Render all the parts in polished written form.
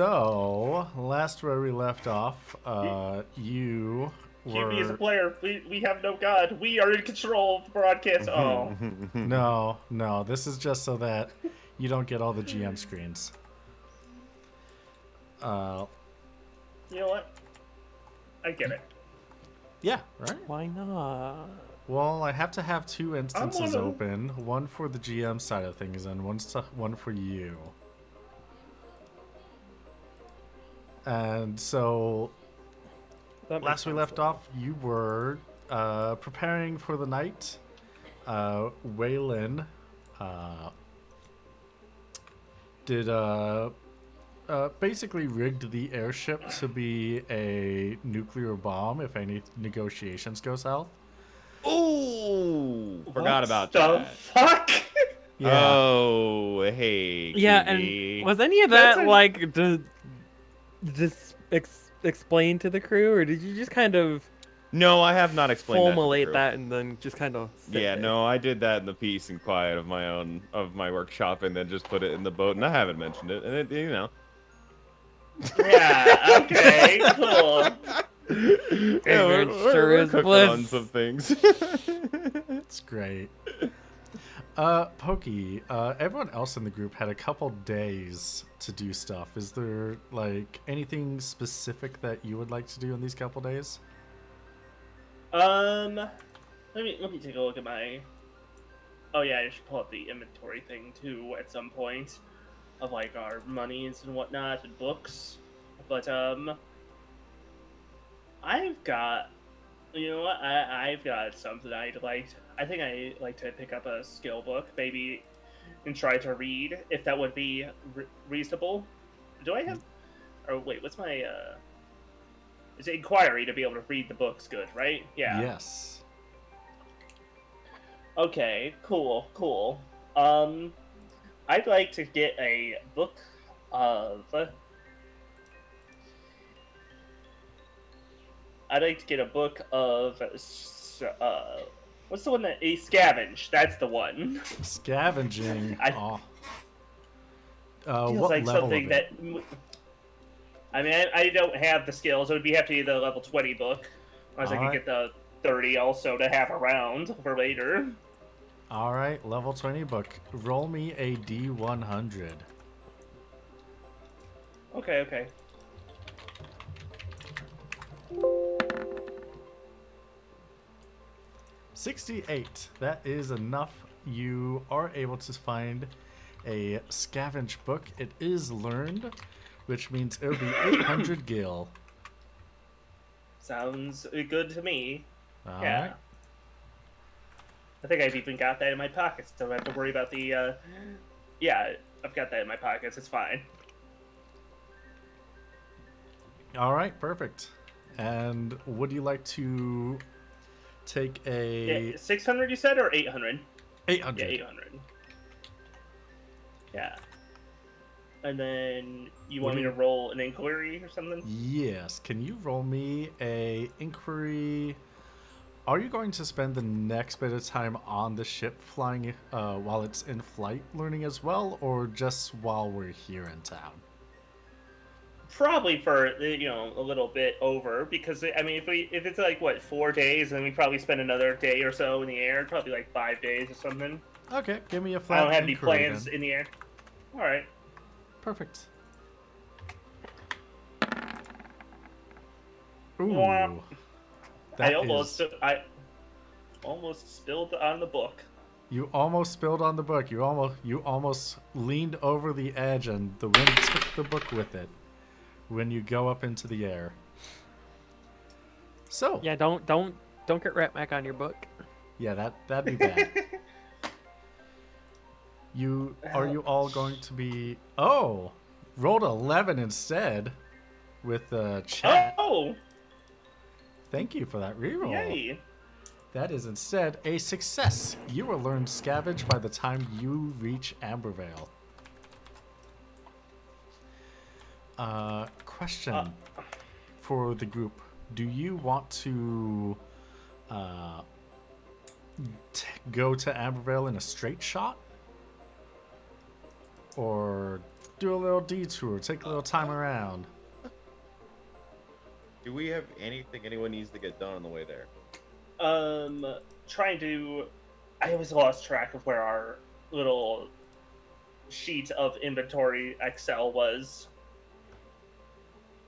So, last where we left off, you QB is a were... player. We have no god. We are in control of the broadcast. Oh. No, this is just so that you don't get all the GM screens. Uh, You know what? I get it. yeah, right? Why not? Well, I have to have two I'm instances one of open, one for the GM side of things and one for you. And so, That makes last we sense, left though. off, you were preparing for the night. Waylon did basically rigged the airship to be a nuclear bomb if any negotiations go south. Ooh, forgot What about the that. fuck? Yeah. Oh, hey, Yeah, QB. and was any of That's that a- like just explained to the crew, or did you just kind of No, I have not explained that to the formulate crew. that and then just kind of Yeah, no, I did that in the peace and quiet of my workshop, and then just put it in the boat, and I haven't mentioned it, and it. Yeah, okay, cool. Yeah, we're is cooking bliss. on some things. It's great. Pokey, everyone else in the group had a couple days to do stuff. Is there, like, anything specific that you would like to do in these couple days? Let me take a look at my. Oh yeah, I should pull up the inventory thing too at some point, of like our monies and whatnot and books. But I've got. You know what? I've got something I'd like. I think I like to pick up a skill book, maybe, and try to read if that would be reasonable. Do I have? Or wait, what's my? Is it inquiry to be able to read the books? Good, right? Yeah. Yes. Okay. Cool. I'd like to get a book of. I'd like to get a book of. What's the one that a scavenge? That's the one. Scavenging. I- Oh. Feels What like level something of that. it? I mean, I don't have the skills. It would have to be the level 20 book, unless I could Alright. get the 30 also to have around for later. Alright, level 20 book. Roll me a D100. Okay. 68. That is enough. You are able to find a scavenge book. It is learned, which means it'll be 800 gil. Sounds good to me. All Yeah. right. I think I've even got that in my pockets, so I don't have to worry about the. Yeah, I've got that in my pockets. It's fine. All right, perfect. And would you like to take a Yeah, 600 you said, or 800? 800? Yeah, 800. Yeah. And then you What want do me you- to roll an inquiry or something? Yes. Can you roll me a inquiry? Are you going to spend the next bit of time on the ship flying while it's in flight learning as well, or just while we're here in town? Probably for a little bit over, because I mean if it's like what 4 days, then we probably spend another day or so in the air, probably like 5 days or something. Okay, give me a I flat don't have any inquiry plans then. in the air. All right. Perfect. Ooh. Wah. That I almost spilled on the book. You almost spilled on the book. You almost leaned over the edge, and the wind took the book with it when you go up into the air. So Yeah, don't get Rat Mac on your book. yeah, that'd be bad. Are you all going to be? Oh, rolled 11 instead with chat. Oh, Thank you for that reroll. yay! That is instead a success. You will learn Scavenge by the time you reach Ambervale. Question for the group. Do you want to go to Ambervale in a straight shot? Or do a little detour, take a little time around. Do we have anything anyone needs to get done on the way there? Trying to. I always lost track of where our little sheet of inventory Excel was.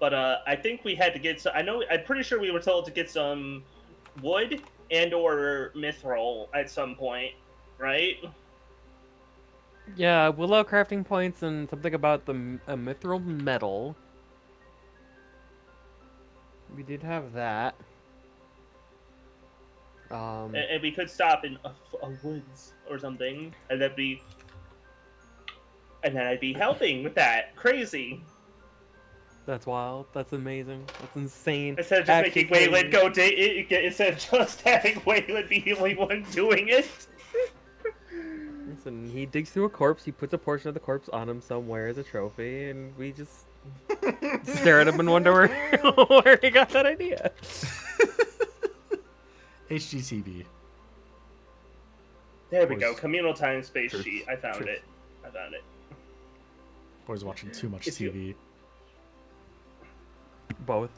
But I think we had to get some. I'm pretty sure we were told to get some wood and/or mithril at some point, right? Yeah, willow crafting points and something about the mithril metal. We did have that. And we could stop in a woods or something, and then I'd be helping with that. Crazy. That's wild. That's amazing. That's insane. Instead of just Actually making Waylon crazy. instead of just having Waylon be the only one doing it. Listen, he digs through a corpse, he puts a portion of the corpse on him somewhere as a trophy, and we just stare at him and wonder where he got that idea. HGTV. There we go. Boys. Communal time space Truth. sheet. I found Truth. it. Boys watching too much If you- TV. Both.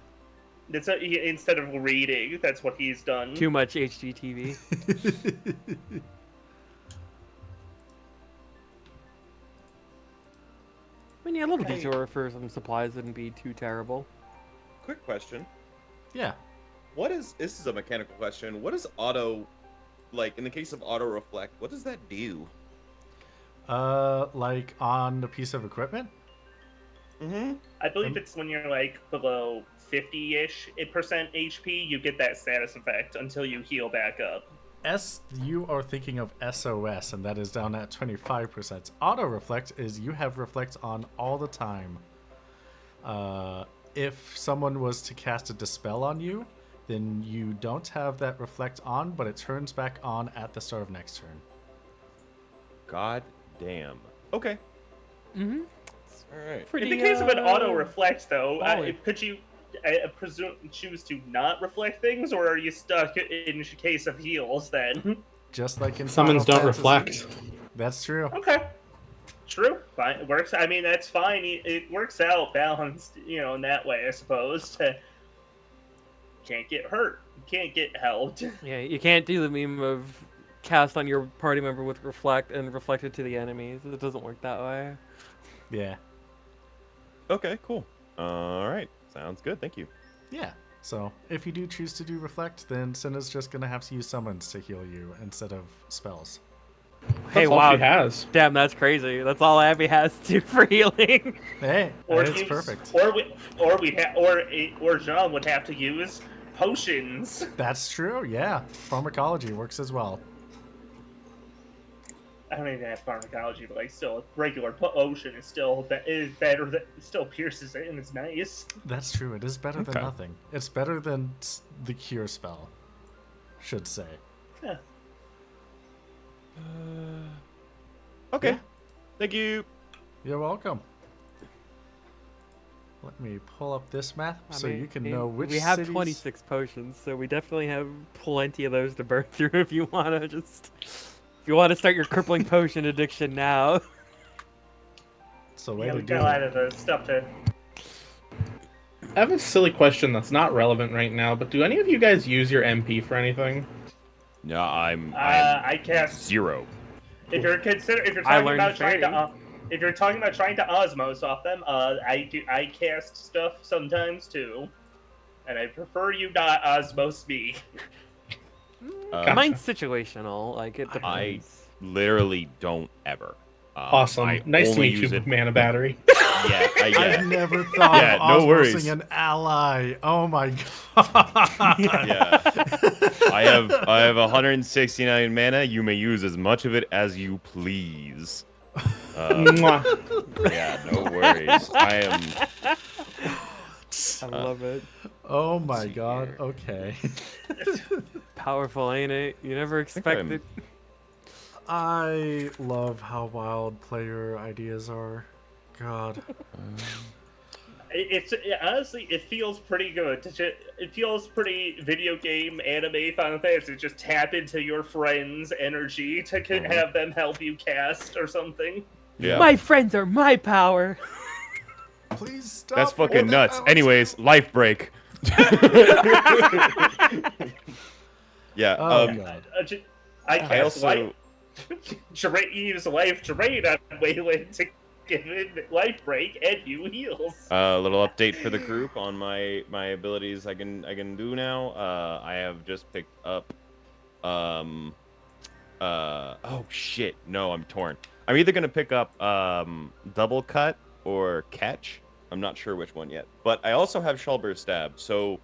Instead of reading, that's what he's done. Too much HGTV. I mean, yeah, a little Hey. detour for some supplies wouldn't be too terrible. Quick question. Yeah. This is a mechanical question. What is auto, like in the case of auto reflect, what does that do? Like on a piece of equipment? Mm-hmm. I believe it's when you're like below 50-ish percent HP, you get that status effect until you heal back up. You are thinking of SOS, and that is down at 25%. Auto reflect is you have reflect on all the time. If someone was to cast a dispel on you, then you don't have that reflect on, but it turns back on at the start of next turn. God damn. Okay. Mm-hmm. All right. Pretty, In the case of an auto reflect, though, solid. could you, I presume, choose to not reflect things, or are you stuck in case of heals then? Just like in Summons Final don't Fantasy. reflect. That's true. Okay. True. Fine. It works. I mean, that's fine. It works out balanced, in that way, I suppose. Can't get hurt. You can't get helped. Yeah, you can't do the meme of cast on your party member with reflect and reflect it to the enemies. It doesn't work that way. Yeah. Okay, cool. All right. Sounds good. Thank you. Yeah. So if you do choose to do reflect, then Cinna's just gonna have to use summons to heal you instead of spells. Hey, That's all wow. she has. Damn, that's crazy. That's all Abby has to do for healing. Hey, Or it's use- perfect. Or Jean would have to use potions. That's true. Yeah, pharmacology works as well. I don't even have pharmacology, but like still, a regular potion is still is better. It still pierces it, and it's nice. That's true. It is better than Okay. nothing. It's better than the cure spell. Should say. Yeah. Okay. Yeah. Thank you. You're welcome. Let me pull up this map I so mean, you can know which we have cities... 26 potions, so we definitely have plenty of those to burn through if you want to if you want to start your crippling potion addiction now. It's the way Yeah, to we do got a lot it. of the stuff to. I have a silly question that's not relevant right now, but do any of you guys use your MP for anything? No, I'm I cast. zero. If you're I talking learned about trying to, trading. if you're talking about trying to osmos off them, I cast stuff sometimes too, and I prefer you not osmos me. Gotcha. Mine's situational, like it I depends. literally don't ever. Awesome. I Nice to only meet you, use it. Mana Battery. Yeah, I've yeah, never thought Yeah, of no worries. osmosing an ally. Oh my god. yeah. I have 169 mana. You may use as much of it as you please. Mwah. Yeah, no worries. I love it. Oh my see god. here. Okay. Powerful, ain't it? You never I'm- expected. I love how wild player ideas are. God. Honestly, it feels pretty good. It feels pretty video game, anime, Final Fantasy. Just tap into your friends' energy to have them help you cast or something. Yeah. My friends are my power. Please stop. That's or fucking the nuts. Avatar. Anyways, life break. Yeah. Oh god. I I cast also use life drain on Wayland to give him life break and you heals. a little update for the group on my abilities I can do now. I have just picked up oh shit. No, I'm torn. I'm either gonna pick up double cut or catch. I'm not sure which one yet. But I also have Shulber's stab, so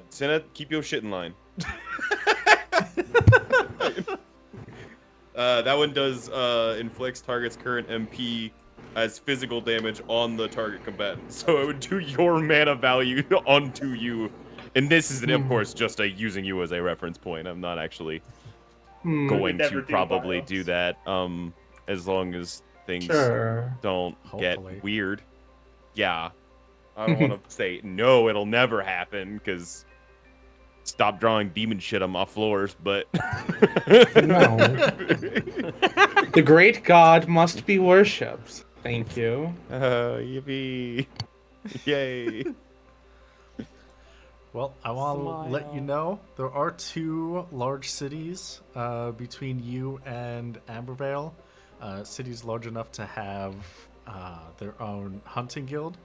Senna, keep your shit in line. That one does inflicts target's current MP as physical damage on the target combatant. So it would do your mana value onto you. And this is, of course, just using you as a reference point. I'm not actually going never to do probably violence. do that. As long as things Sure. don't Hopefully. get weird. Yeah. I don't want to say no, it'll never happen, because stop drawing demon shit on my floors, but No. The great god must be worshipped. Thank you. Yippee. Yay. Well, I want to let you Smile. know there are 2 large cities between you and Ambervale. Cities large enough to have their own hunting guild.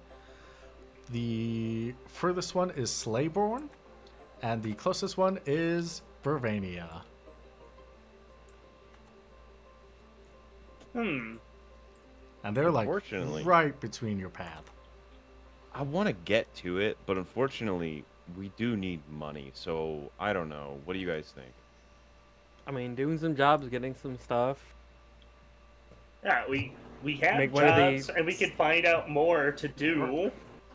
The furthest one is Slayborn, and the closest one is Vervania. Hmm. And they're like Unfortunately. right between your path. I want to get to it, but unfortunately, we do need money. So I don't know. What do you guys think? I mean, doing some jobs, getting some stuff. Yeah, we have Make one of the- jobs and we can find out more to do.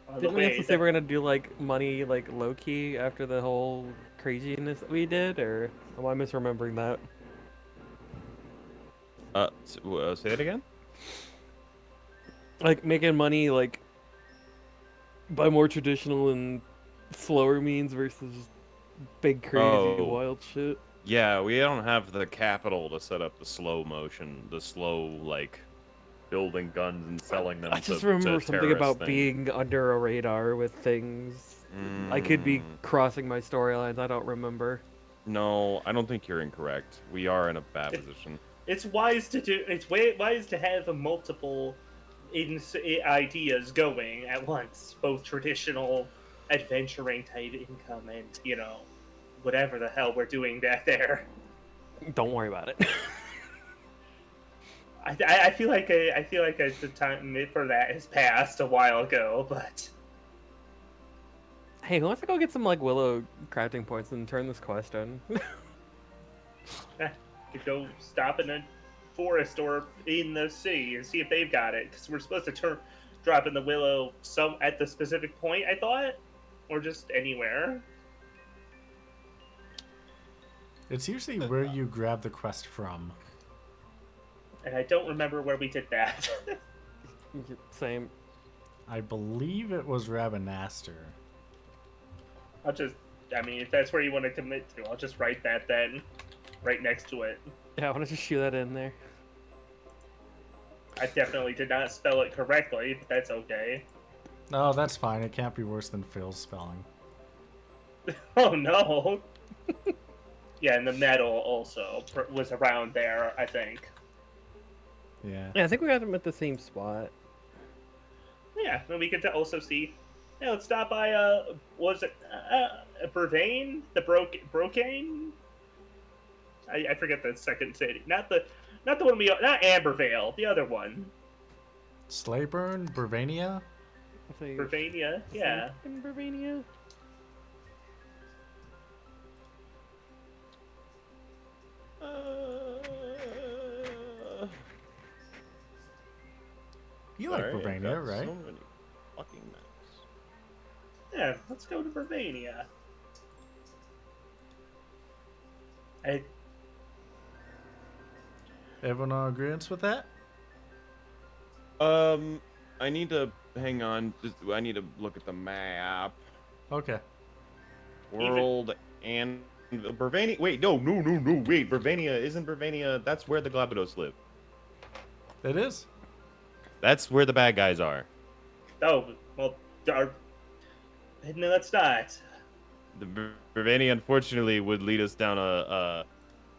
On the Didn't we way also say that- we're gonna do like money like low key after the whole craziness that we did, or am I misremembering that? Say it again? Like making money like by more traditional and slower means versus big crazy Oh. wild shit. Yeah, we don't have the capital to set up the slow motion, the slow, like, building guns and selling them I just to remember something terrorist about thing. being under a radar with things. I could be crossing my storylines. I don't remember. No, I don't think you're incorrect. We are in a bad position. It's wise to do. It's wise to have multiple ideas going at once, both traditional adventuring type income and whatever the hell we're doing back there. Don't worry about it. I feel like the time for that has passed a while ago, but Hey, who wants to go get some like willow crafting points and turn this quest in? could go stop in a forest or in the sea and see if they've got it, because we're supposed to drop in the willow at the specific point, I thought, or just anywhere. It's usually where you grab the quest from. And I don't remember where we did that. Same. I believe it was Rabanaster. If that's where you want to commit to, I'll just write that then, right next to it. Yeah, I want to just shoot that in there. I definitely did not spell it correctly, but that's okay. No, that's fine. It can't be worse than Phil's spelling. Oh no! Yeah, and the metal also was around there, I think. Yeah. Yeah, I think we got them at the same spot. Yeah, and we could also see. Yeah, let's stop by. Was it Burvain? The Brocane? I forget the second city. Not the one not Ambervale. The other one. Slayburn? Burvania? I think Burvania. Yeah. in Bavania. You like Sorry, I've Burvania, got right? So many fucking maps. Yeah. Let's go to Burvania. Everyone on agreement with that? I need to hang on. I need to look at the map. Okay. World and Burvania. Wait, no. Wait, Burvania isn't Burvania. That's where the Glabados live. It is. That's where the bad guys are. Oh, well, no, that's not. The Reverie, unfortunately, would lead us down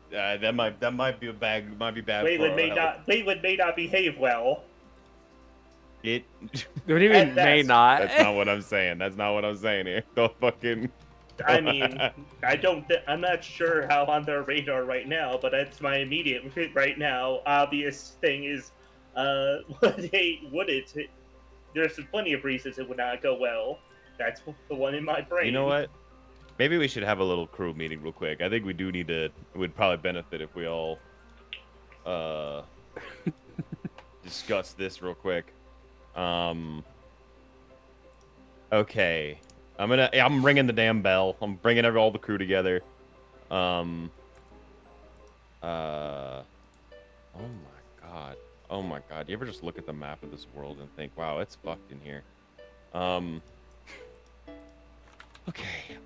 that might be bad for Wayland our may health. not behave well. It. What do you At mean, may best. not? That's not what I'm saying. That's not what I'm saying here. Don't fucking. I mean, I'm not sure how on their radar right now, but that's my immediate right now. Obvious thing is, would it? There's plenty of reasons it would not go well. That's the one in my brain. You know what? Maybe we should have a little crew meeting real quick. I think we do need to. It would probably benefit if we all discuss this real quick. Okay. I'm ringing the damn bell. I'm bringing all the crew together. Oh my god. Oh my god. You ever just look at the map of this world and think, wow, it's fucked in here. Okay.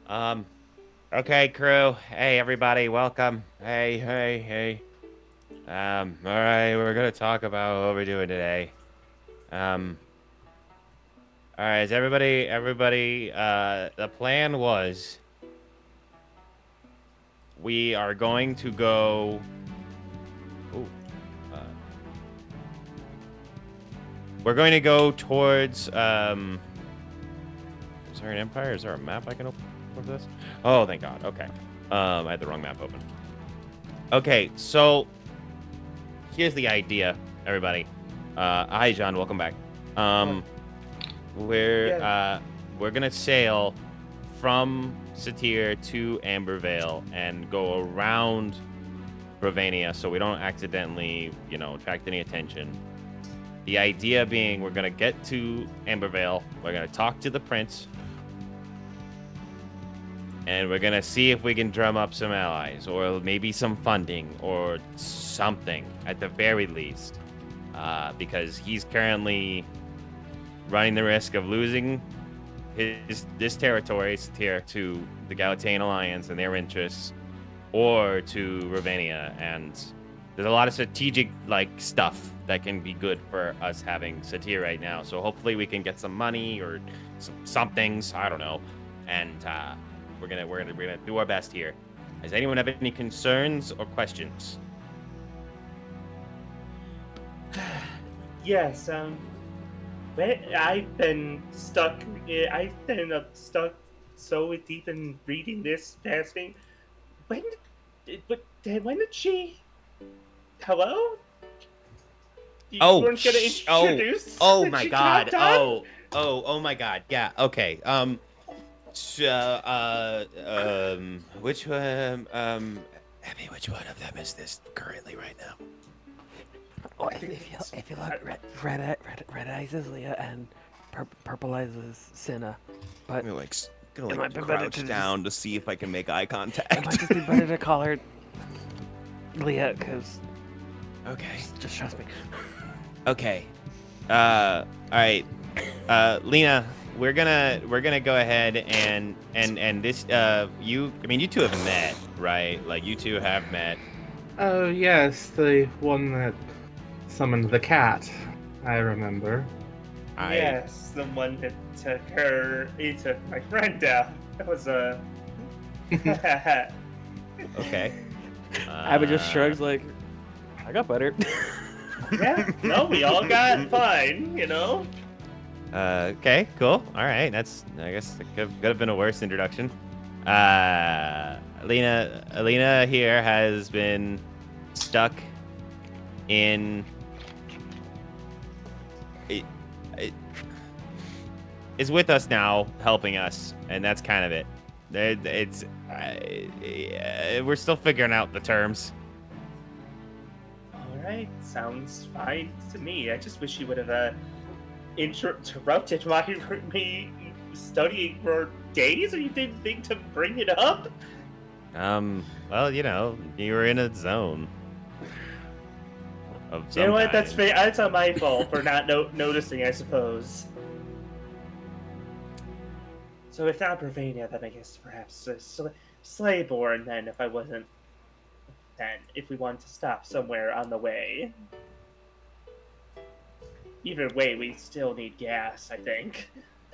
Okay, crew. Hey, everybody. Welcome. Hey. All right. We're gonna talk about what we're doing today. All right. Is everybody, the plan was we are going to go. Ooh. We're going to go towards, is there an empire? Is there a map I can open for this? Oh, thank God. Okay. I had the wrong map open. Okay, so here's the idea, everybody. Hi, John. Welcome back. We're gonna sail from Satir to Ambervale and go around Ravania so we don't accidentally, attract any attention. The idea being we're going to get to Ambervale, we're going to talk to the prince, and we're going to see if we can drum up some allies or maybe some funding or something at the very least, because he's currently running the risk of losing this territory here to the Galataean Alliance and their interests, or to Ravania, and there's a lot of strategic stuff that can be good for us having Satir right now. So hopefully we can get some money or some things, I don't know, and we're gonna do our best here. Does anyone have any concerns or questions? Yes. I've been stuck. I've been stuck so deep in reading this casting. When did she? Hello? You weren't gonna introduce? Oh when my she God! dropped on? Oh my God! Yeah. Okay. Which one? Abby, which one of them is this currently right now? Well, if you look, red eyes is Leah and purple eyes is Cinna. But I'm gonna it might be better crouch to down to see if I can make eye it might contact. just be better to call her Leah, because Okay. just trust me. Okay. All right. Lena, we're gonna go ahead and this you two have met, right? Like you two have met. Oh, yes, the one that summoned the cat. I remember. Yes, the one that he took my friend down. That was Okay. Abby just shrugs like, I got better. Yeah, no, we all got fine, Okay, cool. All right, I guess it could have been a worse introduction. Alina here has been stuck in. Is with us now, helping us, and that's kind of it. We're still figuring out the terms. Alright, sounds fine to me. I just wish you would have interrupted me studying for days, or you didn't think to bring it up? Well, you were in a zone of some You know what? kind. That's not my fault for not noticing, I suppose. So if not Bravania, then I guess perhaps Slayborn. Then, if we want to stop somewhere on the way. Either way, we still need gas, I think.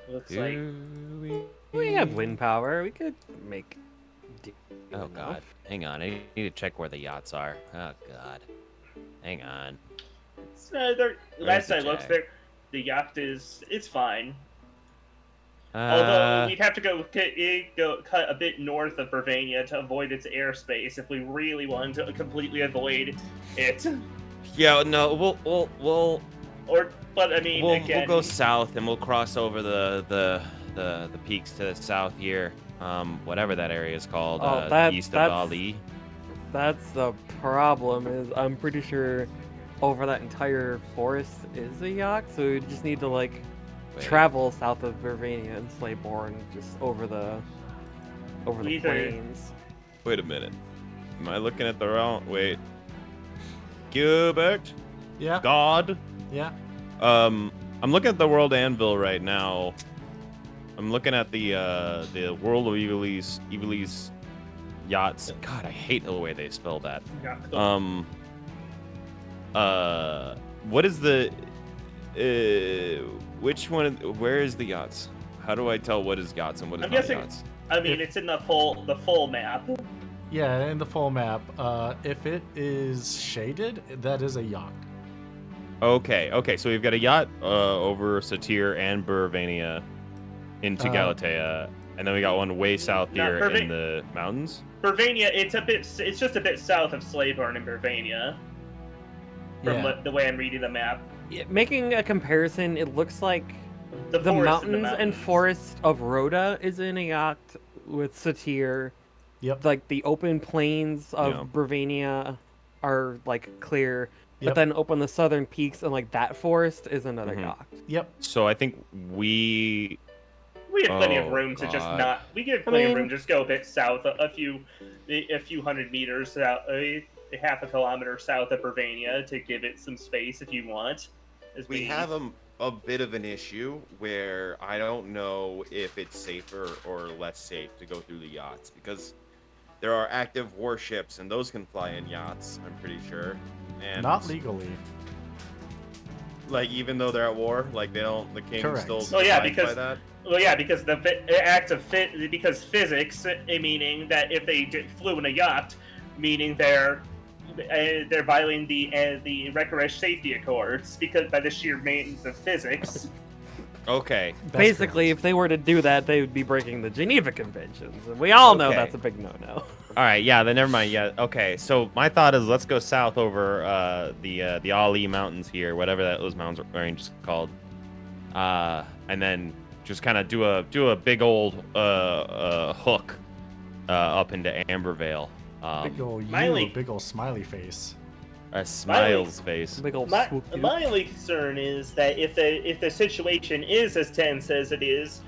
Looks like. We have wind power. We could make. Oh enough. god. Hang on. I need to check where the yachts are. Oh god. Hang on. Last the I looked, jack? the yacht it's fine. Although we'd have to go cut a bit north of Bravania to avoid its airspace if we really wanted to completely avoid it. Yeah, no, we'll But I mean, we'll again, go south and we'll cross over the peaks to the south here. Whatever that area is called, east of Ali. That's the problem. Is I'm pretty sure over that entire forest is a yacht, so we just need to like travel south of Bravania and Slayborn, just over the plains. Wait a minute. Am I looking at the wrong? Wait. Gilbert. Yeah. God. Yeah. I'm looking at the World Anvil right now. I'm looking at the World of Evilise yachts. God, I hate the way they spell that. What is the which one? Where is the yachts? How do I tell what is yachts and what is I'm not guessing- yachts? I mean, it's in the full map. Yeah, in the full map, if it is shaded, that is a yacht. Okay. So we've got a yacht over Satir and Burvania into Galatea, and then we got one way south here in the mountains. Bravania, it's just a bit south of Slayburn and Bravania. From the way I'm reading the map. Yeah, making a comparison, it looks like the forest mountains and forest of Rhoda is in a yacht with Satir. Yep. Like the open plains of Yeah. Bravania are like clear, Yep. but then open the southern peaks and like that forest is another yacht. Yep. So I think we have plenty of Oh, room to just God. not. We have plenty of mean- room to just go a bit south, a few hundred meters out, half a kilometer south of Bravania to give it some space if you want. We have a bit of an issue where I don't know if it's safer or less safe to go through the yachts because there are active warships and those can fly in yachts, I'm pretty sure. And Not legally. like even though they're at war, like the king Correct. still Oh, yeah, abides by because- that. Well, yeah, because because physics, meaning that if they flew in a yacht, meaning they're violating the Reykjavik Safety Accords because by the sheer means of physics. okay. That's Basically, correct. if they were to do that, they would be breaking the Geneva Conventions, and we all know Okay. that's a big no-no. All right, yeah, then never mind. Yeah, okay. So my thought is let's go south over the Ali Mountains here, whatever those mountains range is called, and then just kind of do a big old hook up into Ambervale. Big ol' Miley. big ol' smiley face. A smiles face. Big old My, swoop you. my only concern is that if the situation is as tense as it is,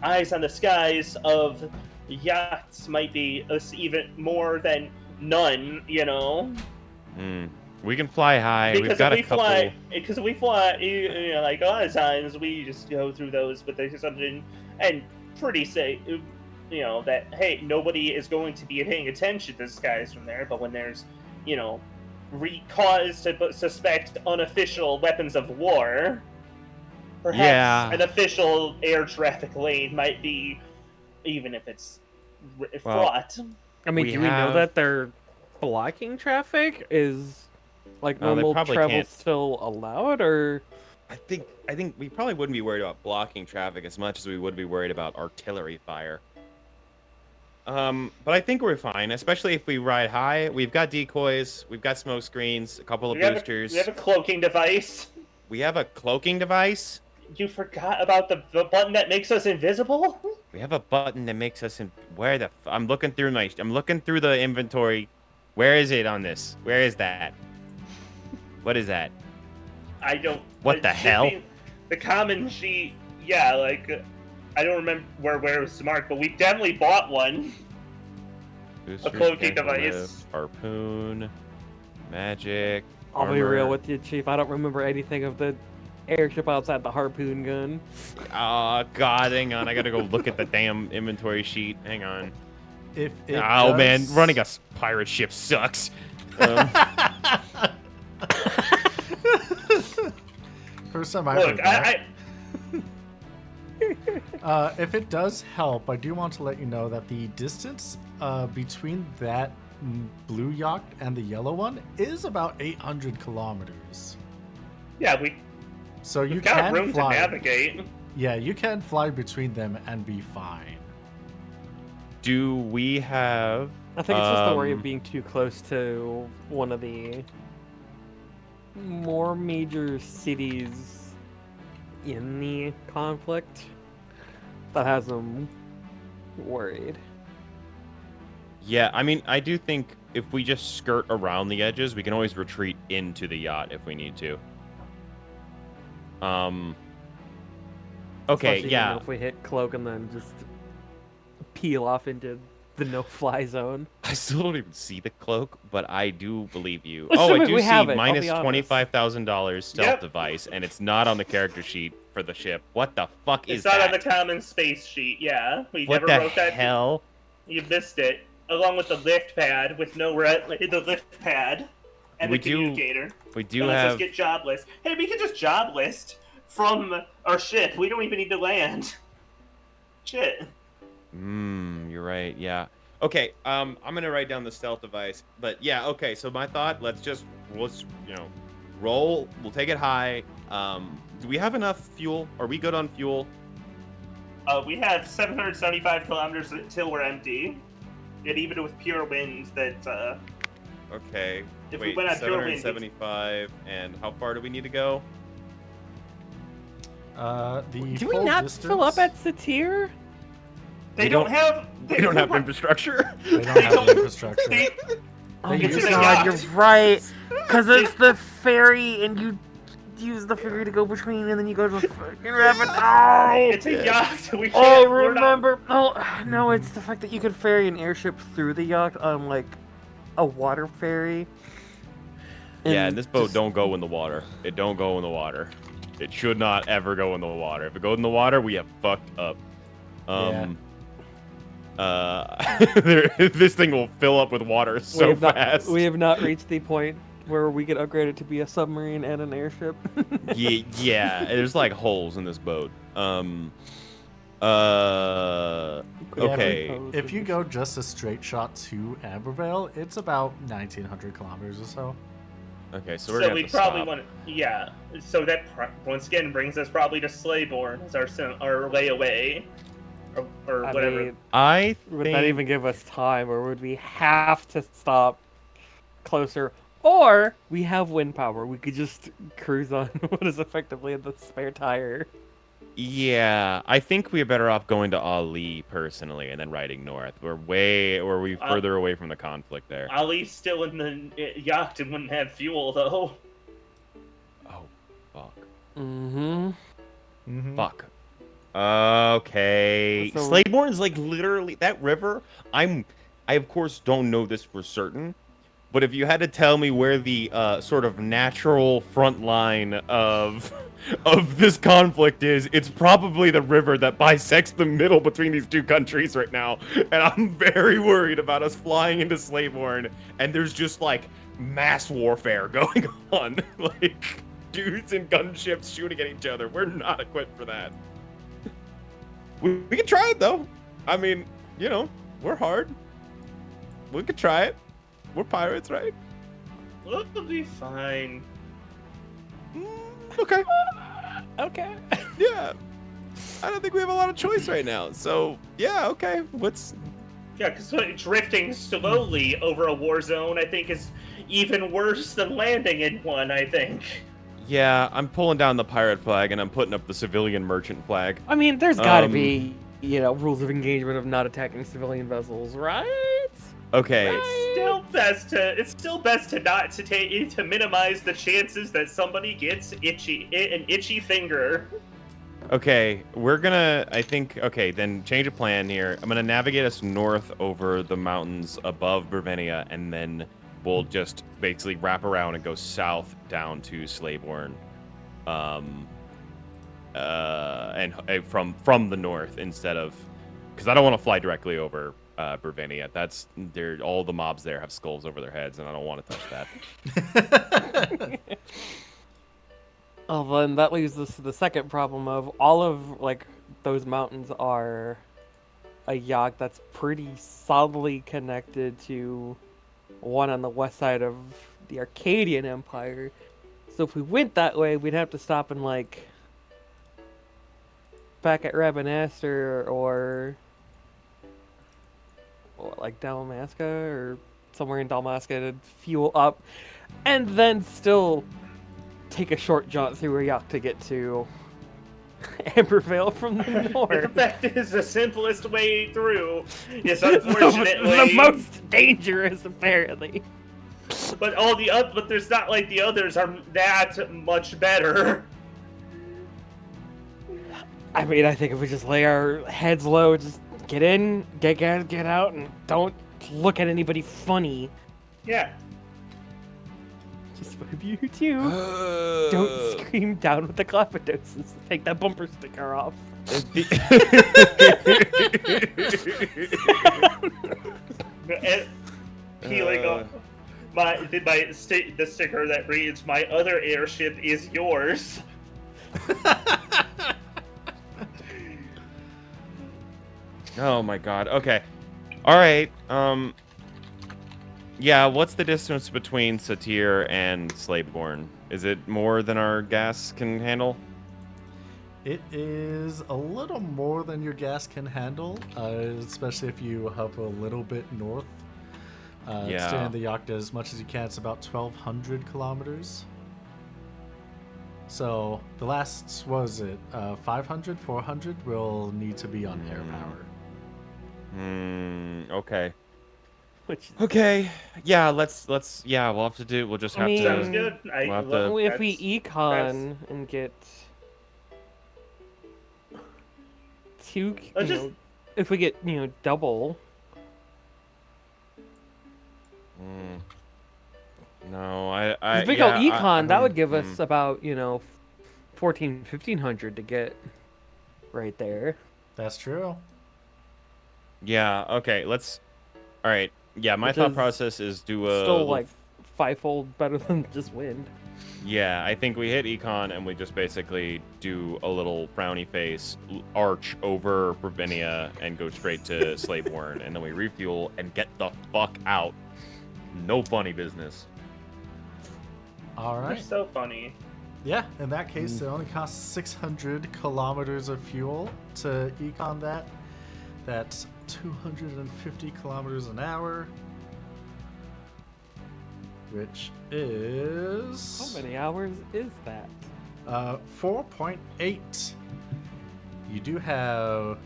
eyes on the skies of yachts might be even more than none. You know. We can fly high. We've Because got if a we couple. fly, you know, like a lot of times we just go through those, but there's something and pretty say, you know, that hey, nobody is going to be paying attention to the skies from there. But when there's, you know, cause to suspect unofficial weapons of war, perhaps Yeah. an official air traffic lane might be, even if it's fraught. I mean, we do we know have- that they're blocking traffic? Is like No, they normal probably travel can't. still allowed, or I think we probably wouldn't be worried about blocking traffic as much as we would be worried about artillery fire. But I think we're fine, especially if we ride high. We've got decoys, we've got smoke screens, a couple of We have boosters. a cloaking device. We have a cloaking device. You forgot about the button that makes us invisible? We have a button that makes us in. Where the? I'm looking through the inventory. Where is it on this? Where is that? What is that? I don't. What it the should hell? be the common sheet, yeah, like I don't remember where it was marked, but we definitely bought one. Boosters, cloaking casual device. lift, harpoon, magic. I'll be real armor. with you, Chief. I don't remember anything of the airship outside the harpoon gun. Oh God, hang on. I gotta go look at the damn inventory sheet. Hang on. If it Oh man, does- running a pirate ship sucks. First time I Look, heard that. If it does help, I do want to let you know that the distance between that blue yacht and the yellow one is about 800 kilometers. Yeah, So you we've got can room fly. to navigate. Yeah, you can fly between them and be fine. Do we have? I think it's just the worry of being too close to one of the more major cities in the conflict that has them worried. Yeah, I mean, I do think if we just skirt around the edges, we can always retreat into the yacht if we need to. Okay, Especially, yeah. if we hit cloak and then just peel off into the no-fly zone. I still don't even see the cloak, but I do believe you. Assuming I do we see have it, I'll minus be honest. $25,000 stealth Yep. device, and it's not on the character sheet for the ship. What the fuck is It's not that? on the common space sheet. Yeah, we What never the wrote that. hell? You missed it, along with the lift pad with no the lift pad and We the do- communicator. We do That lets us have. get job list. Hey, we can just job list from our ship. We don't even need to land. Shit. You're right. Yeah. Okay, I'm gonna write down the stealth device, but yeah, okay. So my thought, let's roll. We'll take it high. Do we have enough fuel? Are we good on fuel? We have 775 kilometers until we're empty. And even with pure wind, that Okay. If we Wait, went on pure wind, 775, and how far do we need to go? The Do we full not distance, fill up at Satir? they We don't don't- have. We don't have infrastructure. They don't have the infrastructure. They, Oh They my use god, the you're right. Because it's the ferry, and you use the ferry to go between, and then you go to the fucking rabbit. Oh! it's a yacht. We can't. Oh, we're not- remember? Oh, no, it's the fact that you can ferry an airship through the yacht on, like, a water ferry. Yeah, and this boat just- don't go in the water. It don't go in the water. It should not ever go in the water. If it goes in the water, we have fucked up. This thing will fill up with water so fast. We have not reached the point where we get upgraded to be a submarine and an airship. Yeah, there's like holes in this boat. Yeah, Okay. If you go just a straight shot to Ambervale, it's about 1,900 kilometers or so. Okay, so we're So gonna we have to probably stop. want to. Yeah. So that once again brings us probably to Slayborn as our layaway, or I whatever. mean, I would that think even give us time, or would we have to stop closer? Or we have wind power. We could just cruise on what is effectively the spare tire. Yeah, I think we're better off going to Ali personally, and then riding north. We're further away from the conflict there. Ali's still in the yacht and wouldn't have fuel though. Oh, fuck. Mm-hmm. Mm-hmm. Fuck. Okay. So- Slayborn is like literally that river. I of course don't know this for certain, but if you had to tell me where the sort of natural front line of this conflict is, it's probably the river that bisects the middle between these two countries right now. And I'm very worried about us flying into Slayborn and there's just like mass warfare going on. Like dudes in gunships shooting at each other. We're not equipped for that. We can try it though. I mean, you know, we're hard. We could try it. We're pirates, right? We'll be fine. Okay. Okay. Yeah. I don't think we have a lot of choice right now. So yeah, okay. Yeah, because drifting slowly over a war zone, I think, is even worse than landing in one. I think. Yeah, I'm pulling down the pirate flag and I'm putting up the civilian merchant flag. I mean, there's gotta be, rules of engagement of not attacking civilian vessels, right? Okay. It's still best to minimize the chances that somebody gets an itchy finger. Okay, then change of plan here. I'm gonna navigate us north over the mountains above Brevenia, and then we'll just basically wrap around and go south down to Slayborn, and from the north instead of, because I don't want to fly directly over Brevenia. All the mobs there have skulls over their heads, and I don't want to touch that. Oh, then that leaves us to the second problem of all of like those mountains are a yacht that's pretty solidly connected to one on the west side of the Arcadian Empire. So if we went that way, we'd have to stop in like back at Rabanastre or like Dalmasca or somewhere in Dalmasca to fuel up, and then still take a short jaunt through a yacht to get to Ambervale from the In north. fact, is the simplest way through. Yes, the unfortunately. most dangerous, apparently. But but there's not like the others are that much better. I mean, I think if we just lay our heads low, just get in, get out, and don't look at anybody funny. Yeah. Just one of you two. Don't scream down with the Clapidoses. Take that bumper sticker off. And peeling off the sticker that reads, "My other airship is yours." Oh my god. Okay. All right. Yeah, what's the distance between Satir and Slaveborn? Is it more than our gas can handle? It is a little more than your gas can handle, especially if you hover a little bit north. Yeah. Stay in the yacht as much as you can. It's about 1,200 kilometers. So the last, what was it, 500, 400 will need to be on air power. Okay. Which, Okay. Yeah, yeah, we'll have to do, we'll just have mean, Sounds to, good. we'll have to- if we econ and get two, Let's you know, if we get, you know, double. No, I If we yeah, go econ, that would give mm. us about, you know, 1,500 to get right there. That's true. Yeah, okay, let's, all right. Yeah, my Which thought is process is do a Still little- like fivefold better than just wind. Yeah, I think we hit econ and we just basically do a little frowny face arch over Ravinia and go straight to Slaveborn, and then we refuel and get the fuck out. No funny business. All You're right. so funny. Yeah, in that case, it only costs 600 kilometers of fuel to econ that. That's 250 kilometers an hour, which is How many hours is that? 4.8. You do have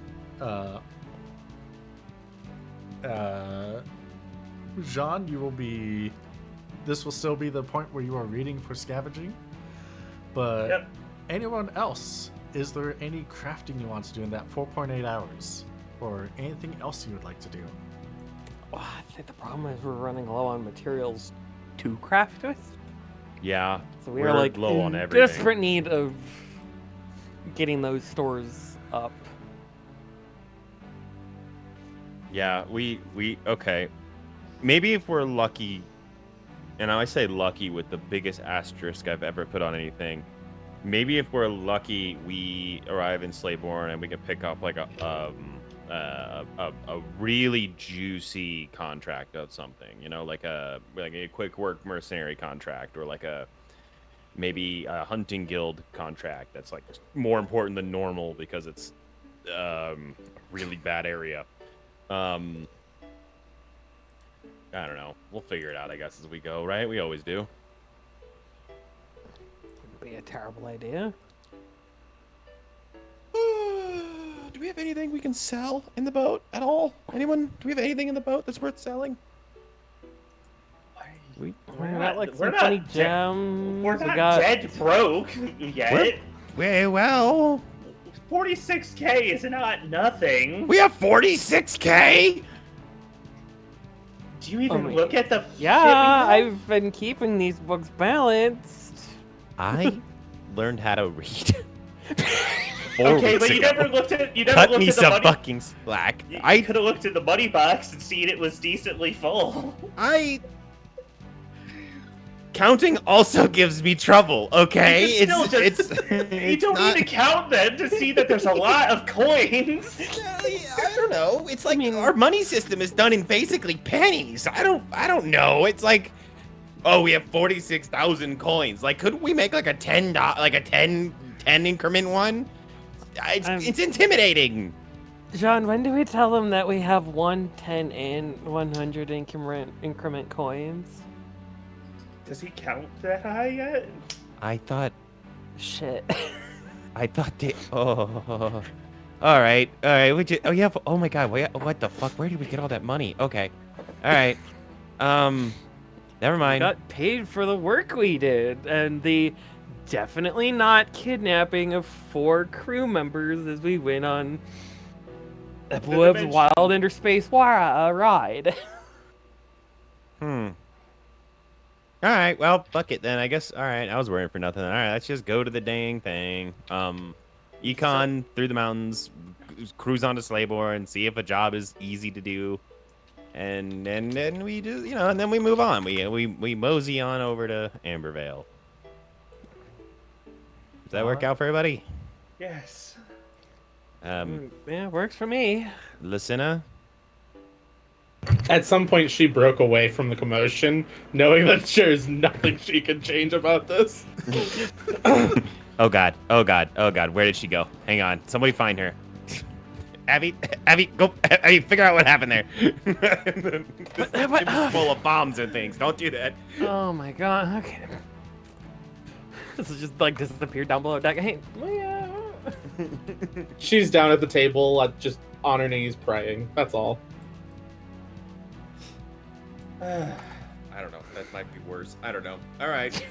Jean, you will be, this will still be the point where you are reading for scavenging, but Yep. anyone else, is there any crafting you want to do in that 4.8 hours, or anything else you would like to do? Oh, I think the problem is we're running low on materials to craft with. Yeah, So we we're are like low in on everything. desperate need of getting those stores up. Yeah, we okay. Maybe if we're lucky, and I say lucky with the biggest asterisk I've ever put on anything. Maybe if we're lucky, we arrive in Slaveborn and we can pick up like a really juicy contract of something, you know, like a quick work mercenary contract, or like maybe a hunting guild contract that's like more important than normal because it's a really bad area. I don't know. We'll figure it out, I guess, as we go, right? We always do. Wouldn't be a terrible idea. Do we have anything we can sell in the boat at all? Anyone? Do we have anything in the boat that's worth selling? We're not- not like we're some not funny dead- gems. We're We not got dead broke yet. Well, 46K is not nothing. we have 46K. Do you even my look at the Yeah, shit we have? I've been keeping these books balanced. I learned how to read. Okay, but you never looked at Cut me the some money. fucking slack. You I could have looked at the money box and seen it was decently full. Counting also gives me trouble. Okay, You can still just you don't not... need to count them to see that there's a lot of coins. I don't know. It's like mean- our money system is done in basically pennies. I don't know. It's like, oh, we have 46,000 coins. Like, couldn't we make like a $10 increment one? It's intimidating. John, when do we tell them that we have 1, 10, and 100 increment coins? Does he count that high yet? I thought Shit. they. Oh. All right. Oh yeah. Oh my God. What the fuck? Where did we get all that money? Okay. All right. Never We mind. got paid for the work we did, and the definitely not kidnapping of 4 crew members as we went on a dimension. wild interspace ride. All right. Well, fuck it then. I guess. All right. I was worrying for nothing. All right. Let's just go to the dang thing. Econ through the mountains, cruise onto Slayborn, see if a job is easy to do, and then we do, and then we move on. We mosey on over to Ambervale. Does that work out for everybody? Yes. Yeah, works for me. Lucina? At some point, she broke away from the commotion, knowing that there's nothing she can change about this. Oh god. Where did she go? Hang on. Somebody find her. Abby, go. Abby, figure out what happened there. This ship is full of bombs and things. Don't do that. Oh my god, okay. This is just like disappeared down below deck. Hey, She's down at the table, just on her knees praying. That's all. I don't know. That might be worse. I don't know. All right.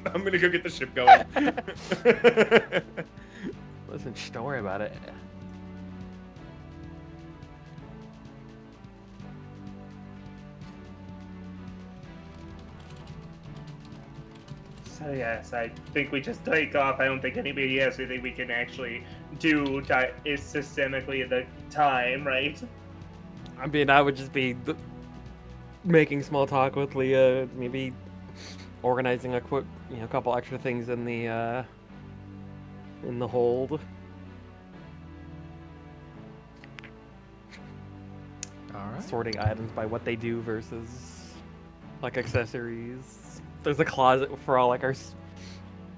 I'm going to go get the ship going. Listen, shh, don't worry about it. So yes, I think we just take off. I don't think anybody has anything we can actually do is systemically at the time, right? I mean, I would just be making small talk with Leah, maybe organizing a quick, couple extra things in the hold. All right. Sorting items by what they do versus like accessories. There's a closet for all like our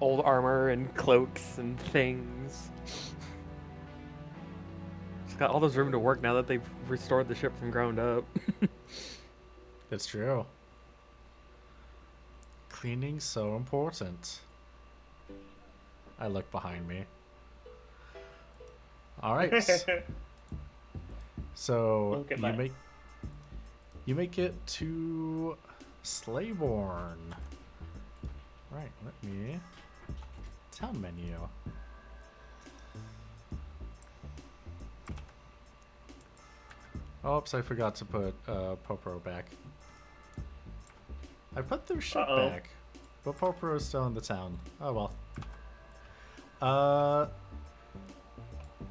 old armor and cloaks and things. It's got all this room to work now that they've restored the ship from ground up. It's true. Cleaning's so important. I look behind me. All right. So Look at my- you make it to Slayborn. Right, let me town menu. Oops, I forgot to put Poporo back. I put their ship Uh-oh. back, but Poporo is still in the town. Oh well.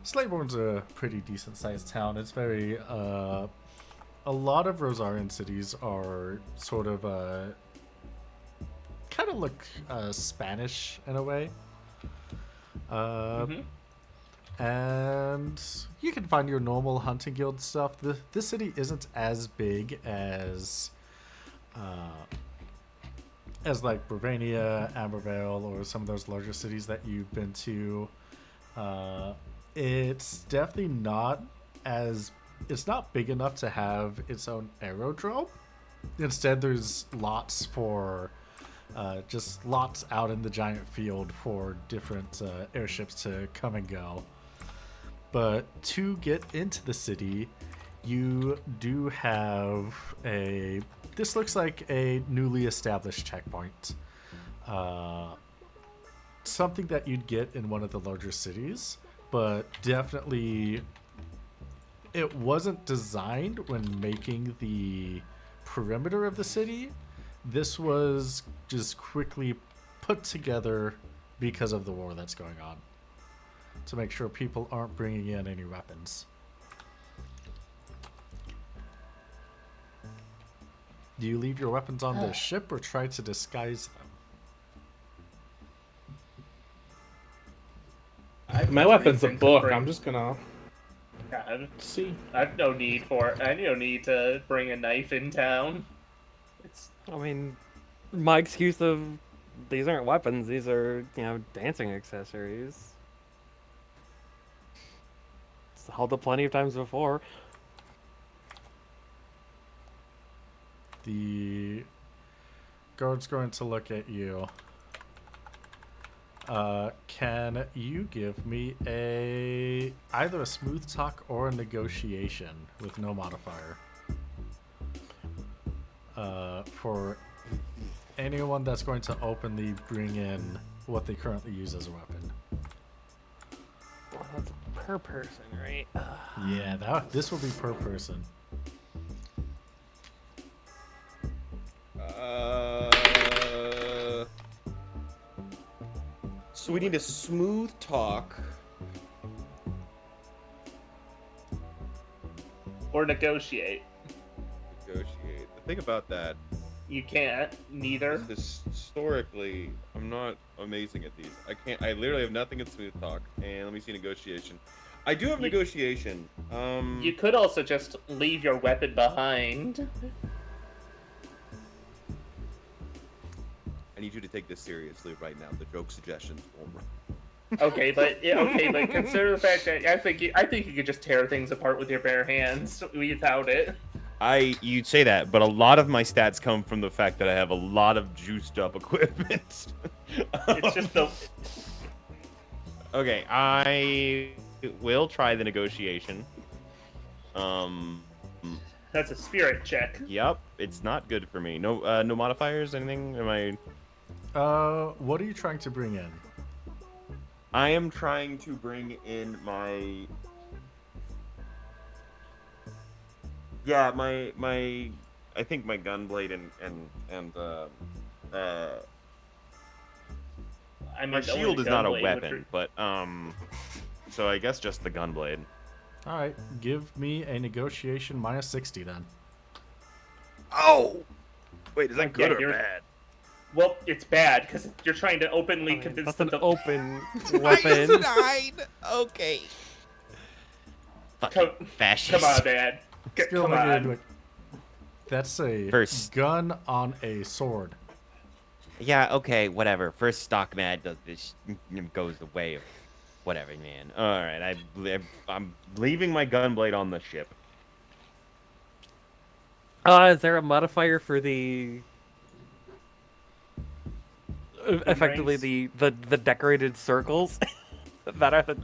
Slayborn's a pretty decent sized town. It's very a lot of Rosarian cities are sort of kind of look Spanish in a way. And you can find your normal hunting guild stuff. This city isn't as big as like Bravania, Ambervale, or some of those larger cities that you've been to. It's definitely not it's not big enough to have its own aerodrome. Instead, there's lots for just lots out in the giant field for different airships to come and go. But to get into the city, you do have this looks like a newly established checkpoint. Something that you'd get in one of the larger cities, but definitely it wasn't designed when making the perimeter of the city. This was just quickly put together because of the war that's going on, to make sure people aren't bringing in any weapons. Do you leave your weapons on the ship or try to disguise them? My weapon's a reason to book. bring- I'm just gonna God, see. I have no need to bring a knife in town. It's I mean, my excuse of these aren't weapons; these are, dancing accessories. It's held up plenty of times before. The guard's going to look at you. Can you give me either a smooth talk or a negotiation with no modifier? For anyone that's going to openly bring in what they currently use as a weapon. Well, that's per person, right? Yeah, this will be per person. So we need a smooth talk. or negotiate. Negotiate. The thing about that You can't. Neither. is historically, I'm not amazing at these. I literally have nothing in smooth talk. And let me see negotiation. I do have negotiation. You could also just leave your weapon behind. I need you to take this seriously right now. The joke suggestions won't run. Okay, but consider the fact that I think you could just tear things apart with your bare hands without it. You'd say that, but a lot of my stats come from the fact that I have a lot of juiced up equipment. It's just the Okay, I will try the negotiation. that's a spirit check. Yep, it's not good for me. No, no modifiers, anything? Am I? What are you trying to bring in? I am trying to bring in my. Yeah, my. I think my gunblade and I mean, my the shield only is not a gunblade weapon, but so I guess just the gunblade. All right, give me a negotiation minus 60 then. Oh, wait, is that Yeah, good or you're- bad? Well, it's bad because you're trying to openly convince That's them an to open I weapon. died. Okay. Come, Fucking fascist. come on, man. Skill Come negative, on. like, that's a First. gun on a sword. Yeah, okay, whatever. First stock mad does this, goes the way of whatever, man. All right, I'm leaving my gunblade on the ship. Is there a modifier for the effectively the decorated circles that are the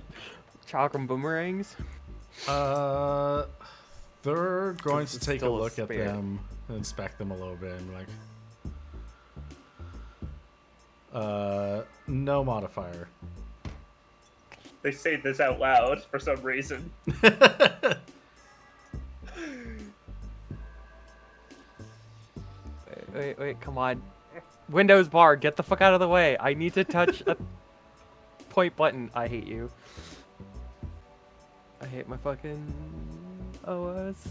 chakram boomerangs? They're going to It's take a still a look at spear. them, inspect them a little bit, and no modifier. They say this out loud for some reason. Wait, come on. Windows bar, get the fuck out of the way. I need to touch a point button. I hate you. I hate my fucking OS.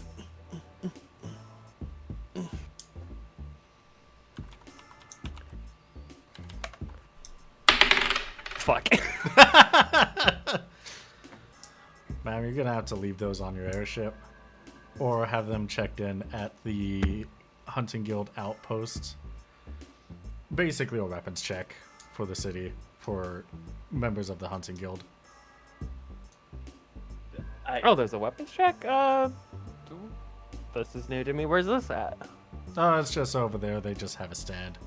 Fuck. Ma'am, you're gonna have to leave those on your airship, or have them checked in at the Hunting Guild outpost. Basically, a weapons check for the city for members of the Hunting Guild. Oh, there's a weapons check? This is new to me. Where's this at? Oh, it's just over there. They just have a stand.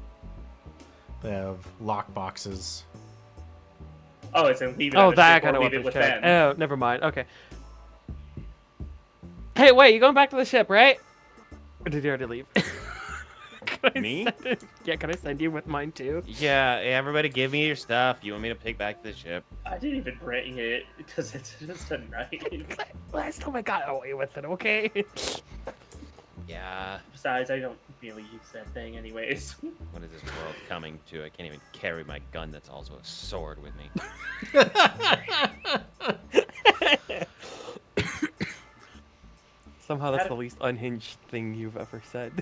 They have lock boxes. Oh, it's in leave it. Oh, at the that ship or kind of leave it weapons with check. them. Oh, never mind. Okay. Hey, wait, you going back to the ship, right? Or did you already leave? Can I Me? send it- Yeah, can I send you with mine too? Yeah, everybody give me your stuff. You want me to pick back the ship? I didn't even bring it because it's just a knife. Last time I got away with it, okay? Yeah. Besides, I don't really use that thing anyways. What is this world coming to? I can't even carry my gun that's also a sword with me. Somehow that's the least unhinged thing you've ever said.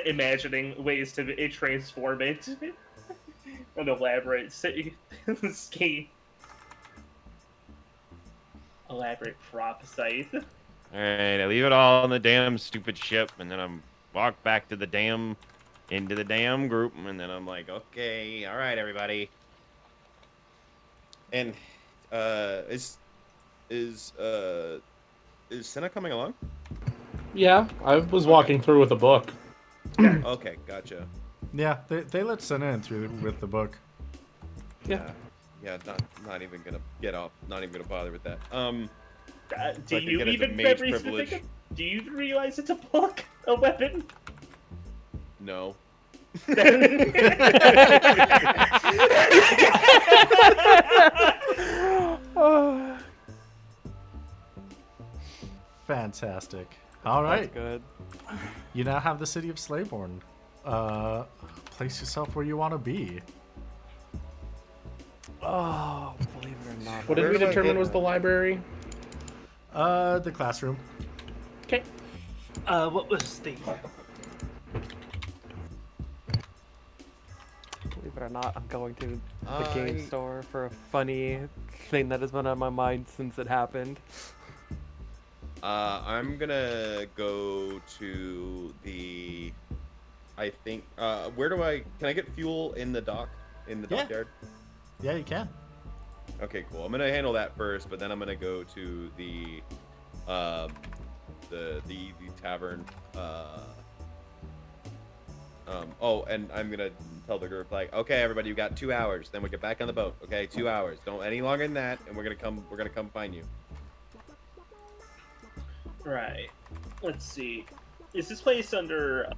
Imagining ways to transform it and elaborate. Ski. Elaborate prop site. All right, I leave it all on the damn stupid ship, and then I'm walk back to the damn, into the damn group, and then I'm like, okay, all right, everybody. And is Senna coming along? Yeah, I was walking through with a book. Okay, gotcha. Yeah, they let Senna in through with the book. Yeah. Yeah, not even gonna get off. Not even gonna bother with that. Do I can you get it the even mage memory privilege. specific? Do you even realize it's a book, a weapon? No. Fantastic. All right, That's good. you now have the city of Slayborn. Place yourself where you want to be. Oh, believe it or not. What did Where we do I determine get- was the library? The classroom. Okay. What was the... Believe it or not, I'm going to the I- game store for a funny thing that has been on my mind since it happened. I'm gonna go to the. I think. Where do I? Can I get fuel in the dock? In the Yeah. dockyard? Yeah, you can. Okay, cool. I'm gonna handle that first, but then I'm gonna go to the tavern. Oh, and I'm gonna tell the group like, okay, everybody, you got 2 hours. Then we get back on the boat. Okay, 2 hours. Don't any longer than that, and we're gonna come. We're gonna come find you. Right. Let's see. Is this place under,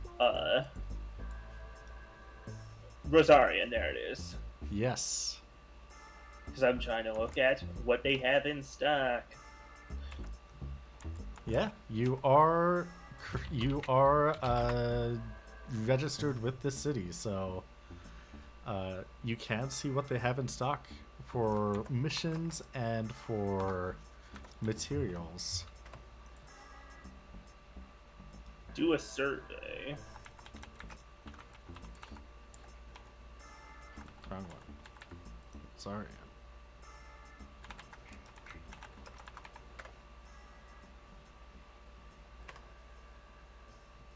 Rosarian? There it is. Yes. Because I'm trying to look at what they have in stock. Yeah, you are registered with the city, so you can see what they have in stock for missions and for materials. Do a survey. Wrong one. Sorry.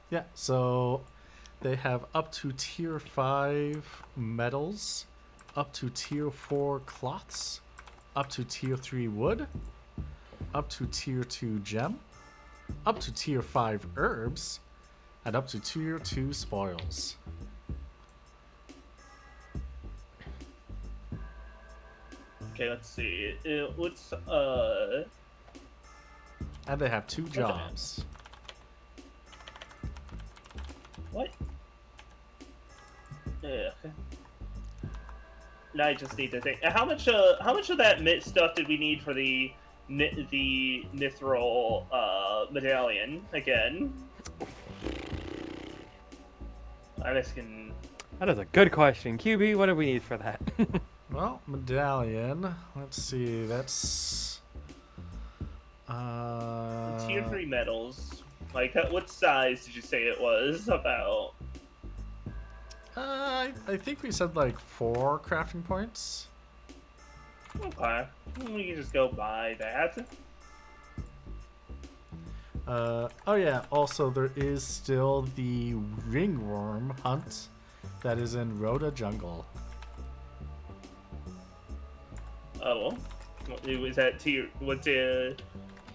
Yeah, so they have up to tier 5 metals, up to tier 4 cloths, up to tier 3 wood, up to tier 2 gem, up to tier 5 herbs, and up to tier 2 spoils. Okay, let's see. Let's, And they have 2 jobs. what? Ugh. Now I just need to think. How much of that stuff did we need for the Mithril medallion again? I'm asking. That is a good question. QB, what do we need for that? Well, medallion. Let's see. That's Tier 3 metals. Like, what size did you say it was? About. I think we said like 4 crafting points. Okay. We can just go buy that. Oh yeah. Also, there is still the ringworm hunt that is in Rhoda Jungle. Oh. Was that tier. What's it?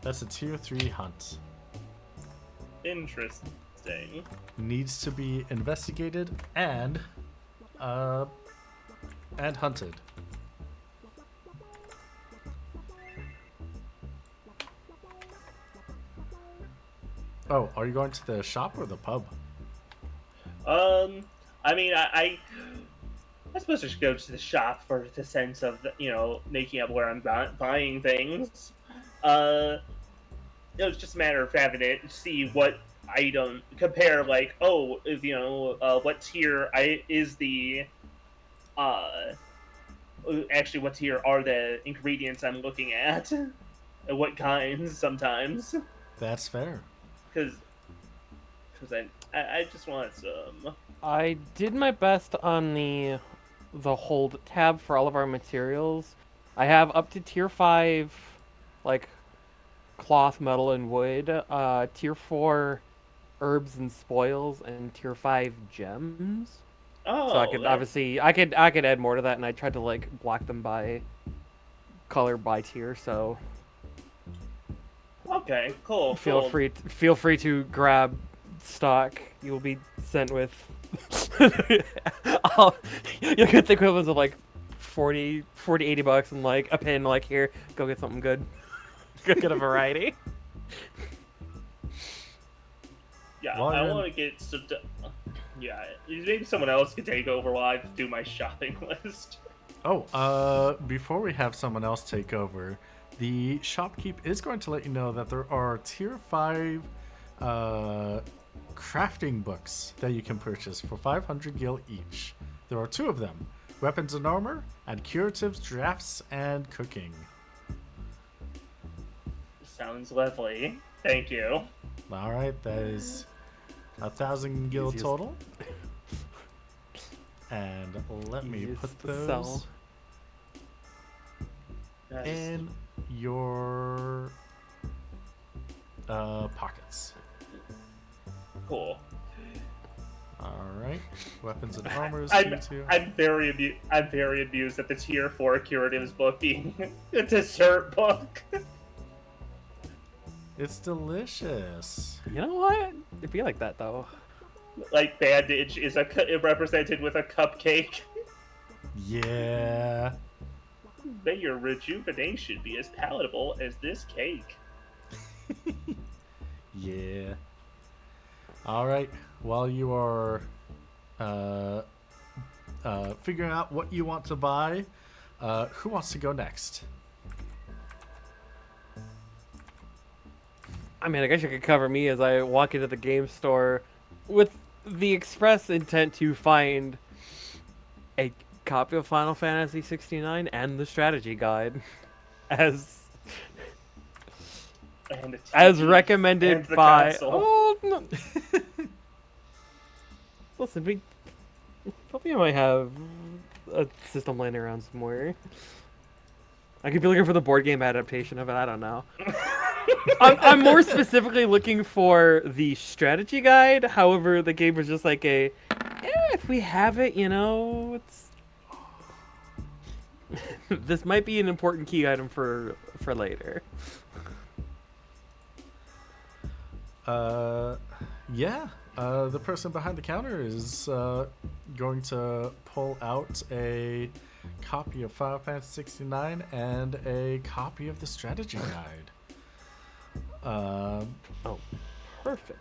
That's a tier 3 hunt. Interesting. Needs to be investigated and hunted. Oh, are you going to the shop or the pub? I mean, I suppose I should go to the shop for the sense of, making up where I'm buying things. It was just a matter of having it, see what item, compare, like, what tier is the, actually, what tier are the ingredients I'm looking at, and what kinds sometimes. That's fair. Because I just want some. I did my best on the the hold tab for all of our materials. I have up to tier 5, like, cloth, metal, and wood, tier 4 herbs and spoils, and tier 5 gems. Oh, So I could obviously I could add more to that, and I tried to like block them by color by tier. So Okay, cool. feel cool. free to grab stock. You will be sent with you'll get the equivalents of like 40 80 bucks and like a pin. Like, here, go get something good. Go get a variety. Yeah, Well, I then- want to get some. Yeah, maybe someone else can take over while I do my shopping list. Oh, before we have someone else take over, the shopkeep is going to let you know that there are tier 5 crafting books that you can purchase for 500 gil each. There are 2 of them: weapons and armor, and curatives, drafts, and cooking. Sounds lovely. Thank you. All right, that is 1,000 gil Easiest- total. And let me Easiest put to those sell. Nice. in your pockets. Cool. All right, weapons and armor is I'm, too. I'm very amused at the tier 4 curatives book being a dessert book. It's delicious. You know what? It'd be like that though. Like, bandage is represented with a cupcake. Yeah. May your rejuvenation be as palatable as this cake. Yeah. All right. While you are figuring out what you want to buy, who wants to go next? I mean, I guess you could cover me as I walk into the game store with the express intent to find a copy of Final Fantasy 69 and the strategy guide as And the as TV recommended and the by console. oh no. Listen, we probably might have a system laying around somewhere. I could be looking for the board game adaptation of it. I don't know. I'm more specifically looking for the strategy guide. However, the game was just like if we have it, you know, it's this might be an important key item for later. Yeah. The person behind the counter is going to pull out a copy of Final Fantasy 69 and a copy of the strategy guide. Oh, perfect.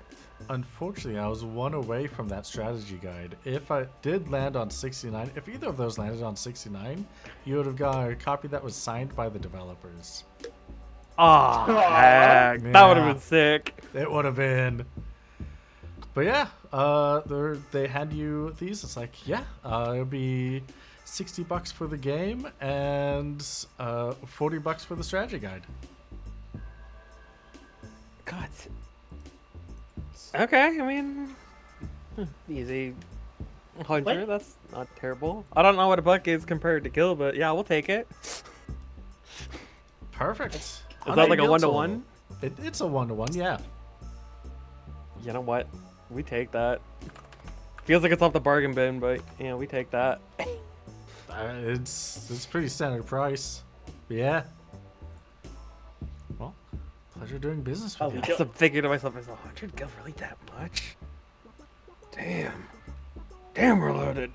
Unfortunately, I was one away from that strategy guide. If I did land on 69, if either of those landed on 69, you would have got a copy that was signed by the developers. Ah, heck, that would have Yeah. been sick. It would have been. But yeah, they hand you these. It's like, yeah, it'll be $60 for the game and $40 for the strategy guide. God. Okay, I mean, easy. 100, What? that's not terrible. I don't know what a buck is compared to kill, but yeah, we'll take it. Perfect. Is that like a 1-to-1? It's a 1-to-1, yeah. You know what? We take that. Feels like it's off the bargain bin, but you know, we take that. It's pretty standard price. But yeah. Well, pleasure doing business with Oh, you. we So I'm thinking to myself, is 100 gil really that much? Damn. Damn, we're loaded.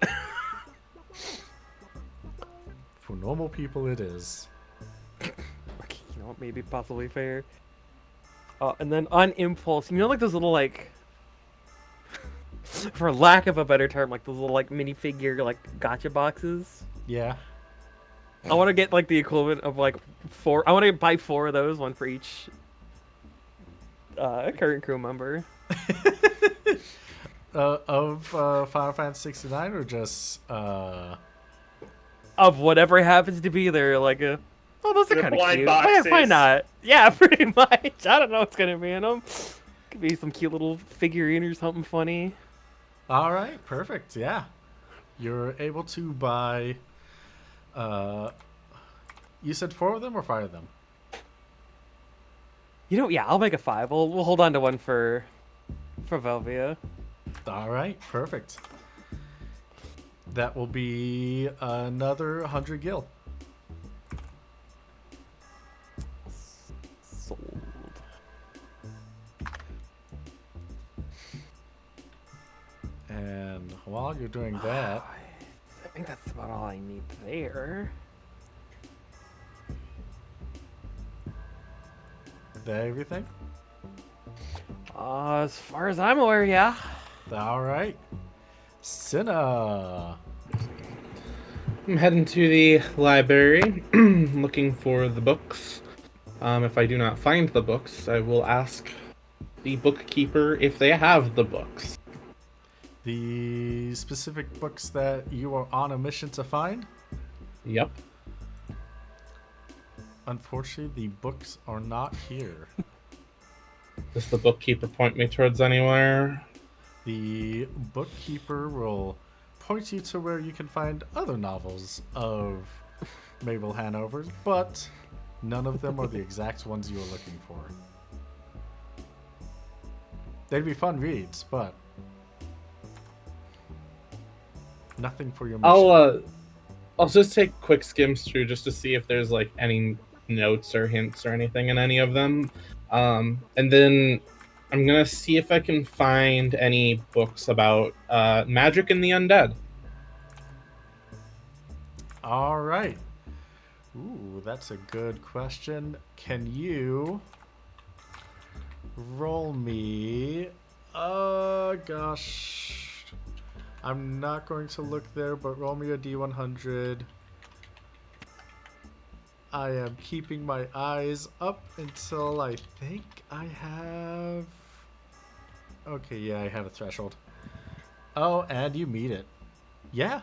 For normal people, it is. Okay, you know what? Maybe possibly fair. And then on impulse, you know, like those little like, for lack of a better term, like those little like minifigure like gotcha boxes. Yeah. I want to get like the equivalent of like 4. I want to buy 4 of those, one for each current crew member. Of Final Fantasy 69 or just Of whatever happens to be there, like a. Oh, those are The kind of blind cute. Why boxes. not? Yeah, pretty much. I don't know what's gonna be in them. Could be some cute little figurine or something funny. all right, perfect. Yeah. You're able to buy. You said 4 of them or 5 of them? Yeah, I'll make a 5. We'll hold on to one for Velvia. All right, perfect. That will be another 100 gil. Sold. And while you're doing that, I think that's about all I need there. is that everything? As far as I'm aware, yeah. All right. Cinna. I'm heading to the library, looking for the books. If I do not find the books, I will ask the bookkeeper if they have the books. The specific books that you are on a mission to find? Yep. Unfortunately, the books are not here. Does the bookkeeper point me towards anywhere? The bookkeeper will point you to where you can find other novels of Mabel Hanover, but none of them are the exact ones you are looking for. They'd be fun reads, but nothing for your mission. I'll just take quick skims through just to see if there's like any notes or hints or anything in any of them. And then I'm gonna see if I can find any books about magic and the undead. All right. Ooh, that's a good question. Can you roll me? Gosh. I'm not going to look there, but roll me a D100. I am keeping my eyes up until I think I have... Okay, yeah, I have a threshold. Oh, and you meet it. Yeah.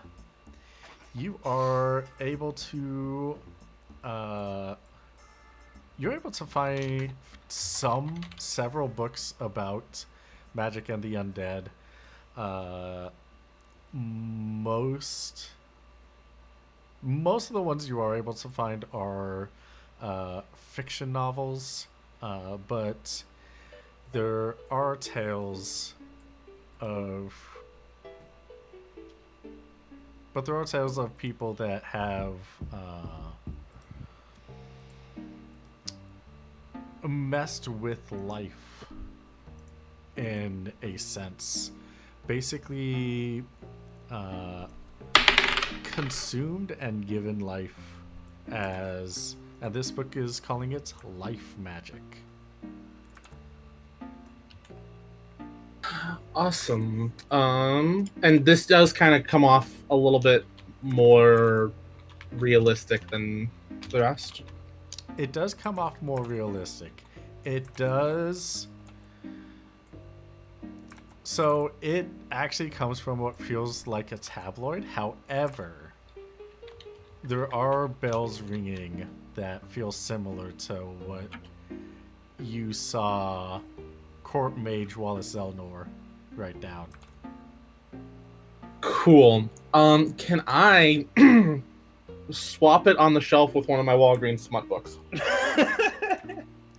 You are able to... you're able to find several books about magic and the undead. Most of the ones you are able to find are fiction novels, but there are tales of people that have messed with life in a sense. Basically, consumed and given life as, and this book is calling it life magic. Awesome. And this does kind of come off a little bit more realistic than the rest. It does come off more realistic. It does. So it actually comes from what feels like a tabloid. However, there are bells ringing that feel similar to what you saw Court Mage Wallace Zelnor write down. Cool. Can I swap it on the shelf with one of my Walgreens smut books?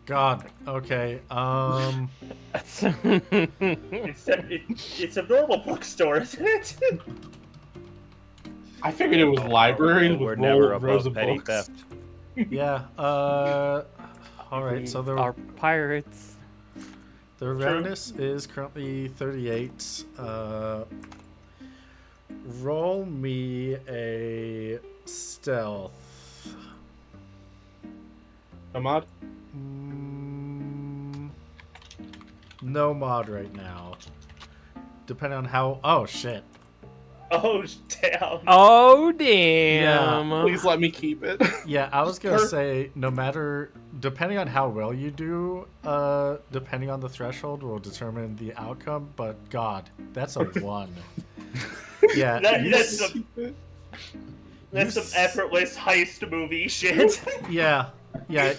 God. Okay. It's a normal bookstore, isn't it? I figured it was libraries with We're never rows above of petty books. theft. Yeah. All right. So Our pirates. the ravenous is currently 38. Roll me a stealth. Ahmad? No mod right now. Depending on how. Oh shit. Oh damn! Oh damn! Please let me keep it. Yeah, I was gonna say no matter, depending on how well you do, depending on the threshold will determine the outcome. But God, that's a 1. Yeah, That's some effortless heist movie shit. yeah,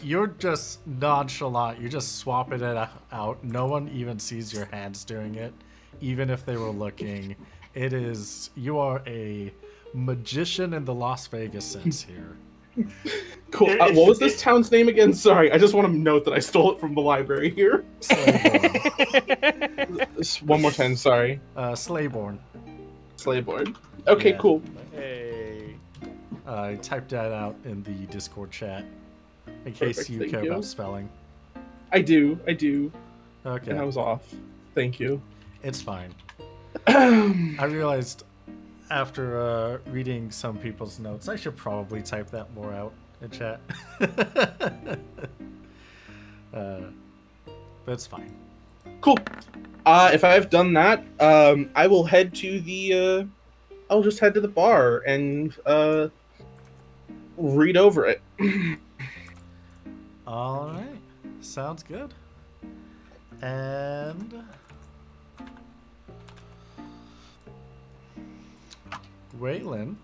you're just nonchalant. You just swap it out. No one even sees your hands doing it, even if they were looking. It is. You are a magician in the Las Vegas sense here. Cool. What was this town's name again? Sorry, I just want to note that I stole it from the library here. One more time, sorry. Slayborn. Slayboard. Okay, Yeah. cool. Hey. I typed that out in the Discord chat in case Perfect, you thank care you. about spelling. I do. Okay, And I was off. Thank you. it's fine. I realized after reading some people's notes, I should probably type that more out in chat. But it's fine. Cool. If I've done that, I will head to the. I'll just head to the bar and read over it. All right, sounds good. And Waylon.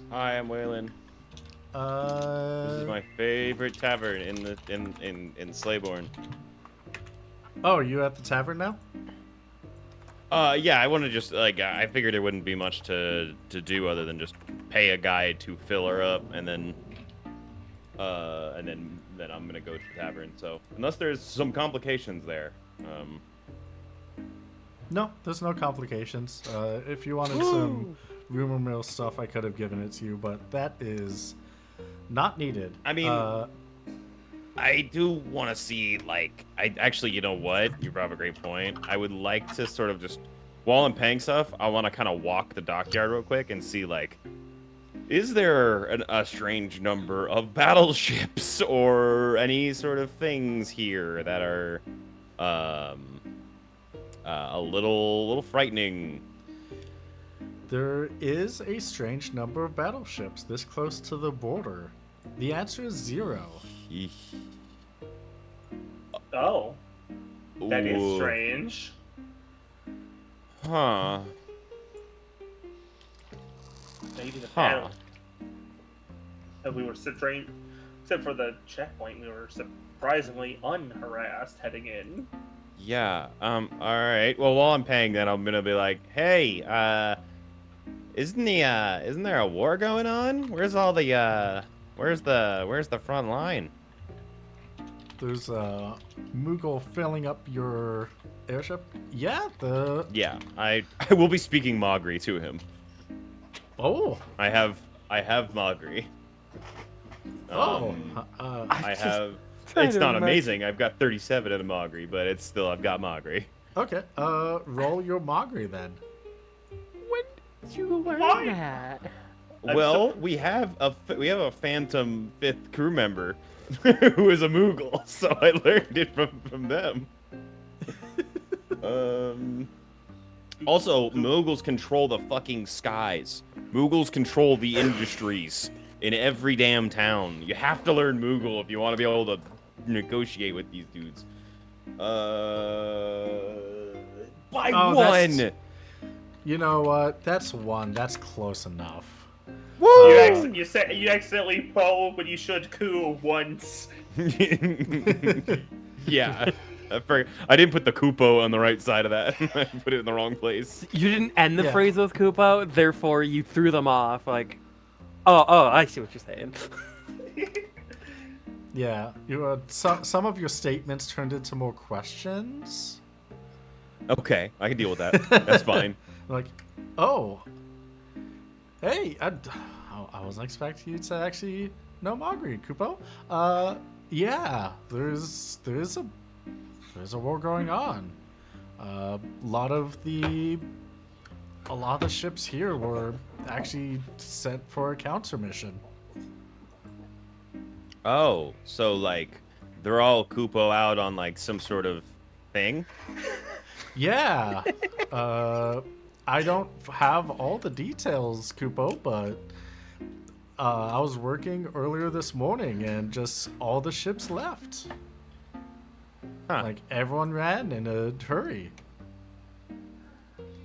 Hi, I'm Waylon. This is my favorite tavern in Slayborn. Oh, you at the tavern now? Yeah, I want to just I figured there wouldn't be much to do other than just pay a guy to fill her up, and then I'm gonna go to the tavern. So unless there's some complications there, No, there's no complications. If you wanted some rumor mill stuff, I could have given it to you, but that is not needed. I mean, I do want to see, I actually, you know what? You brought up a great point. I would like to sort of just, while I'm paying stuff, I want to kind of walk the dockyard real quick and see, is there a strange number of battleships or any sort of things here that are a little frightening? There is a strange number of battleships this close to the border. The answer is 0. Eesh. Oh, that is Ooh. strange. Huh. Maybe the Huh. battle. And we were strange, except for the checkpoint. We were surprisingly unharassed heading in. Yeah. All right. Well, while I'm paying, then I'm gonna be like, hey, isn't there a war going on? Where's all the where's the front line? There's a Moogle filling up your airship. Yeah, Yeah, I will be speaking Mogri to him. Oh. I have Mogri. Oh. I have. trying It's to not imagine- amazing. I've got 37 in a Mogri, but it's still I've got Mogri. Okay. Roll your Mogri then. When did you learn Why? that? Well, we have a phantom 5th crew member who is a Moogle, so I learned it from them. Also, Moogles control the fucking skies. Moogles control the industries in every damn town. You have to learn Moogle if you want to be able to negotiate with these dudes. By Oh, one. You know what? That's 1. That's close enough. Woo! You accidentally roll when you should coup once. Yeah. I didn't put the Kupo on the right side of that. I put it in the wrong place. You didn't end the Yeah. phrase with Koopa, therefore you threw them off. Like, oh, I see what you're saying. Yeah. Some of your statements turned into more questions. Okay, I can deal with that. That's fine. Like, oh, hey, I wasn't expecting you to actually know Mogri, Kupo. Yeah, there's a war going on. A lot of the ships here were actually sent for a counter mission. Oh, so they're all Kupo out on some sort of thing? Yeah. I don't have all the details, Kupo, but I was working earlier this morning and just all the ships left. Huh. Like everyone ran in a hurry.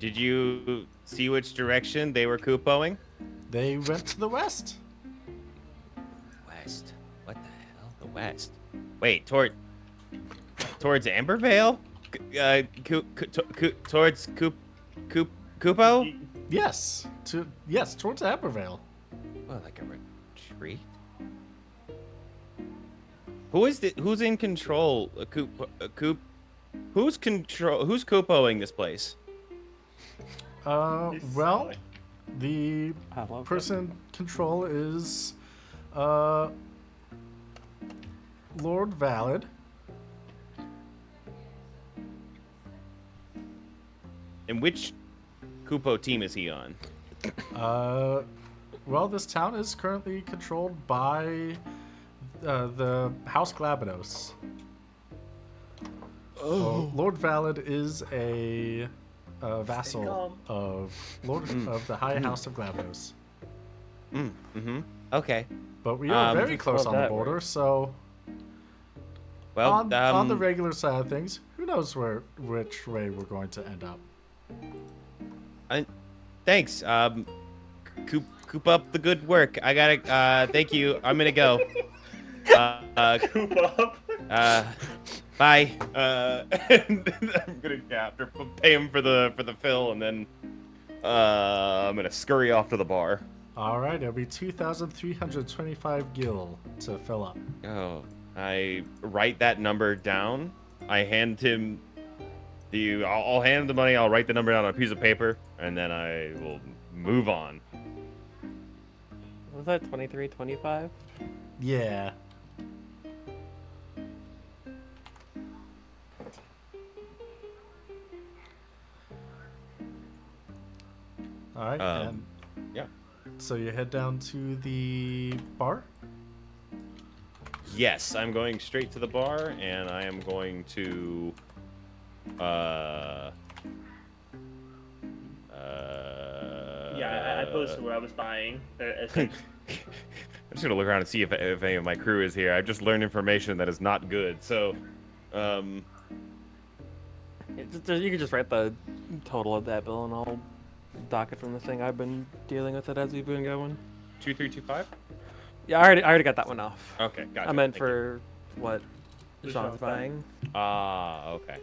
Did you see which direction they were Kupoing? They went to the west. West. What the hell? The west. Wait, towards Ambervale? Towards Kupo? Yes, towards Abervale. Oh, like a retreat? Who's in control? Who's Kupoing this place? Well, the I love person control is Lord Valid. And which Kupo team is he on? Well, this town is currently controlled by the House Glabanos. Oh. Lord Valid is a vassal of of the High House of Glabanos. Okay. But we are very Just close love on the that border, word. so Well, on the regular side of things, who knows which way we're going to end up. Thanks. Coop up the good work. I gotta. Thank you. I'm gonna go. Coop up. Bye. And I'm gonna after pay him for the fill, and then I'm gonna scurry off to the bar. All right, it'll be 2,325 gil to fill up. Oh, I write that number down. I hand him I'll hand him the money. I'll write the number down on a piece of paper, and then I will move on. Was that 23.25? Yeah. All right, and yeah. so you head down to the bar? Yes, I'm going straight to the bar, and I am going to Yeah, I posted what I was buying. I'm just gonna look around and see if any of my crew is here. I've just learned information that is not good. So, You can just write the total of that bill, and I'll dock it from the thing. I've been dealing with it as we've been going. 2325. Yeah, I already got that one off. Okay, gotcha. I meant Thank you. for what The Sean's Sean's buying. Okay.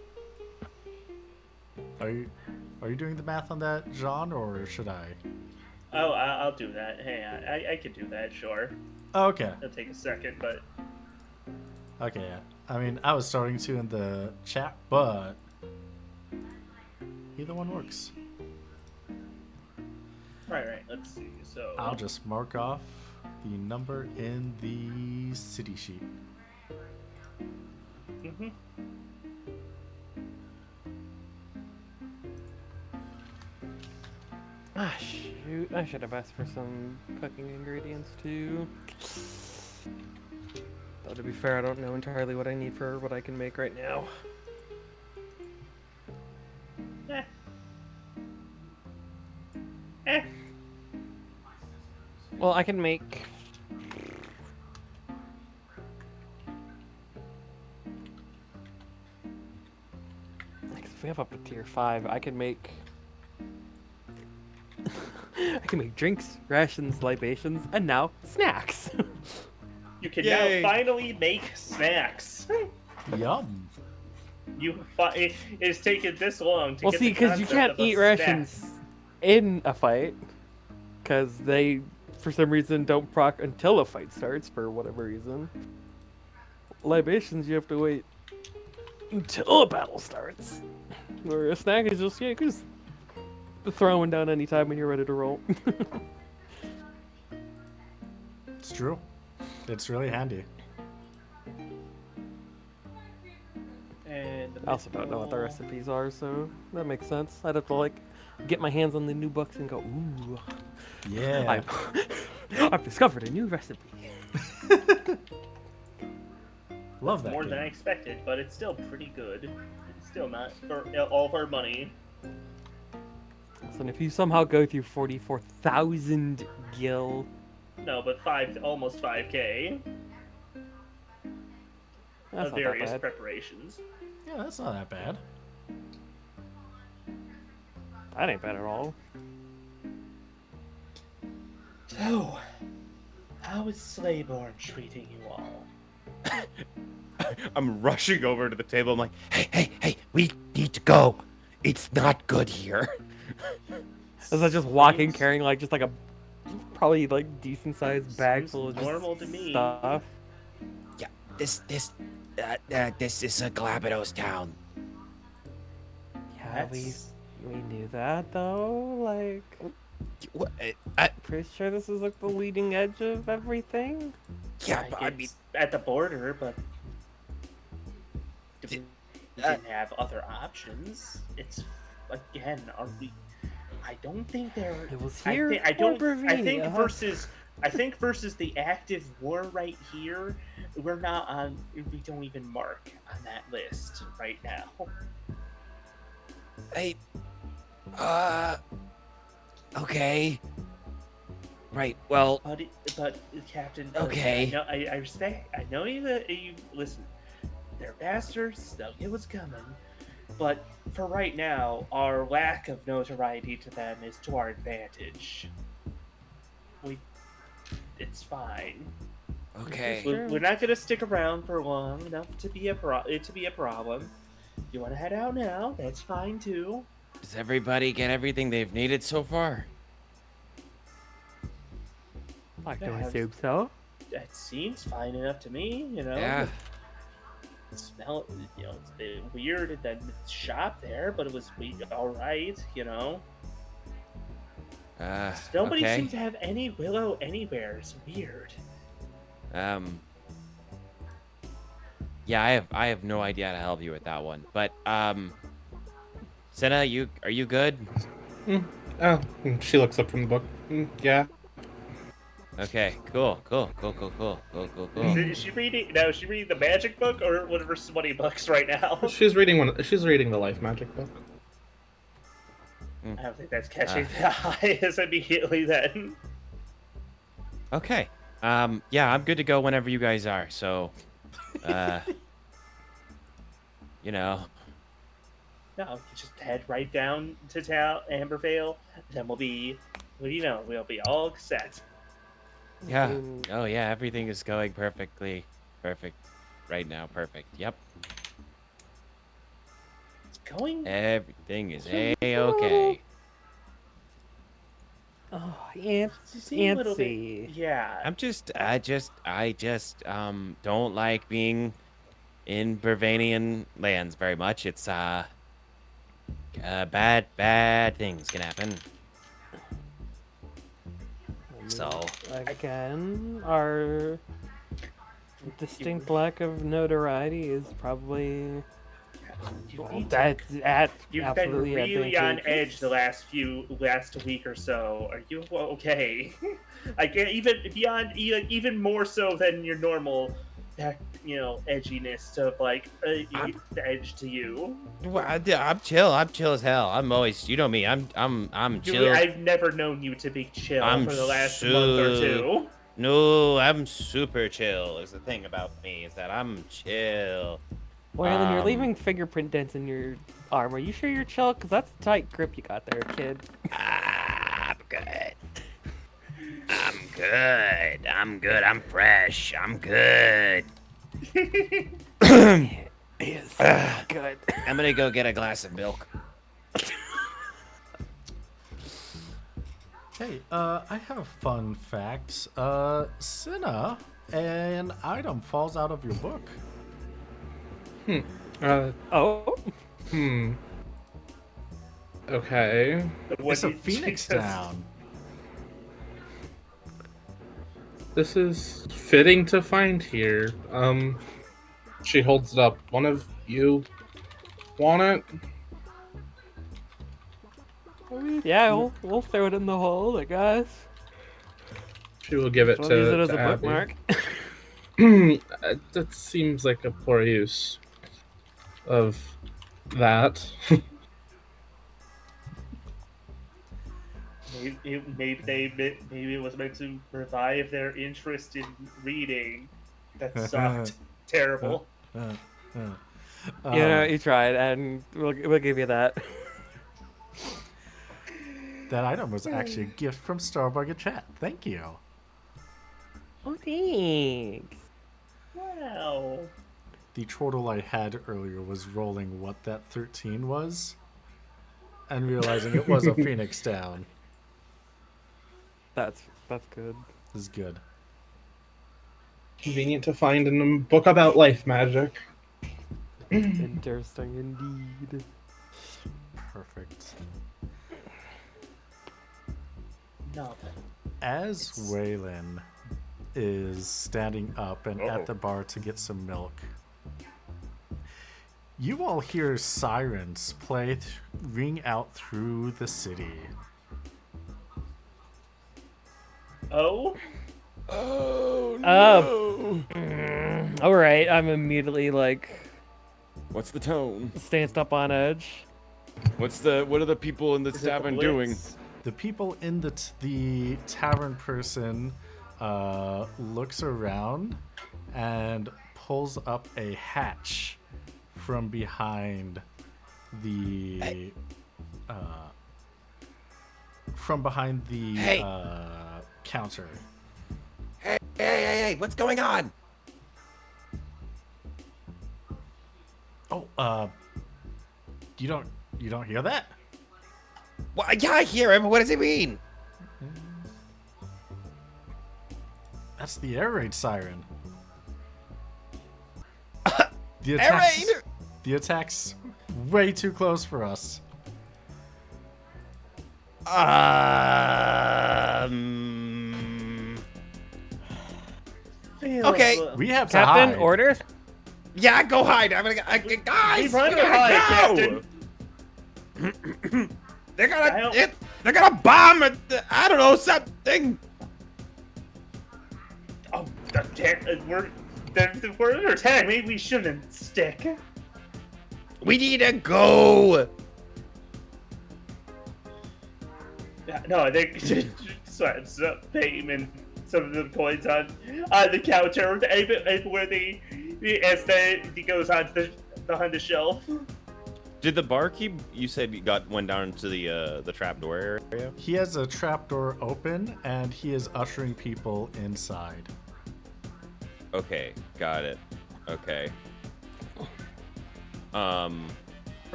Are you doing the math on that, Jean, or should I? Oh, I'll do that. Hey, I can do that, sure. Okay. It'll take a second, but Okay, yeah. I mean, I was starting to in the chat, but either one works. right. Let's see. So I'll just mark off the number in the city sheet. Mhm. Ah, shoot. I should have asked for some cooking ingredients too. Though to be fair, I don't know entirely what I need for what I can make right now. Eh. Eh. Well, I can make. Like, if we have up to tier 5, I can make. I can make drinks, rations, libations, and now snacks. You can Yay. now finally make snacks. Yum. It's taken this long to Well, get see, the because you concept can't of a eat snack. rations in a fight, because they, for some reason, don't proc until a fight starts for whatever reason. Libations, you have to wait until a battle starts. Or a snack is just, yeah, you can just throw one down anytime when you're ready to roll. It's true. It's really handy. And I also don't know what the recipes are, so that makes sense. I'd have to, like, get my hands on the new books and go, ooh, Yeah. I've discovered a new recipe. Love that more game. than I expected, but it's still pretty good. It's still not for all of our money. So if you somehow go through 44,000 gil, No, but almost 5K that's of not that various bad. preparations. Yeah, that's not that bad. That ain't bad at all. So, how is Slayborn treating you all? I'm rushing over to the table. I'm like, hey, we need to go. It's not good here. Is that just walking, Seems- carrying like just like a probably like decent sized bag Seems full of normal just to me. stuff? Yeah, this is a Glabados town. Yeah, That's we knew that though. Like, What? pretty sure this is like the leading edge of everything. Yeah, like but I mean, it's at the border, but we Did- didn't have other options. It's again, are we? I don't think they're. It was I here think I or don't. I think Bravania. versus the active war right here, we're not on. We don't even mark on that list right now. hey, okay. Right. Well, But Captain. Okay. I know. I respect. I know you. That you listen. They're bastards. They'll get what's coming. But for right now, our lack of notoriety to them is to our advantage. It's fine. okay. We're not gonna stick around for long enough to be a problem. You want to head out now? That's fine too. Does everybody get everything they've needed so far? I Yeah, don't assume so. That seems fine enough to me. You know. Yeah. It smell. It's a bit weird at that shop there, but it was all right. You know. Nobody Okay. seems to have any willow anywhere. It's weird. Yeah, I have no idea how to help you with that one. But Senna, are you good? Oh, she looks up from the book. Yeah. Okay, cool. Is she reading? No, is she reading the magic book or whatever sweaty books right now? She's reading She's reading the life magic book. I don't think that's catching the eye as immediately then. Okay. Yeah, I'm good to go whenever you guys are. So, you know, No, just head right down to town, Ambervale. Then we'll be all set. yeah. Mm, Oh yeah, everything is going perfect right now. Perfect. Yep. It's going. Everything is a-okay. Oh, You seem a little bit. Antsy. Yeah. I just don't like being in Bavanian lands very much. It's bad things can happen. So Again, our distinct lack of notoriety is probably You've that's been absolutely really on advantageous. edge the last week or so. Are you okay? I get even more so than your normal, edginess to the edge to you. well, I'm chill. I'm chill as hell. I'm always, you know me. I'm chill. I've never known you to be chill I'm for the last month or two. No, I'm super chill. Is the thing about me is that I'm chill. Well, you're leaving fingerprint dents in your arm. Are you sure you're chill? Because that's a tight grip you got there, kid. I'm good. I'm good. I'm fresh. I'm good. Is good. I'm gonna go get a glass of milk. Hey, I have a fun fact. Cinna, an item falls out of your book. Oh, Okay. It's a phoenix down. This is fitting to find here. She holds it up. One of you want it? yeah, we'll throw it in the hole, I guess. She will give it We'll to use it as to a Abby. bookmark. That seems like a poor use of that. Maybe it was meant to revive their interest in reading. That sucked. Terrible. You tried, and we'll give you that. That item was actually a gift from Starbucket Chat. Thank you. Oh, thanks. Wow. The chortle I had earlier was rolling what that 13 was. and realizing it was a phoenix down. That's good. This is good. Convenient to find in a book about life magic. Interesting indeed. Perfect. No. As Waylon is standing up and at the bar to get some milk, you all hear sirens ring out through the city. Oh? Oh All right, I'm immediately like What's the tone? stanced up on edge. What are the people in the Is it the tavern doing? Blitz? The people in the tavern person looks around and pulls up a hatch from behind the Hey. counter. Hey, what's going on? Oh, you don't hear that? Well, yeah, I hear him. What does it mean? That's the air raid siren. Air raid! The attack's way too close for us. Okay. We have to Captain, hide. order. Yeah, go hide. Guys, Keep running we gotta hide, go. They're gonna bomb it. I don't know, something. Oh, we're under attack. Maybe we shouldn't stick. We need to go. No, they swipes up payment some of the coins on the counter where he goes on to behind the shelf. Did the barkeep, you said, went down to the trapdoor area? He has a trapdoor open and he is ushering people inside. Okay, got it. Okay.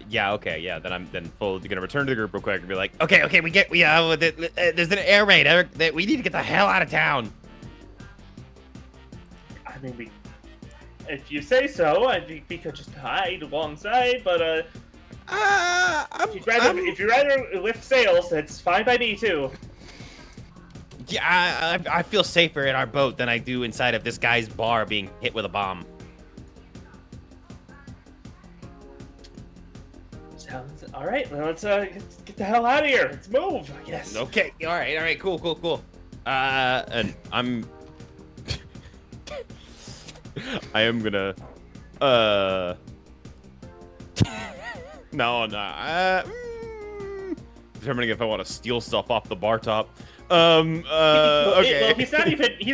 Yeah, okay, yeah. Then I'm gonna return to the group real quick and be like, Okay, there's an air raid. We need to get the hell out of town. I mean, if you say so, I think we could just hide alongside. But if you'd rather lift sails, that's fine by me too. Yeah, I feel safer in our boat than I do inside of this guy's bar being hit with a bomb. Sounds all right. Well, let's get the hell out of here. Let's move. I guess. Okay, all right, cool. and I'm... I am gonna... No. Determining if I want to steal stuff off the bar top. Okay. Well, he's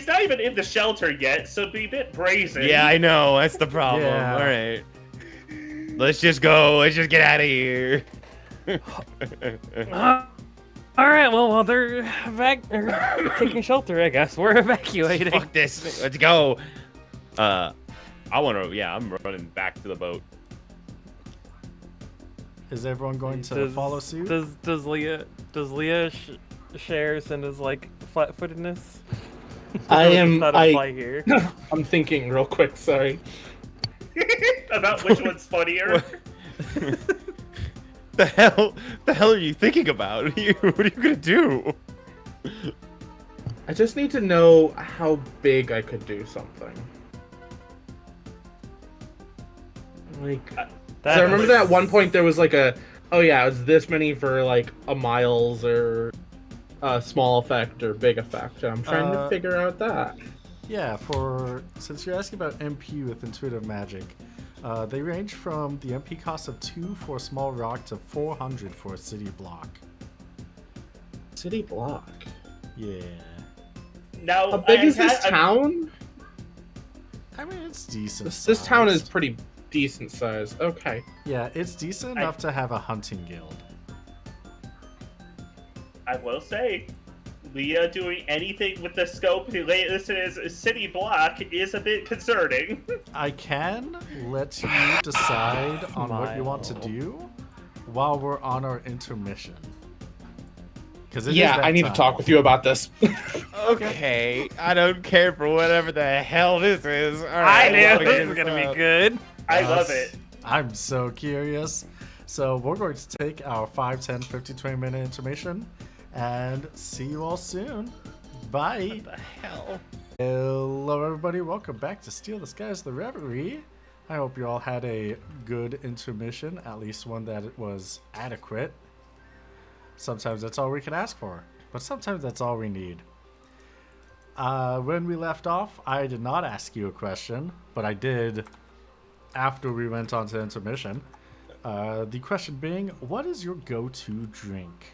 not even in the shelter yet, so be a bit brazen. Yeah, I know. That's the problem. Yeah. All right. Let's just go. Let's just get out of here. All right, well, while they're taking shelter, I guess we're evacuating. Fuck this. Let's go. I'm running back to the boat. Is everyone going to follow suit? Does Leah shares in his like flat-footedness? I here. I'm thinking real quick. Sorry. About which one's funnier. The hell are you thinking about? What are you gonna do? I just need to know how big I could do something. Like, so I remember that at one point there was like it was this many for like a miles or a small effect or big effect. I'm trying to figure out that. Yeah, since you're asking about MP with intuitive magic, they range from the MP cost of 2 for a small rock to 400 for a city block. City block. Yeah. Now, How big is this town? I mean, it's decent. This town is sized. pretty decent size. Okay. Yeah, it's decent enough to have a hunting guild. I will say, Leah doing anything with the scope listed as a city block is a bit concerning. I can let you decide on what you want to do, while we're on our intermission. Because Yeah, I need to talk with you about this. Okay, I don't care for whatever the hell this is. All I right, knew let's this figure was gonna out. be good. I love it. I'm so curious. So we're going to take our 5, 10, 15, 20 minute intermission and see you all soon. Bye. What the hell? Hello, everybody. Welcome back to Steal the Skies, the Reverie. I hope you all had a good intermission, at least one that was adequate. Sometimes that's all we can ask for, but sometimes that's all we need. When we left off, I did not ask you a question, but I did after we went on to intermission. The question being, what is your go-to drink?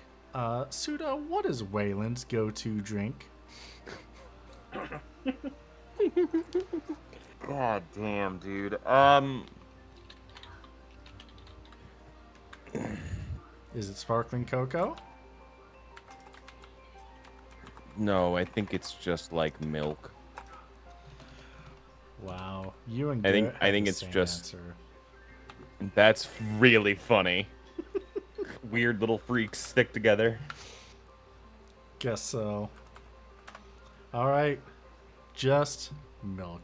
Suda, what is Waylon's go-to drink? God damn, dude. Is it sparkling cocoa? No, I think it's just like milk. Wow, you and I think- Garrett I had think the it's same just- answer. That's really funny. Weird little freaks stick together. Guess so. All right, just milk.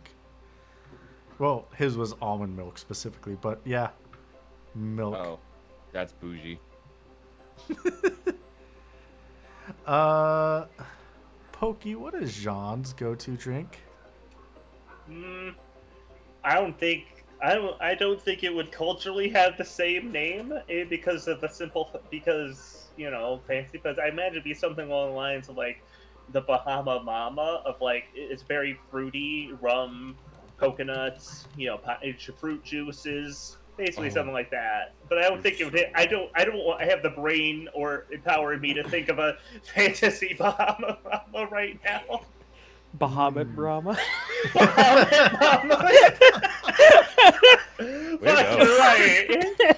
Well, his was almond milk specifically, but yeah, milk. Oh, that's bougie. Pokey, what is Jean's go-to drink? I don't think it would culturally have the same name because of the fancy. But I imagine it'd be something along the lines of like the Bahama Mama of like it's very fruity, rum, coconuts, fruit juices, basically something like that. But I don't think it would. I have the brain or power in me to think of a fantasy Bahama Mama right now. Bahamut Brahma. Fucking right.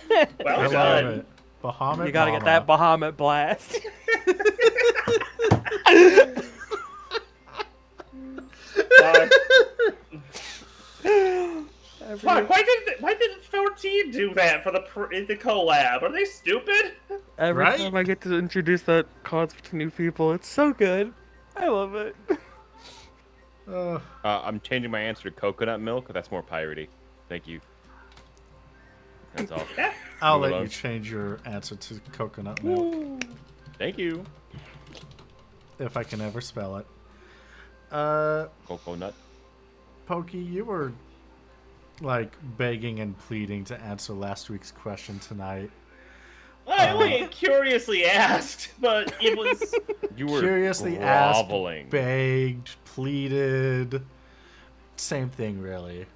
I Well love done. it. Bahamut You gotta get Mama. that Bahamut blast. Why didn't 14 do that for the collab? Are they stupid? Every Right? time I get to introduce that concept to new people, it's so good. I love it. I'm changing my answer to coconut milk. That's more piratey. Thank you. That's all. I'll Move let along. you change your answer to coconut milk Thank you. if I can ever spell it. Coconut. Pokey, you were like begging and pleading to answer last week's question tonight. I only curiously asked, but it was. You were Curiously groveling. asked, begged, pleaded. Same thing, really.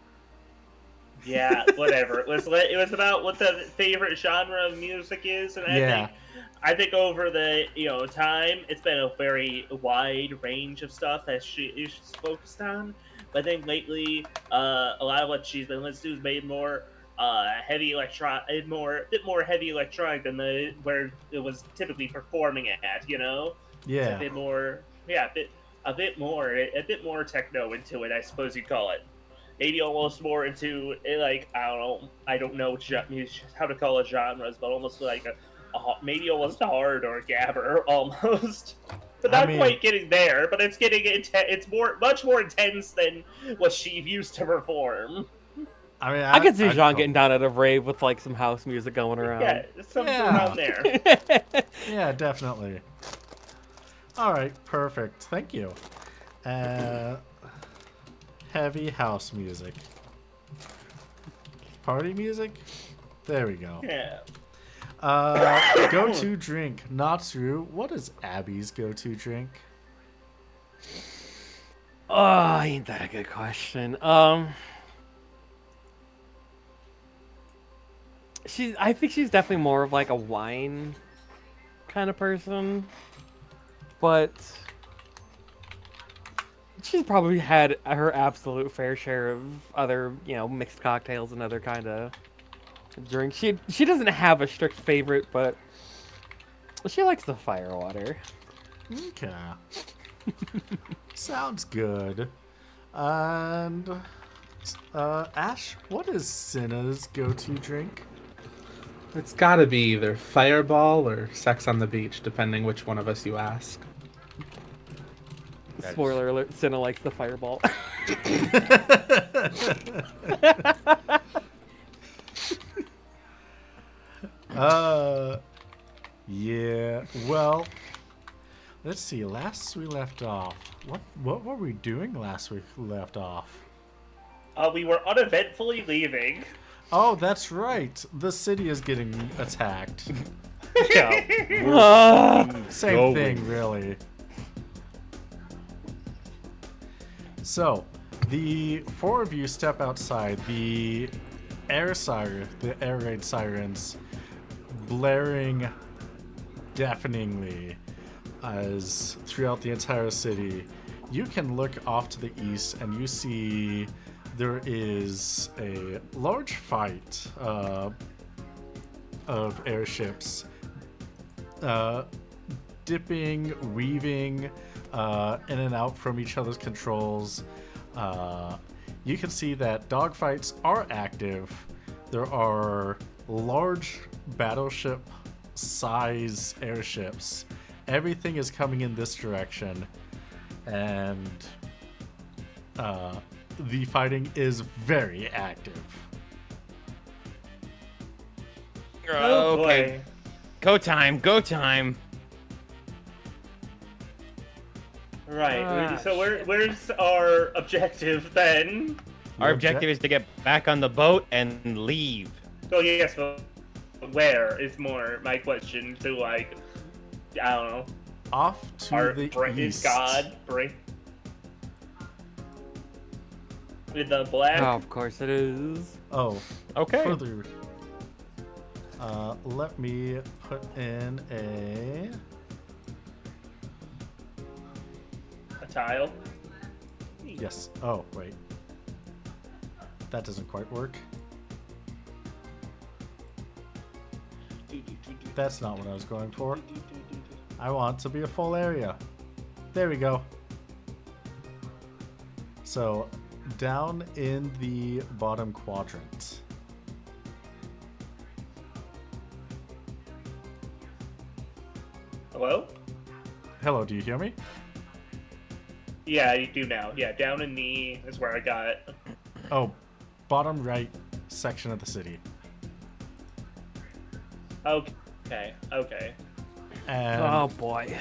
Yeah, whatever. It was about what the favorite genre of music is, and Yeah. I think over the time, it's been a very wide range of stuff that she's focused on. But I think lately, a lot of what she's been listening to is made more heavy electronic, a bit more heavy electronic than where it was typically performing at. It's Yeah. a bit more, a bit more techno into it, I suppose you'd call it. Maybe almost more into like I don't know how to call it genres, but almost like maybe almost hard or gabber almost. But not quite getting there. But it's getting it's much more intense than what she used to perform. I mean, I could see I'd Jean go- getting down at a rave with like some house music going around. Yeah, something Yeah. around there. Yeah, definitely. All right, perfect. Thank you. Heavy house music. Party music? There we go. Yeah. Go-to drink. Natsu, what is Abby's go-to drink? Oh, ain't that a good question? I think she's definitely more of like a wine kind of person, but she's probably had her absolute fair share of other, mixed cocktails and other kind of drinks. She doesn't have a strict favorite, but she likes the firewater. Okay. Sounds good. And Ash, what is Cinna's go-to drink? It's gotta be either Fireball or Sex on the Beach, depending which one of us you ask. That's- Spoiler alert: Cinna likes the fireball. Yeah. Well, let's see. Last we left off, what were we doing last we left off? We were uneventfully leaving. Oh, that's right. The city is getting attacked. Yeah. Same Going. thing, really. So, the four of you step outside. The air raid sirens, blaring deafeningly as throughout the entire city. You can look off to the east and you see there is a large fight of airships dipping, weaving in and out from each other's controls. You can see that dogfights are active. There are large battleship size airships. Everything is coming in this direction, and the fighting is very active. Oh, Okay. boy. Go time. Go time. Right. Ah, So where's our objective then? Our Your objective is to get back on the boat and leave. So yes, but where is more my question to like, I don't know. Off to Our the brain is east. God brain. With the black. Oh, of course it is. Oh, Okay. further. Let me put in a. A tile. Yes. Oh, wait. That doesn't quite work. That's not what I was going for. I want to be a full area. There we go. So, down in the bottom quadrant. Hello? Hello, do you hear me? Yeah, you do now. Yeah, down in the is where I got it. Oh, bottom right section of the city. Okay. Okay. And Oh boy.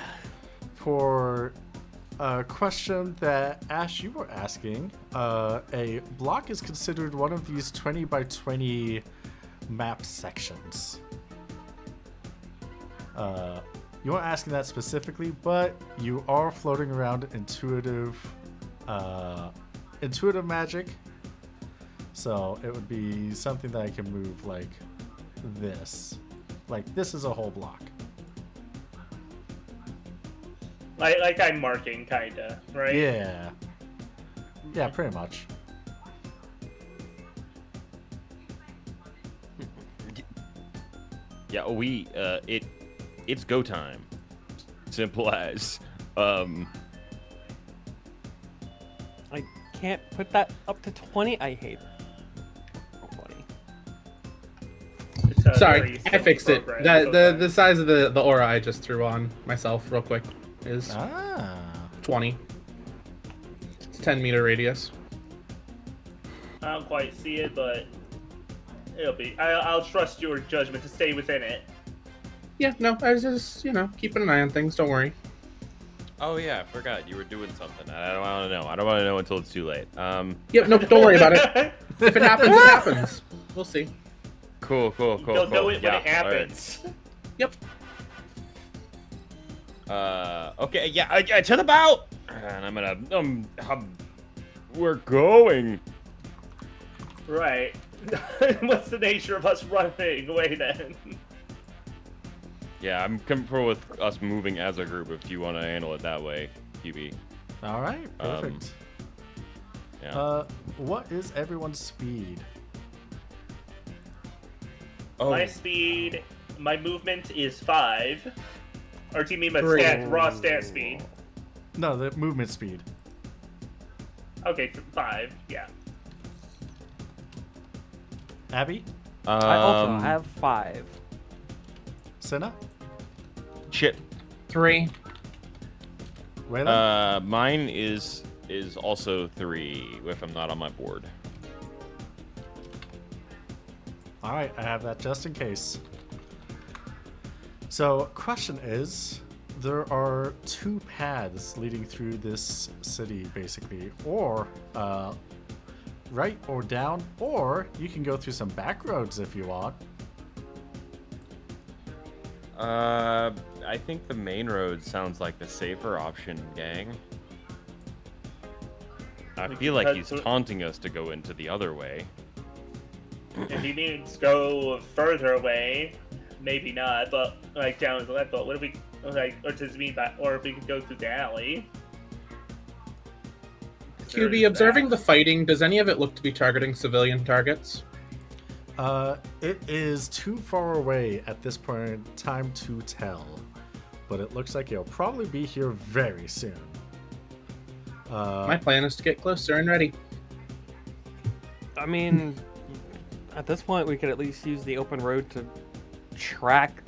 for a question that Ash, you were asking, a block is considered one of these 20 by 20 map sections. You weren't asking that specifically, but you are floating around intuitive magic. So it would be something that I can move like this. Like this is a whole block. Like I'm marking, kinda, right? Yeah. Yeah, pretty much. Yeah, it's go time. Simple as. I can't put that up to 20. I hate 20. It's a Sorry, very I simple fixed it. program, The size of the aura I just threw on myself real quick is Ah. 20. It's 10-meter radius. I don't quite see it, but it'll be. I'll trust your judgment to stay within it. Yeah, no, I was just, keeping an eye on things. Don't worry. Oh yeah, I forgot you were doing something. I don't want to know. I don't want to know until it's too late. Yep, no, don't worry about it. If it happens, it happens. We'll see. Cool. You'll know it when Yeah, it happens. Yep. Okay, yeah, to the boat. And I'm gonna we're going. Right. What's the nature of us running away then? Yeah, I'm comfortable with us moving as a group if you want to handle it that way, QB. All right. Perfect. Yeah. What is everyone's speed? Oh, My movement is 5. Or do you mean my Three. raw stat speed? No, the movement speed. Okay, 5, yeah. Abby? I also have 5. Cinna? Chip. 3. Waylon? Mine is also 3 if I'm not on my board. All right, I have that just in case. So, question is, there are 2 paths leading through this city, basically, or right or down, or you can go through some back roads if you want. I think the main road sounds like the safer option, gang. I We feel can like cut he's through- taunting us to go into the other way. If he means go further away, maybe not, but like down to the left. But what if we like, or does it mean back, or if we could go through the alley? There QB, is observing that. the fighting, does any of it look to be targeting civilian targets? It is too far away at this point in time to tell, but it looks like it'll probably be here very soon. My plan is to get closer and ready. I mean, at this point, we could at least use the open road to track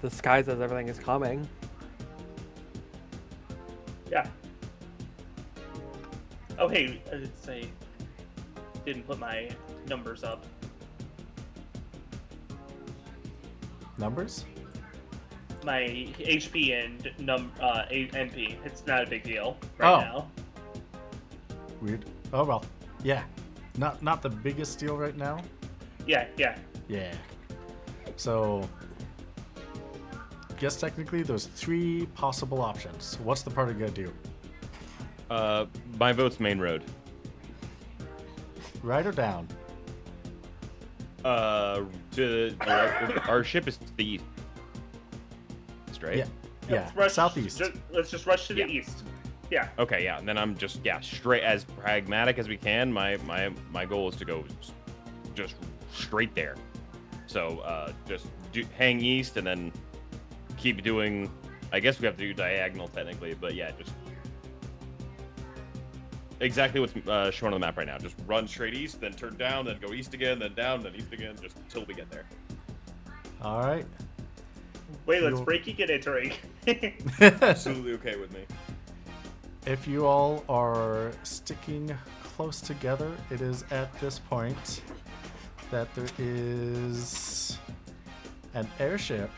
the skies as everything is coming. Yeah. Oh hey, I did say didn't put my numbers up. Numbers? My HP and NP. It's not a big deal right Oh. now. Weird. Oh well. Yeah. Not the biggest deal right now. Yeah. Yeah. So, guess technically there's 3 possible options. What's the party gonna do? My vote's main road. Right or down? Our ship is to the east, right? Yeah. Yeah. Let's rush, Southeast. Let's just rush to the Yeah. east. Yeah. Okay, yeah. And then I'm just straight as pragmatic as we can. My goal is to go just straight there. So just hang east and then keep doing. I guess we have to do diagonal technically, but yeah, just exactly what's shown on the map right now. Just run straight east, then turn down, then go east again, then down, then east again, just till we get there. All right. Wait, let's You'll- breaking and entering. Absolutely okay with me. If you all are sticking close together, it is at this point that there is an airship.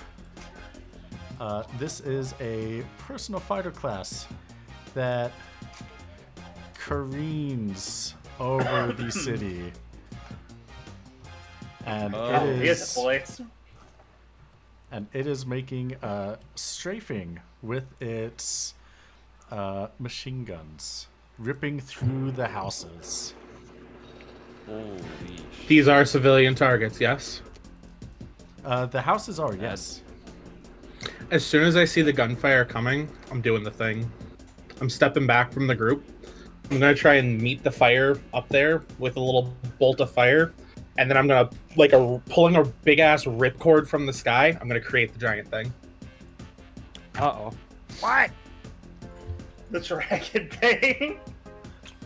This is a personal fighter class that careens over the city. And Here's the bullets. it is making strafing with its machine guns, ripping through the houses. Holy shit. These are civilian targets, yes? The houses are, yes. As soon as I see the gunfire coming, I'm doing the thing. I'm stepping back from the group. I'm gonna try and meet the fire up there with a little bolt of fire, and then I'm gonna, like pulling a big ass ripcord from the sky, I'm gonna create the giant thing. Uh-oh. What? The dragon thing.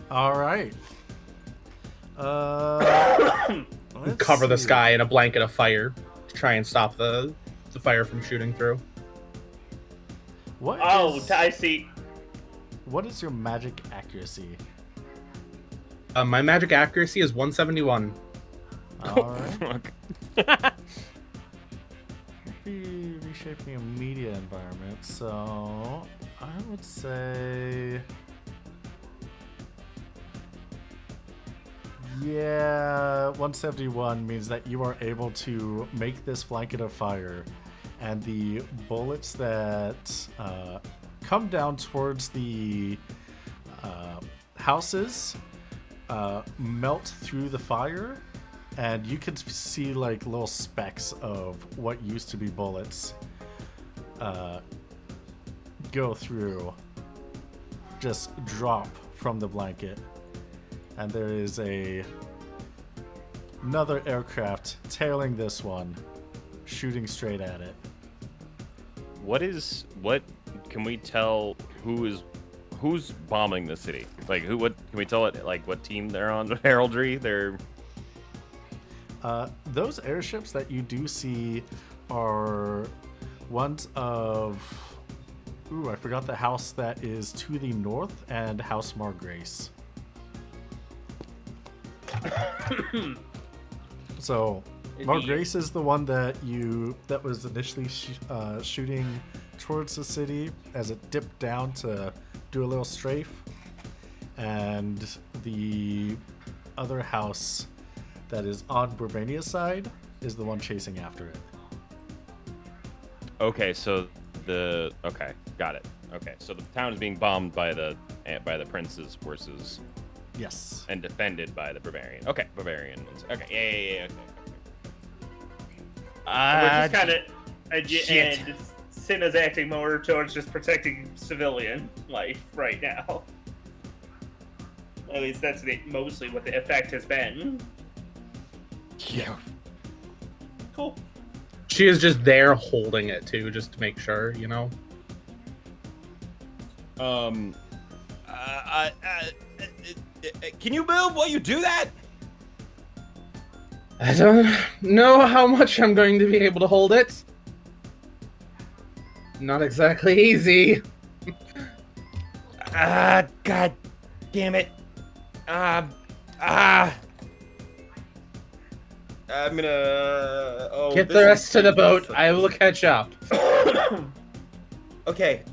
All right. And Let's cover the see. sky in a blanket of fire to try and stop the fire from shooting through. What Oh, is- I see. What is your magic accuracy? My magic accuracy is 171. All right. Fuck. Be reshaping a media environment, so I would say, yeah, 171 means that you are able to make this blanket of fire, and the bullets that come down towards the houses melt through the fire, and you can see like little specks of what used to be bullets go through, just drop from the blanket, and there is another aircraft tailing this one, shooting straight at it. What can we tell who's bombing the city? Like what can we tell it like what team they're on? Heraldry? They're Those airships that you do see are ones of... Ooh, I forgot the house that is to the north and House Margrace. So, Margrace is the one that was initially shooting towards the city as it dipped down to do a little strafe. And the other house that is on Bravania's side is the one chasing after it. Okay, so okay, got it. Okay, so the town is being bombed by the prince's forces Yes. and defended by the Bavarian. Okay, Bavarian. Okay, yeah. We're just kind of shit. and Cinna's acting more towards just protecting civilian life right now. At least that's mostly what the effect has been. Yeah. Cool. She is just there holding it too, just to make sure, you know. Can you move while you do that? I don't know how much I'm going to be able to hold it. Not exactly easy. God damn it. I'm gonna. Get the rest of the boat. I will catch up. Okay,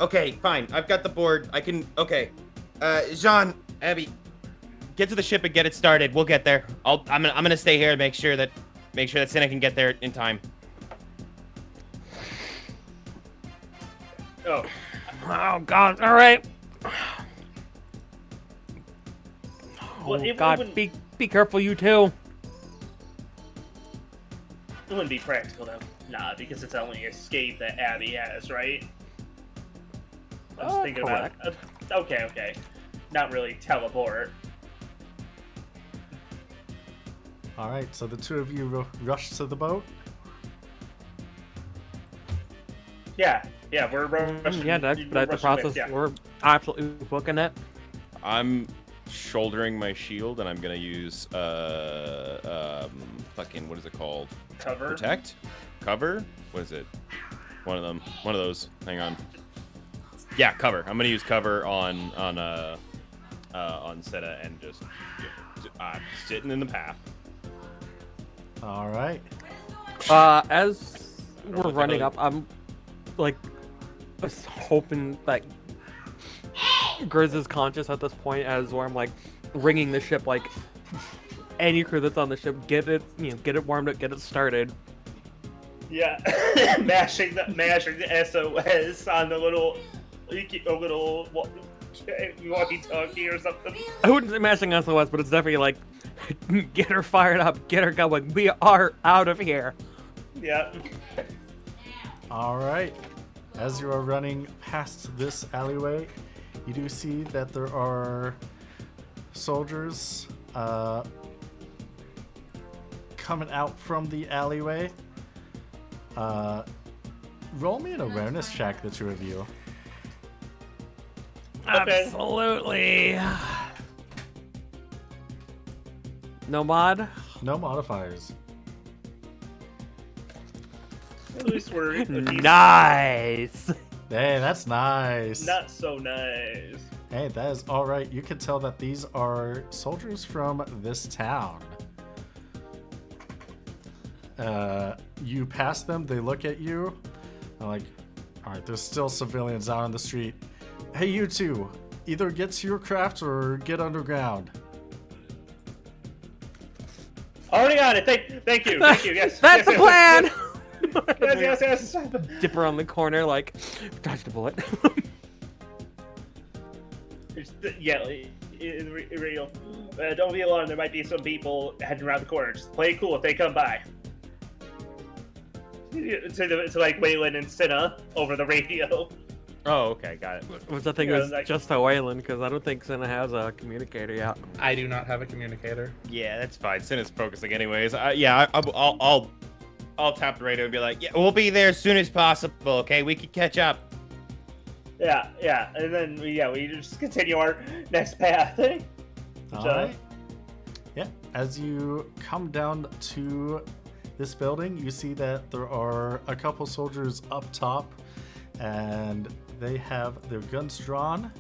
fine. I've got the board. I can. Okay. Jean, Abby, get to the ship and get it started. We'll get there. I'm gonna stay here and make sure that Cinna can get there in time. Oh, God! All right. Well, Oh it God! wouldn't- Be careful, you too. it wouldn't be practical though. Nah, because it's only escape that Abby has, right? I was thinking correct. about. Okay. Not really teleport. All right, so the two of you rush to the boat. Yeah, we're rushing. Yeah, that's we're the rushing process. with, yeah. We're absolutely booking it. I'm shouldering my shield and I'm gonna use fucking what is it called? Cover. Protect? Cover? What is it? One of them. One of those. Hang on. Yeah, cover. I'm gonna use cover on Seta and just sitting in the path. All right. As we're running up, I'm like just hoping that Grizz is conscious at this point, as where I'm like ringing the ship, like any crew that's on the ship, get it warmed up, get it started. Yeah, mashing the SOS on the little walkie-talkie or something. I wouldn't say mashing SOS, but it's definitely like get her fired up, get her going. We are out of here. Yeah. All right. As you are running past this alleyway, you do see that there are soldiers coming out from the alleyway. Roll me an awareness check, the two of you. Okay. Absolutely. No mod? No modifiers. At least we're at least Nice. Hey, that's nice. not so nice. Hey, that is all right. You can tell that these are soldiers from this town. You pass them, they look at you. They're like, all right, there's still civilians out on the street. Hey, you two, either get to your craft or get underground. Already got it. Thank you. Yes. That's the plan. Yes. Dip around the corner, like, dodged a bullet. Yeah, in real. Don't be alarmed. There might be some people heading around the corner. Just play it cool if they come by. To like Waylon and Cinna over the radio. Oh, okay, got it. Which I think Yeah, is like- just a Wayland, because I don't think Cinna has a communicator yet. I do not have a communicator. Yeah, that's fine. Cinna's focusing anyways. I'll tap the radio and be like, yeah, we'll be there as soon as possible. Okay, we can catch up. Yeah, and then we just continue our next path. All John? right. Yeah, as you come down to this building, you see that there are a couple soldiers up top, and they have their guns drawn.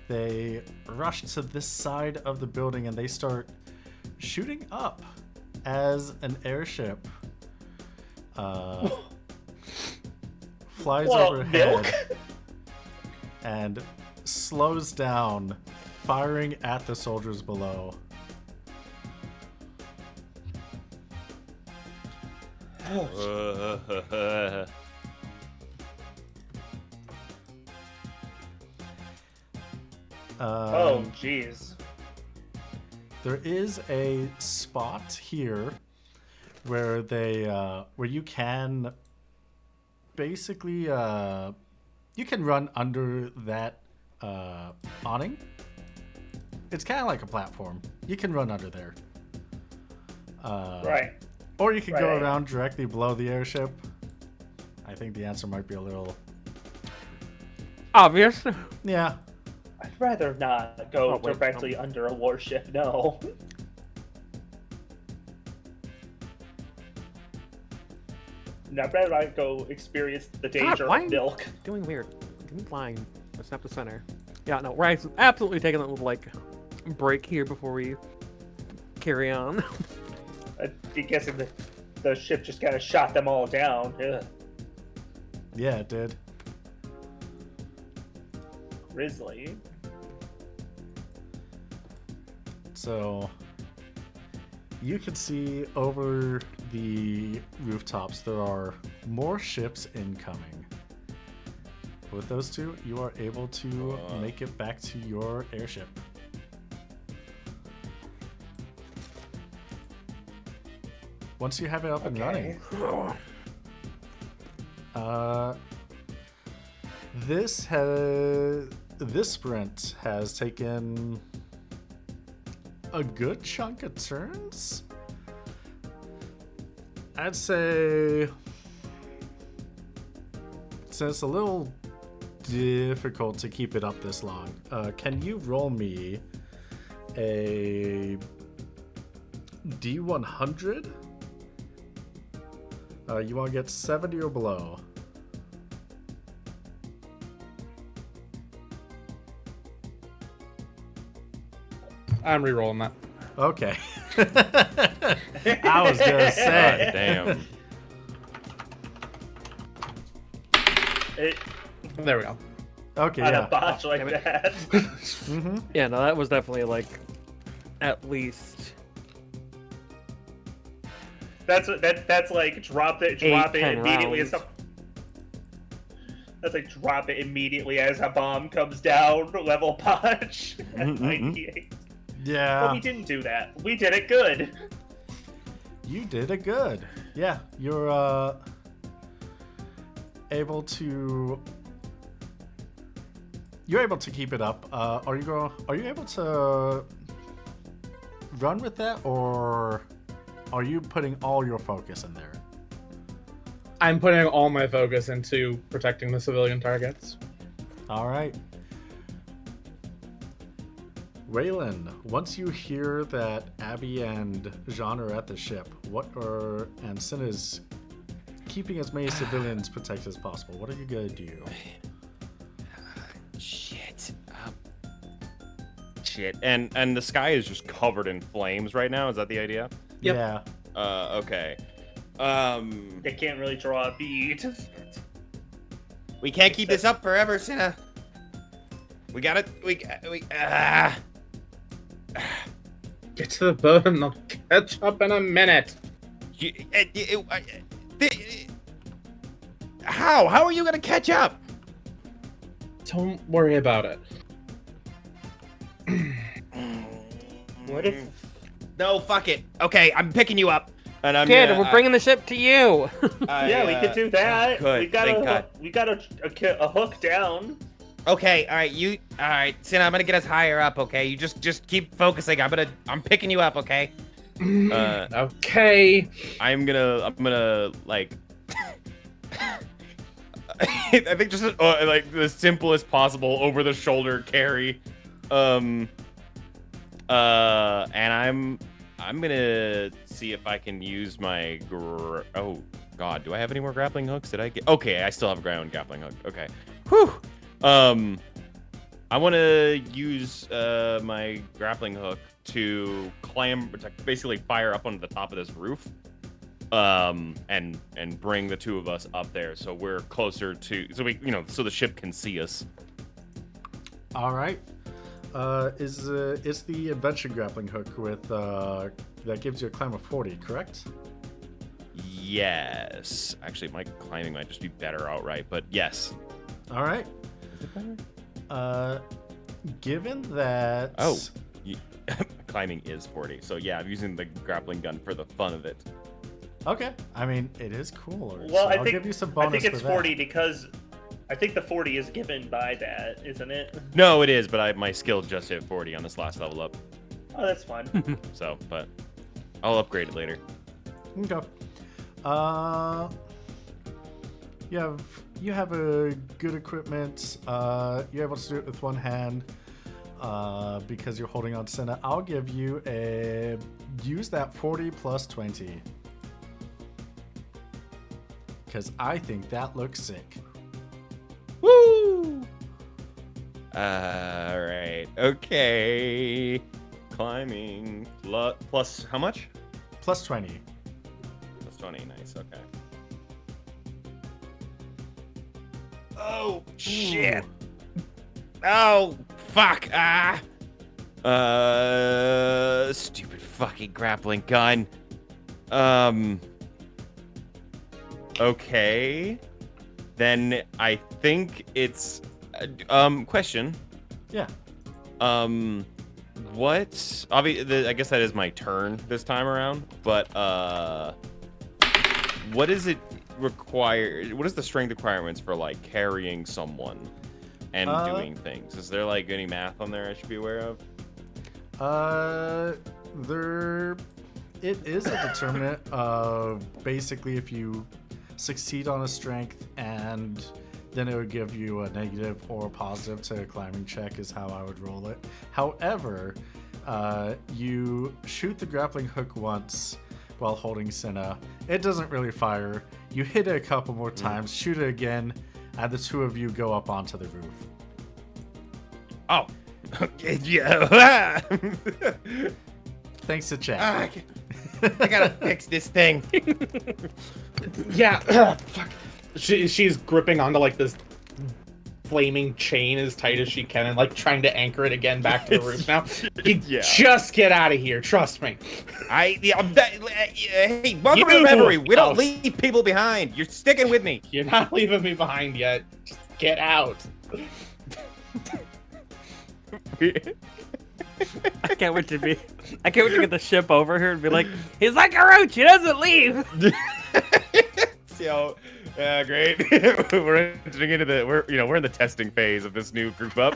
They rush to this side of the building and they start shooting up as an airship flies overhead Milk? and slows down, firing at the soldiers below. Oh, jeez. There is a spot here where where you can basically you can run under that awning. It's kind of like a platform. You can run under there. Right. Or you can go Right. around directly below the airship. I think the answer might be a little... Obvious. Yeah. I'd rather not go Oh, wait, directly under a warship, no. I'd rather not go experience the danger why- of milk. Doing weird. Give me line. Let's snap the center. Yeah, no, we're absolutely taking a little, like, break here before we carry on. I'm guessing the ship just kind of shot them all down. Ugh. Yeah, it did. Grizzly. So you can see over the rooftops there are more ships incoming. With those two, you are able to make it back to your airship. Once you have it up and running, this sprint has taken a good chunk of turns. I'd say since it's a little difficult to keep it up this long, can you roll me a D100? You want to get 70 or below? I'm re-rolling that. Okay. I was gonna say. Damn. There we go. Okay, On yeah. a botch like damn it. that. Mm-hmm. Yeah, no, that was definitely, like, at least... That's like drop it 10 immediately as rounds. that's like drop it immediately as a bomb comes down. Level botch. At Mm-hmm. 98. Yeah. But we didn't do that. We did it good. You did it good. Yeah, you're able to keep it up. Are you able to run with that, or are you putting all your focus in there? I'm putting all my focus into protecting the civilian targets. All right. Raylan, once you hear that Abby and Jean are at the ship, and Sin is keeping as many civilians protected as possible, what are you gonna do? Shit. Shit. And the sky is just covered in flames right now. Is that the idea? Yep. Yeah. Okay. They can't really draw a bead. We can't keep this up forever, Cinna. We gotta. Get to the boat and I'll catch up in a minute. How? How are you gonna catch up? Don't worry about it. What if No, fuck it. Okay, I'm picking you up. And I'm Kid, gonna, we're bringing the ship to you! yeah, we could do that. good, We got thank God. a hook down. Okay, all right, Cinna, I'm gonna get us higher up. Okay, you just keep focusing. I'm picking you up. Okay. Okay. I'm gonna like. I think just like the simplest possible over the shoulder carry, and I'm I'm gonna see if I can use my. Oh God, do I have any more grappling hooks? Did I get? Okay, I still have a grappling hook. Okay. Whew. I want to use my grappling hook to basically fire up onto the top of this roof, and bring the two of us up there, so we're closer to, so the ship can see us. All right. Is the invention grappling hook with that gives you a climb of 40, correct? Yes. Actually, my climbing might just be better outright, but yes. All right. Is it better? Given that. Oh, climbing is 40. So yeah, I'm using the grappling gun for the fun of it. Okay. I mean, it is cooler. Well, so I I'll think give you some bonus I think it's for that. 40 because I think the 40 is given by that, isn't it? No, it is, but my skill just hit 40 on this last level up. Oh, that's fun. So, but I'll upgrade it later. Okay. You have a good equipment. You're able to do it with one hand because you're holding on to Senna. I'll give you use that 40 plus 20 because I think that looks sick. Woo! Alright. Okay. Climbing. Plus how much? Plus 20. Plus 20. Nice. Okay. Oh, shit. Ooh. Oh, fuck. Stupid fucking grappling gun. Okay. Then I think it's question. Yeah. What? Obviously, I guess that is my turn this time around. But what does it require? What is the strength requirements for like carrying someone and doing things? Is there like any math on there I should be aware of? It is a determinant of basically if you succeed on a strength, and then it would give you a negative or a positive to a climbing check is how I would roll it. However, you shoot the grappling hook once while holding Senna. It doesn't really fire. You hit it a couple more times, shoot it again, and the two of you go up onto the roof. Oh, okay, yeah. Thanks to chat. I gotta fix this thing. Yeah. Fuck. She's gripping onto like this flaming chain as tight as she can and like trying to anchor it again back to the roof now. Yeah. Just get out of here, trust me. Hey, welcome to Reverie. We don't leave people behind. You're sticking with me. You're not leaving me behind yet. Just get out. I can't wait to get the ship over here and be like, he's like a roach, he doesn't leave. So, great. We're entering into we're in the testing phase of this new group up.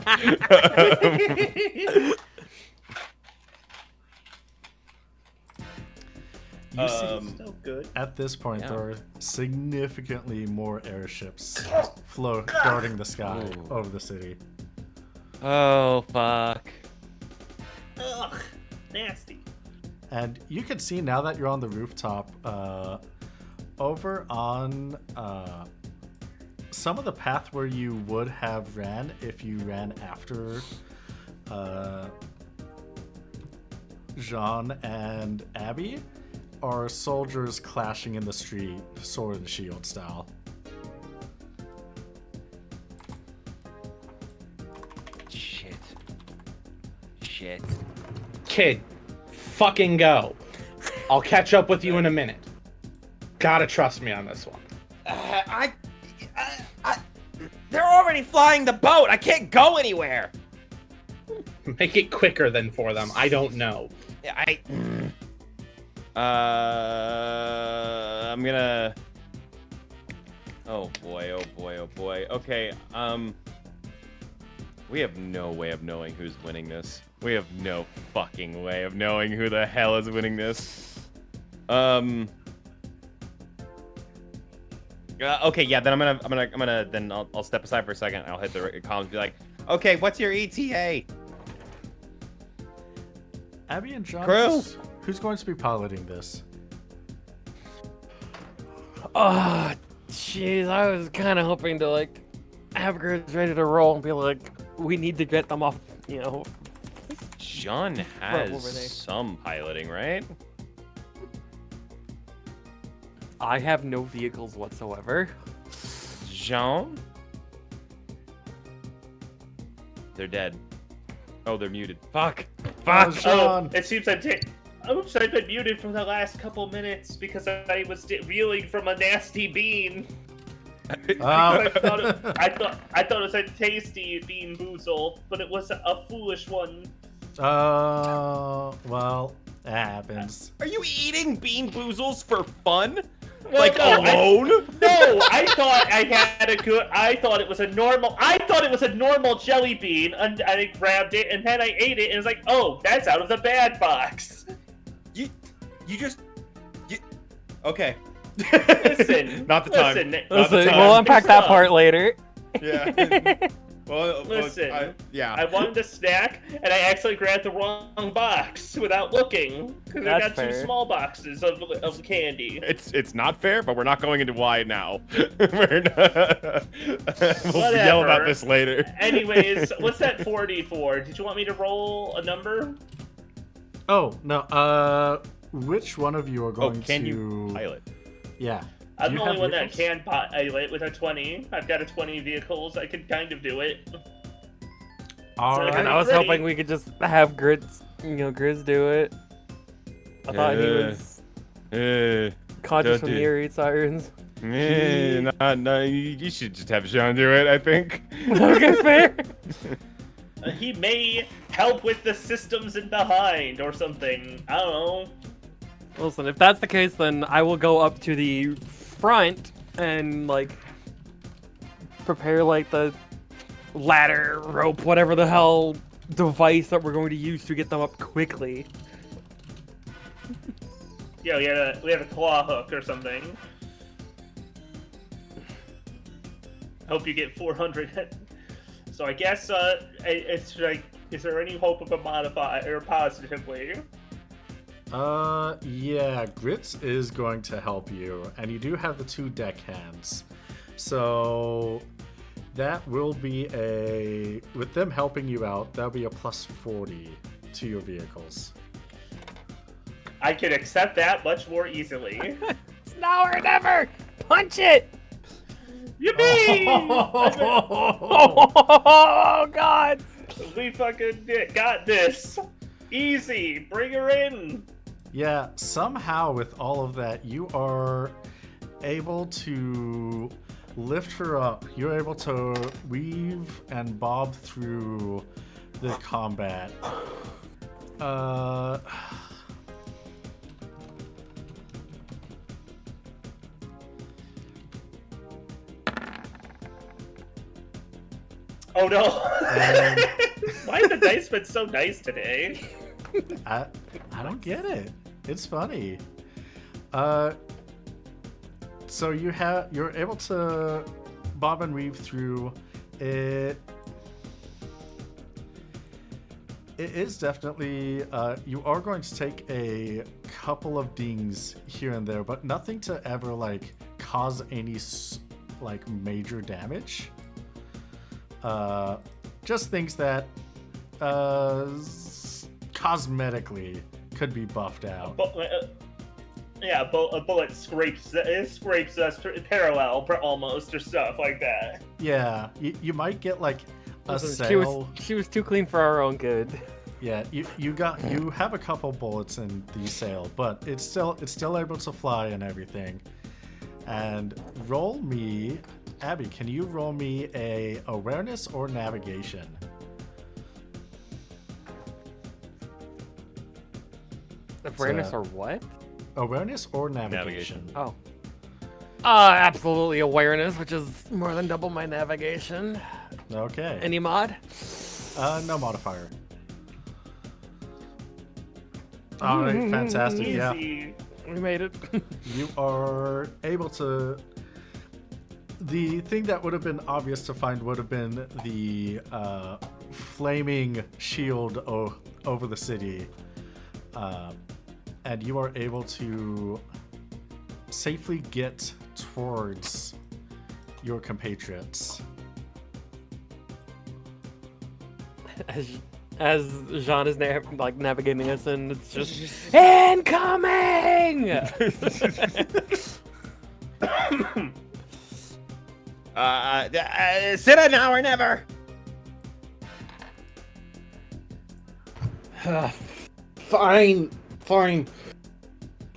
You see, So good. at this point, Yeah. there are significantly more airships darting the sky Ooh. over the city. Oh fuck. Ugh, nasty. And you can see now that you're on the rooftop, over on some of the path where you would have ran if you ran after Jean and Abby, are soldiers clashing in the street, sword and shield style. Shit. Kid, fucking go. I'll catch up with you in a minute. Gotta trust me on this one. They're already flying the boat. I can't go anywhere. Make it quicker than for them. I don't know. I'm gonna. Oh boy. Okay. We have no way of knowing who's winning this. We have no fucking way of knowing who the hell is winning this. Okay, yeah. Then I'll step aside for a second. I'll hit the comms and be like, okay, what's your ETA? Abby and John, Crew? Who's going to be piloting this? Oh, jeez, I was kind of hoping to like have girls ready to roll and be like, we need to get them off, you know. John over there. has some piloting, right? I have no vehicles whatsoever. Jean? They're dead. Oh, they're muted. Fuck. Oh, Fuck. Sean. It seems I've been muted for the last couple minutes because I was reeling from a nasty bean. I thought it was a tasty bean boozle, but it was a foolish one. Well, that happens. Are you eating bean boozles for fun? Well, Like no, alone? No, I thought it was a normal jelly bean, and I grabbed it, and then I ate it, and it was like, oh, that's out of the bad box. Okay. Listen, Not the time. listen, Not the Listen, time. we'll unpack that Stop. part later. Yeah. Well, Listen, yeah. I wanted a snack, and I actually grabbed the wrong box without looking, because I That's got two fair. small boxes of candy. It's not fair, but we're not going into why now. We'll Whatever. yell about this later. Anyways, what's that 40 for? Did you want me to roll a number? Oh, no. Which one of you are Oh, going can to... you pilot? Yeah. I'm You the only have one that vehicles? can pilot with a 20. I've got a 20 vehicles. I could kind of do it. All So right. And I was Ready? hoping we could just have Grizz do it. I thought he was conscious from the air raid sirens. No, you should just have Sean do it, I think. Okay, fair. He may help with the systems in behind or something. I don't know. Listen, if that's the case, then I will go up to the front and, like, prepare, like, the ladder, rope, whatever the hell device that we're going to use to get them up quickly. Yeah, we have a claw hook or something. Hope you get 400. So I guess it's like, is there any hope of a modifier positively? Yeah, Grits is going to help you, and you do have the 2 deck hands. So that will be with them helping you out, that'll be a plus 40 to your vehicles. I can accept that much more easily. It's now or never! Punch it! Yippee! Oh, God! We fucking got this. Easy. Bring her in. Yeah, somehow with all of that, you are able to lift her up. You're able to weave and bob through the combat. Oh no. Why have the dice been so nice today? I don't get it. It's funny. So you're able to bob and weave through it. It is definitely you are going to take a couple of dings here and there, but nothing to ever like cause any like major damage. Just things that cosmetically could be buffed out. Yeah, a bullet scrapes us parallel almost or stuff like that. Yeah, you might get like a Listen, sail. she was too clean for our own good. Yeah, you have a couple bullets in the sail, but it's still able to fly and everything. And roll me, Abby. Can you roll me a awareness or navigation? Awareness or what? Awareness or navigation? Oh. Absolutely awareness, which is more than double my navigation. Okay. Any mod? No modifier. All right, fantastic. Yeah, Easy. We made it. you are able to. The thing that would have been obvious to find would have been the flaming shield over the city. and you are able to safely get towards your compatriots. As Jean is navigating us, and it's just incoming. Sit now or never. Fine.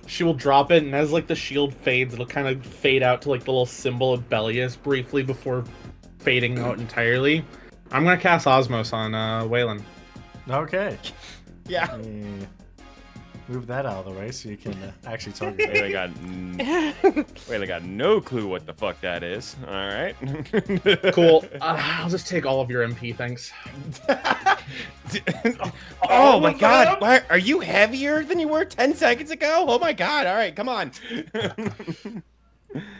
She will drop it, and as like the shield fades, it'll kind of fade out to like the little symbol of Bellius briefly before fading out entirely. I'm gonna cast Osmos on Waylon. Okay. Yeah. Move that out of the way so you can actually target it. Wait, I got no clue what the fuck that is. All right. Cool. I'll just take all of your MP, thanks. Oh my god. Why, are you heavier than you were 10 seconds ago? Oh my god. All right, come on. I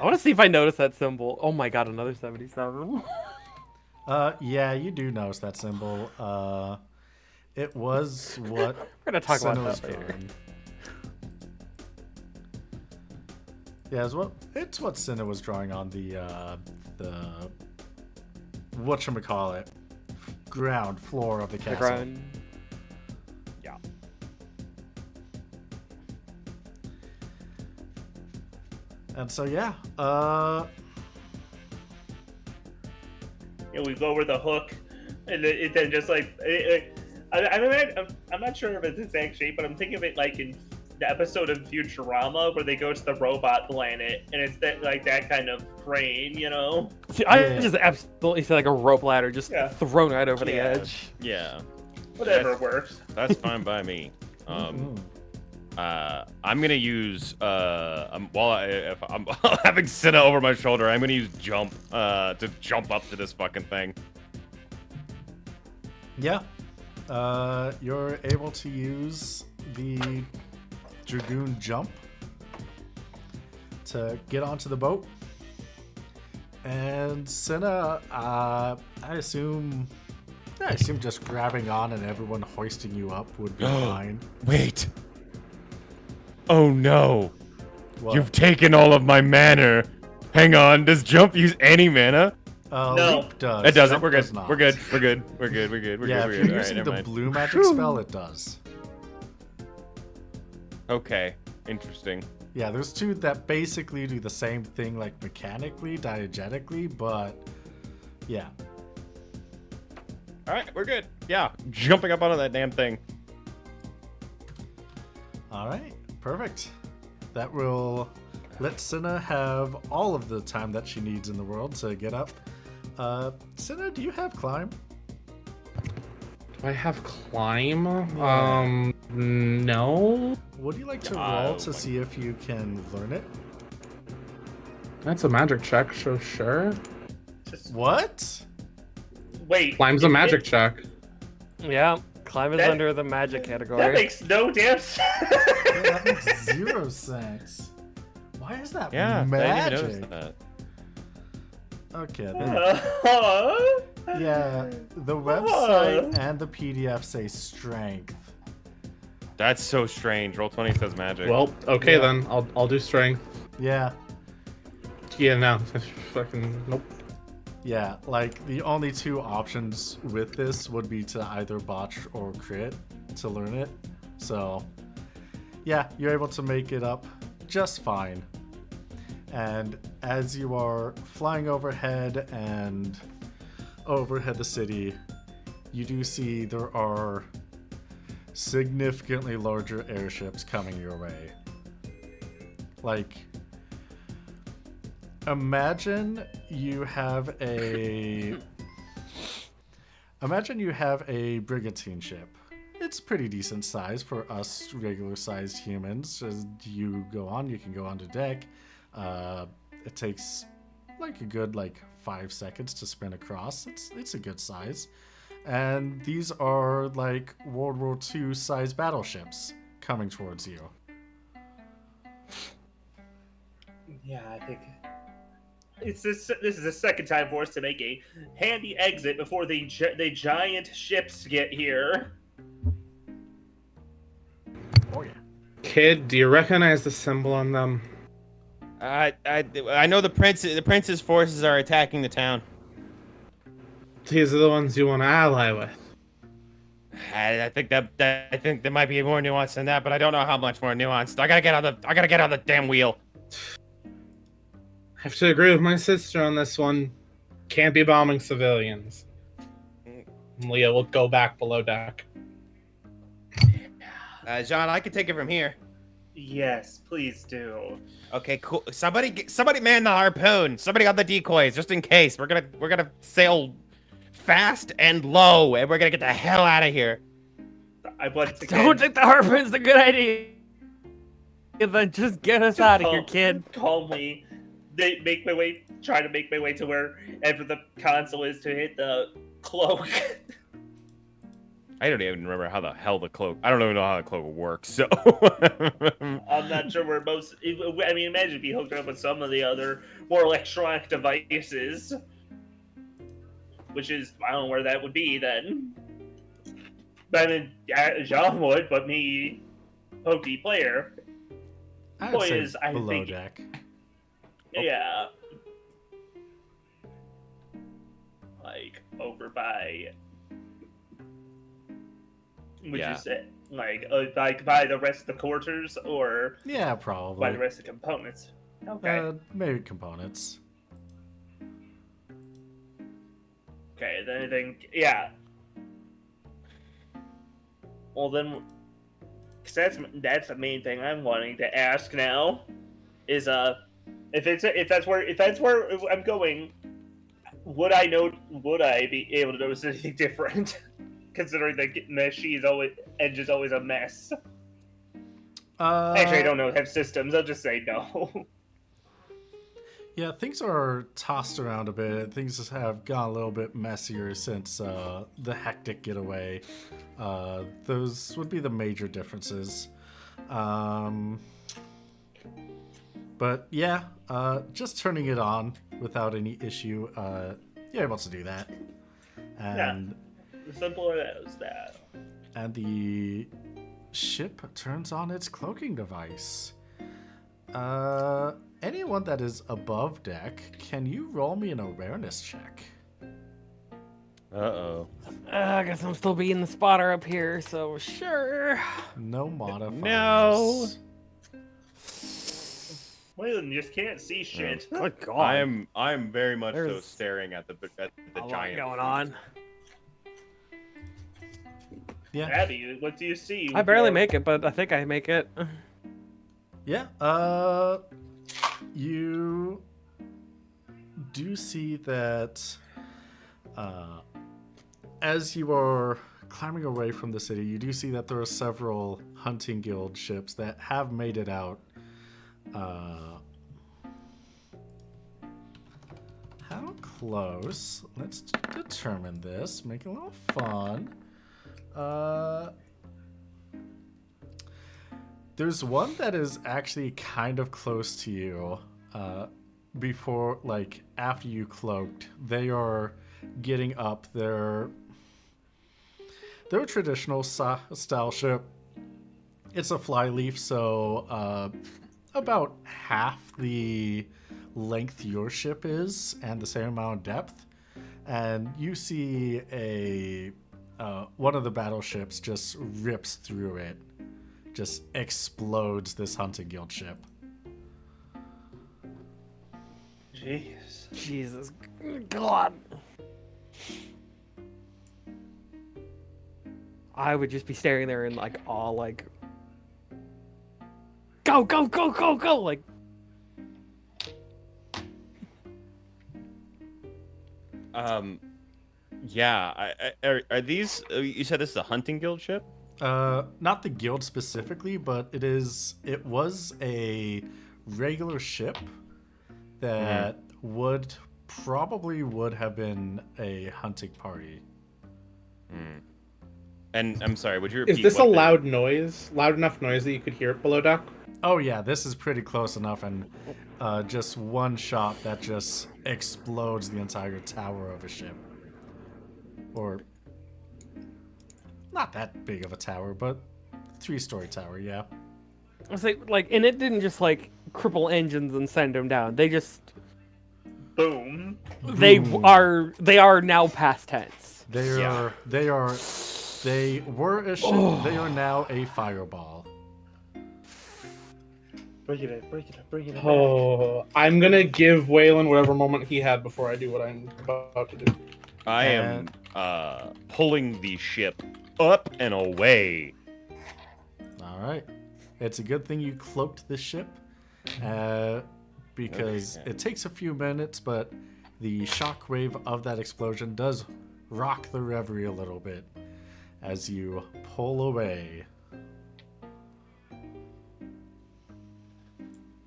want to see if I notice that symbol. Oh my god, another 77. Yeah, you do notice that symbol. It was what We're gonna talk Senna about was that later. drawing. Yeah, it's what Senna was drawing on the whatchamacallit, ground floor of the The castle. ground. Yeah. And so yeah, We lower the hook, and it then just like I'm not sure if it's the exact shape, but I'm thinking of it like in the episode of Futurama where they go to the robot planet, and it's that kind of crane, See, I Yeah. just absolutely see like a rope ladder just Yeah. thrown right over the Yeah. edge. Yeah, Whatever works. that's fine by me. I'm gonna use if I'm having Cinna over my shoulder, I'm gonna use jump to jump up to this fucking thing. yeah. You're able to use the Dragoon jump to get onto the boat. And Senna, I assume just grabbing on and everyone hoisting you up would be fine. Wait. Oh no. What? You've taken all of my mana. Hang on, does jump use any mana? No. Leap does. It doesn't. Jump We're good. does not. We're good. We're good. We're good. We're good. We're Yeah, good. if We're good. you're All right, using never the mind. blue magic spell, it does. Okay. Interesting. Yeah, there's two that basically do the same thing, like mechanically, diegetically, but yeah. All right, we're good. Yeah, jumping up onto that damn thing. All right, perfect. That will let Senna have all of the time that she needs in the world to get up. Senna, do you have climb? Do I have climb? No. Would you like to roll to see if you can learn it? That's a magic check, so sure. Just What? wait. Climb's a magic check. Yeah, climb is That- under the magic That category. makes no damn sense. Yeah, that makes 0 sense. Why is that Yeah, I magic? didn't even notice that. Okay, then. Yeah, the website and the PDF say strength. That's so strange. Roll 20 says magic. Well, okay Yeah. then. I'll do strength. Yeah, Yeah, no. Fucking nope. yeah, like the only two options with this would be to either botch or crit to learn it. So, yeah, you're able to make it up just fine. And as you are flying overhead and overhead the city, you do see there are significantly larger airships coming your way. Like, imagine you have a brigantine ship. It's pretty decent size for us regular sized humans. As you go on, you can go onto deck. It takes like a good 5 seconds to spin across. It's a good size. And these are like World War II size battleships coming towards you. Yeah, I think this is the second time for us to make a handy exit before the giant ships get here. Oh yeah. Kid, do you recognize the symbol on them? I know the prince's forces are attacking the town. These are the ones you want to ally with. I think I think there might be more nuance than that, but I don't know how much more nuanced. I gotta get on the damn wheel. I have to agree with my sister on this one. Can't be bombing civilians. Leah will go back below deck. John, I can take it from here. Yes, please do. Okay, cool. Somebody man the harpoon. Somebody got the decoys, just in case. We're gonna sail fast and low, and we're gonna get the hell out of here. I want to Don't think the harpoon's a good idea. Then just get us out of here, kid. Calmly, they make my way, try to make my way to wherever the console is to hit the cloak. I don't even remember how the hell the cloak. I don't even know how the cloak works. So I'm not sure where most. I mean, imagine if you hooked up with some of the other more electronic devices, which is I don't know where that would be then. But I mean, Jean would, but me, Pokey player. I would Point say is, I below think, deck. yeah, like over by. Would Yeah. you say like by the rest of the quarters or Yeah, by probably. the rest of the components? Okay. Maybe components. Okay, then I think, yeah. Well then, cause that's the main thing I'm wanting to ask now, is if that's where I'm going, would I be able to notice anything different, considering the edge is always a mess. Actually, I don't know. Have systems. I'll just say no. Yeah, things are tossed around a bit. Things have gone a little bit messier since the hectic getaway. Those would be the major differences. But yeah, just turning it on without any issue, you're able to do that. And Simple as that. and the ship turns on its cloaking device. Anyone that is above deck, can you roll me an awareness check? Uh-oh. I guess I'm still being the spotter up here, so sure. No modifiers. No. Well, you just can't see shit. Good God. I'm very much so There's staring at the a lot giant going on. Yeah. Abby, what do you see? I barely make it, but I think I make it. Yeah. You do see that as you are climbing away from the city, you do see that there are several hunting guild ships that have made it out. How close? Let's determine this. Make it a little fun. There's one that is actually kind of close to you. Before, like, after you cloaked, they are getting up. They're a traditional style ship. It's a flyleaf, so about half the length your ship is, and the same amount of depth. And you see one of the battleships just rips through it, just explodes this hunting guild ship. Jeez. Jesus God. I would just be staring there in like awe, like, go, go, go, go, go, like. Yeah. Are these? You said this is a hunting guild ship? Not the guild specifically, but it was a regular ship that would have been a hunting party. And I'm sorry, would you repeat? Is this a what loud noise? Loud enough noise that you could hear it below deck? Oh yeah, this is pretty close enough, and just one shot that just explodes the entire tower of a ship. Or not that big of a tower, but 3-story tower, yeah. It's like, and it didn't just like cripple engines and send them down. They just Boom. Boom. they are now past tense. They Yeah. were a ship. They are now a fireball. Bring it in, bring it in, bring it in. Oh, I'm gonna give Waylon whatever moment he had before I do what I'm about to do. I am pulling the ship up and away. All right. It's a good thing you cloaked the ship, because Okay. it takes a few minutes, but the shockwave of that explosion does rock the Reverie a little bit as you pull away.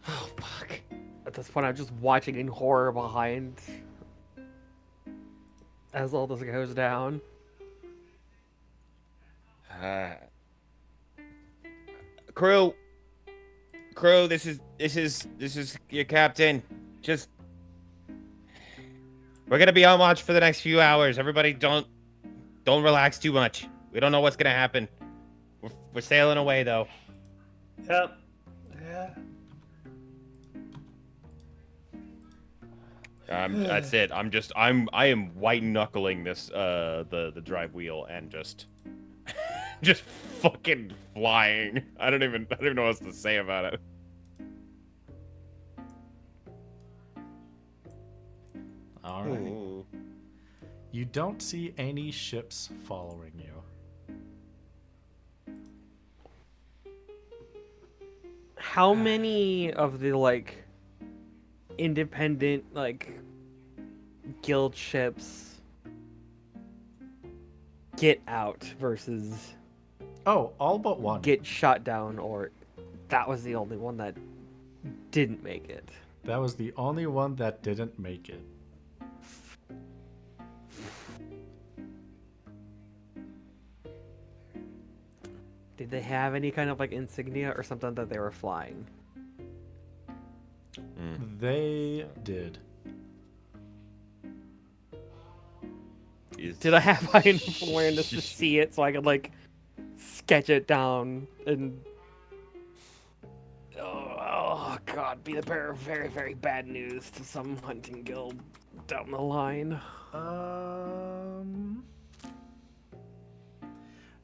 Oh fuck. At this point, I'm just watching in horror behind as all this goes down. Crew, this is your captain. Just we're gonna be on watch for the next few hours. Everybody, don't relax too much. We don't know what's gonna happen. We're sailing away though. Yep. Yeah. That's it. I am white knuckling this the drive wheel and just just fucking flying. I don't even know what else to say about it. All right. You don't see any ships following you. How many of the like independent like guild ships get out versus Oh, all but one. get shot down, or that was the only one that didn't make it? That was the only one that didn't make it. Did they have any kind of like insignia or something that they were flying? They did. Did I have high enough awareness to see it so I could like sketch it down and oh god, be the bearer of very, very bad news to some hunting guild down the line?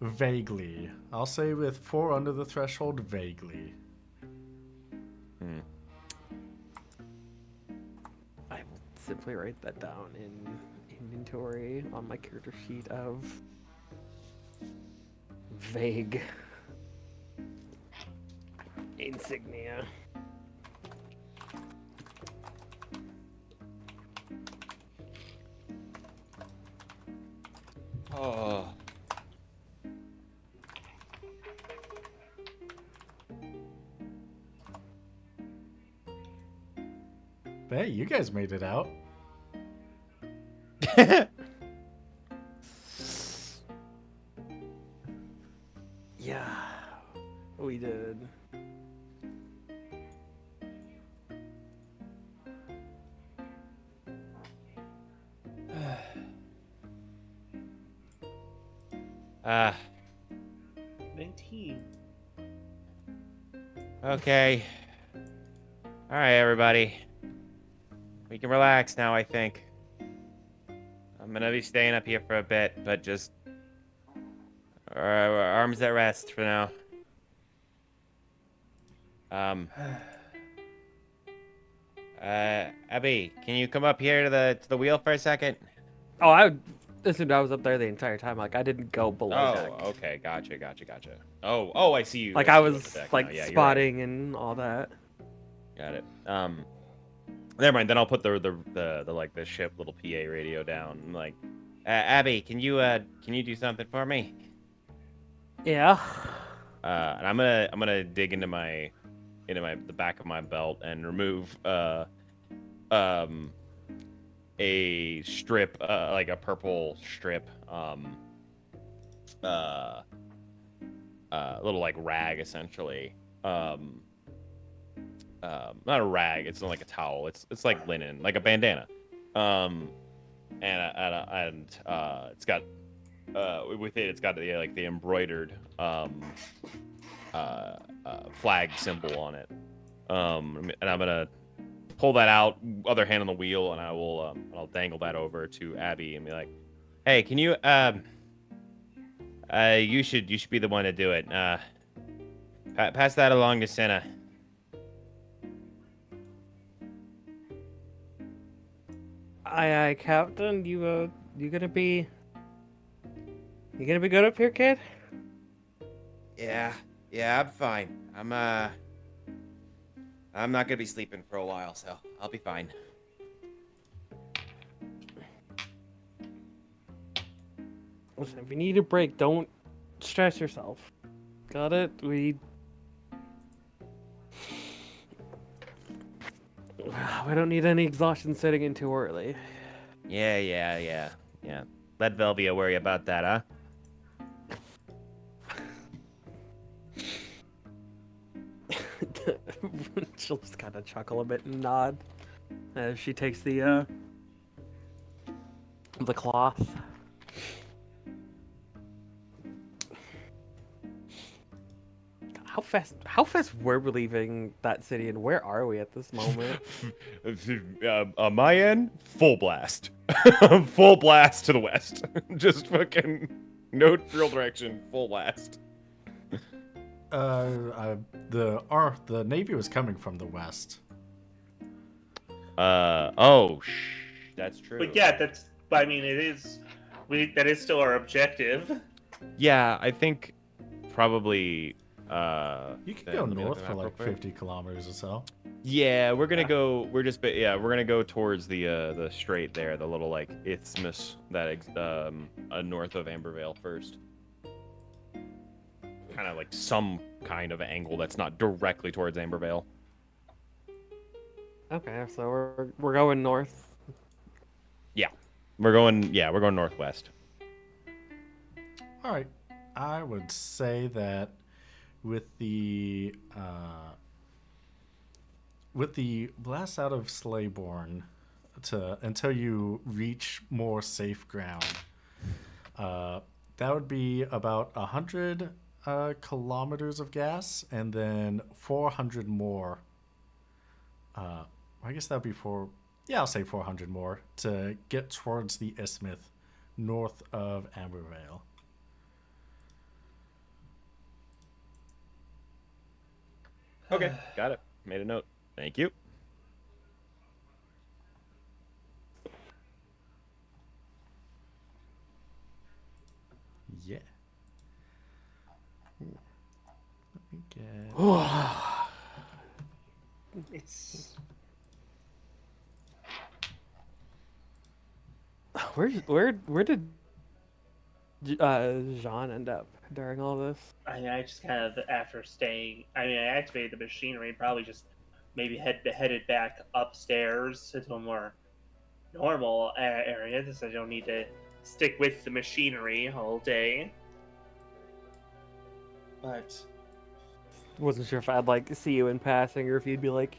Vaguely. I'll say with 4 under the threshold, vaguely. I will simply write that down in inventory on my character sheet of vague insignia. Oh. Hey, you guys made it out. Yeah, we did. Ah. 19. Okay. All right, everybody. We can relax now, I think. I'm gonna be staying up here for a bit, but just arms at rest for now. Abby, can you come up here to the wheel for a second? Oh, I assumed I was up there the entire time. Like I didn't go below deck. Oh, okay, gotcha. Oh, I see you. Like see I you on was the deck like now. Yeah, you're right. spotting and all that. Got it. Never mind. Then I'll put the like the ship little PA radio down. I'm like, Abby, can you do something for me? Yeah. And I'm gonna dig into the back of my belt and remove a strip, like a purple strip, a little like rag essentially. Not a rag, it's not like a towel. It's like linen, like a bandana. And it's got with it, it's got like the embroidered flag symbol on it. And I'm gonna pull that out, other hand on the wheel, and I'll dangle that over to Abby and be like, "Hey, can you you should be the one to do it. Pass that along to Senna." Aye, Captain. You gonna be good up here, kid? Yeah, I'm fine. I'm not gonna be sleeping for a while, so I'll be fine. Listen, if you need a break, don't stress yourself. Got it? We don't need any exhaustion setting in too early. Yeah. Let Velvia worry about that, huh? She'll just kind of chuckle a bit and nod as she takes the cloth. How fast were we leaving that city, and where are we at this moment? On my end, full blast. Full blast to the west. Just fucking no real direction, full blast. The Navy was coming from the west. That's true. But yeah, I mean, that is still our objective. Yeah, I think probably You can then go let me look north at for the map like real quick. 50 kilometers or so. Yeah, we're gonna go. We're gonna go towards the strait there, the little like isthmus that north of Ambervale first. Kind of like some kind of angle that's not directly towards Ambervale. Okay, so we're going north. We're going northwest. All right. I would say that with the blast out of Slayborn until you reach more safe ground, that would be about 100 kilometers of gas, and then 400 more. I guess that would be I'll say 400 more to get towards the isthmus north of Ambervale. Okay, got it. Made a note. Thank you. Yeah. Let me get. It's Where did Jean end up during all this? I just kind of after staying. I mean, I activated the machinery and probably just maybe headed back upstairs to a more normal area, because I don't need to stick with the machinery all day. But Wasn't sure if I'd like see you in passing or if you'd be like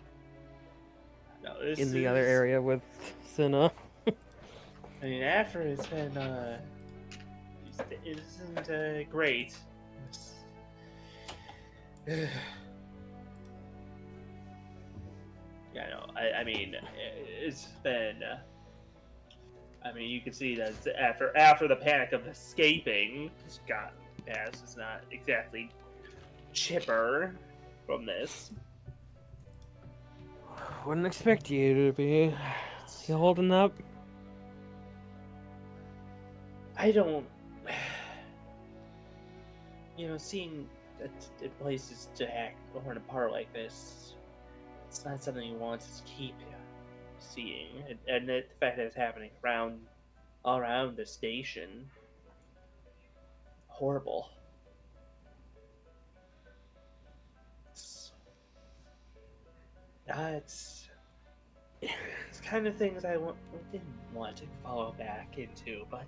no, this in the other area with Cinna. I mean, after it's been it isn't great. Yeah, no. I mean, it's been. I mean, you can see that after the panic of escaping, Scott Pass is not exactly chipper from this. Wouldn't expect you to be. You holding up? I don't. Seeing places to act torn apart like this, it's not something you want to keep seeing. And the fact that it's happening all around the station, horrible. It's kind of things I didn't want to follow back into, but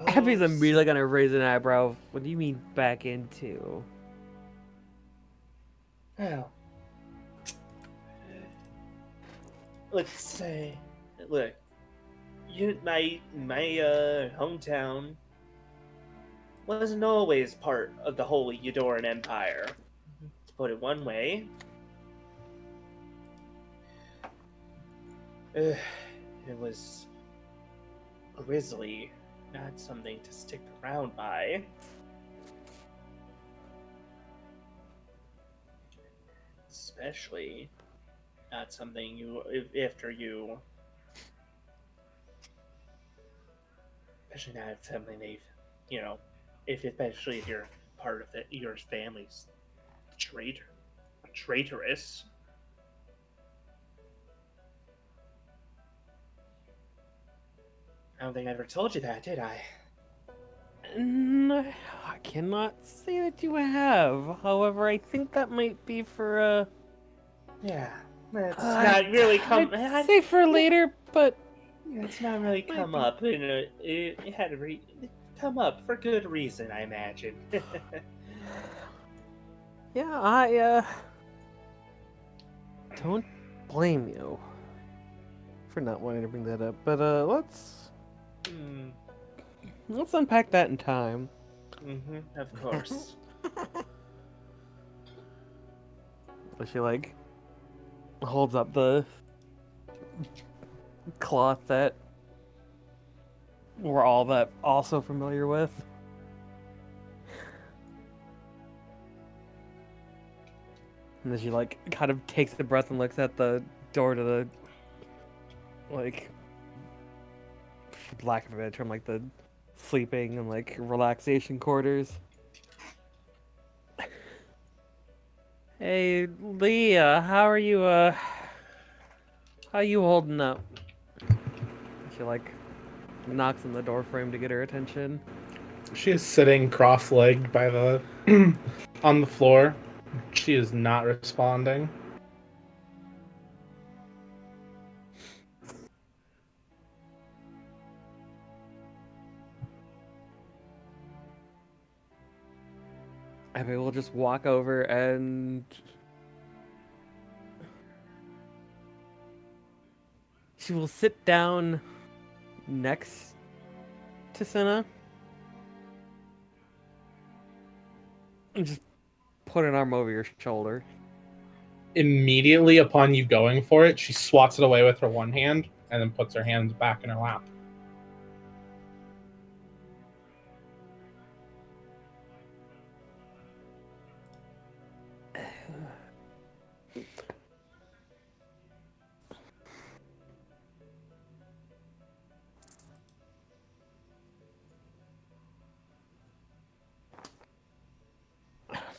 Abby's immediately gonna raise an eyebrow. What do you mean back into? Well, let's say, look, my hometown wasn't always part of the Holy Edoran Empire. To put it one way, it was grisly, not something to stick around by. Especially not something after you, especially not something they've, especially if you're part of your family's traitorous. I don't think I ever told you that, did I? No, I cannot say that you have. However, I think that might be for Yeah, it's not really I'd say for later, but it's not really Might come be. up. It had come up for good reason, I imagine. yeah, I don't blame you for not wanting to bring that up. But let's unpack that in time. Of course. So she like holds up the cloth that we're all that also familiar with. And then she like kind of takes a breath and looks at the door to the like, for lack of a better term, like the sleeping and like relaxation quarters. Hey Leah, how you holding up? She like knocks on the door frame to get her attention. She is sitting cross-legged by the on the floor. She is not responding. I mean, we'll just walk over and she will sit down next to Senna and just put an arm over your shoulder. Immediately upon you going for it, she swats it away with her one hand and then puts her hands back in her lap.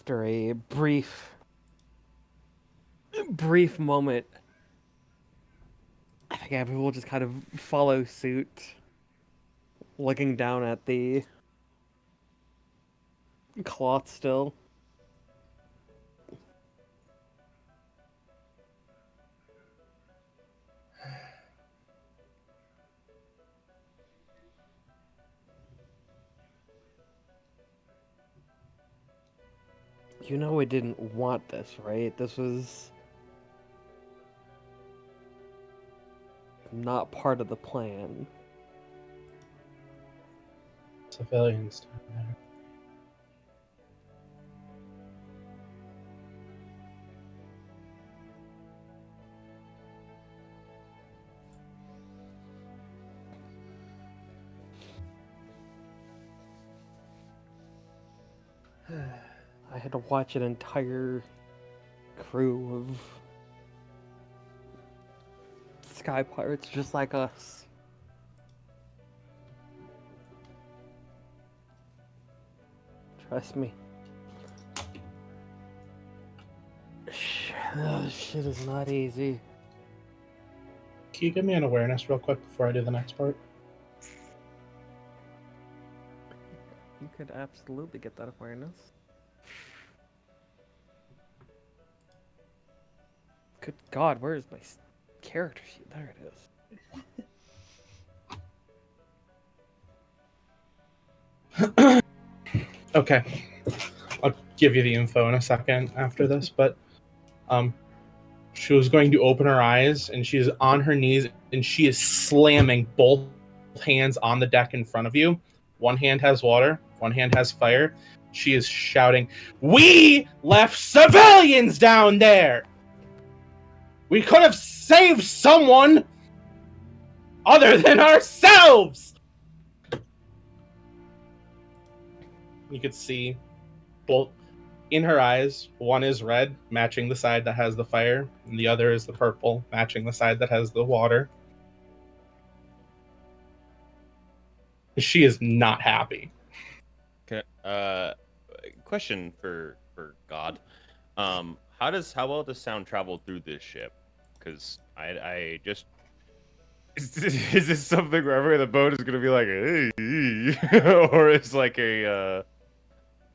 After a brief moment, I think Abby will just kind of follow suit, looking down at the cloth still. You know we didn't want this, right? This was not part of the plan. Civilians down there. I had to watch an entire crew of sky pirates just like us. Trust me. This shit is not easy. Can you give me an awareness real quick before I do the next part? You could absolutely get that awareness. Good God, where is my character sheet? There it is. Okay. I'll give you the info in a second after this, but she was going to open her eyes and she is on her knees and she is slamming both hands on the deck in front of you. One hand has water, one hand has fire. She is shouting, "We left civilians down there! We could have saved someone other than ourselves!" You could see both in her eyes, one is red, matching the side that has the fire, and the other is the purple, matching the side that has the water. She is not happy. Okay. Question for God. How well does sound travel through this ship? Because I just is this something wherever the boat is gonna be like, hey, or it's like a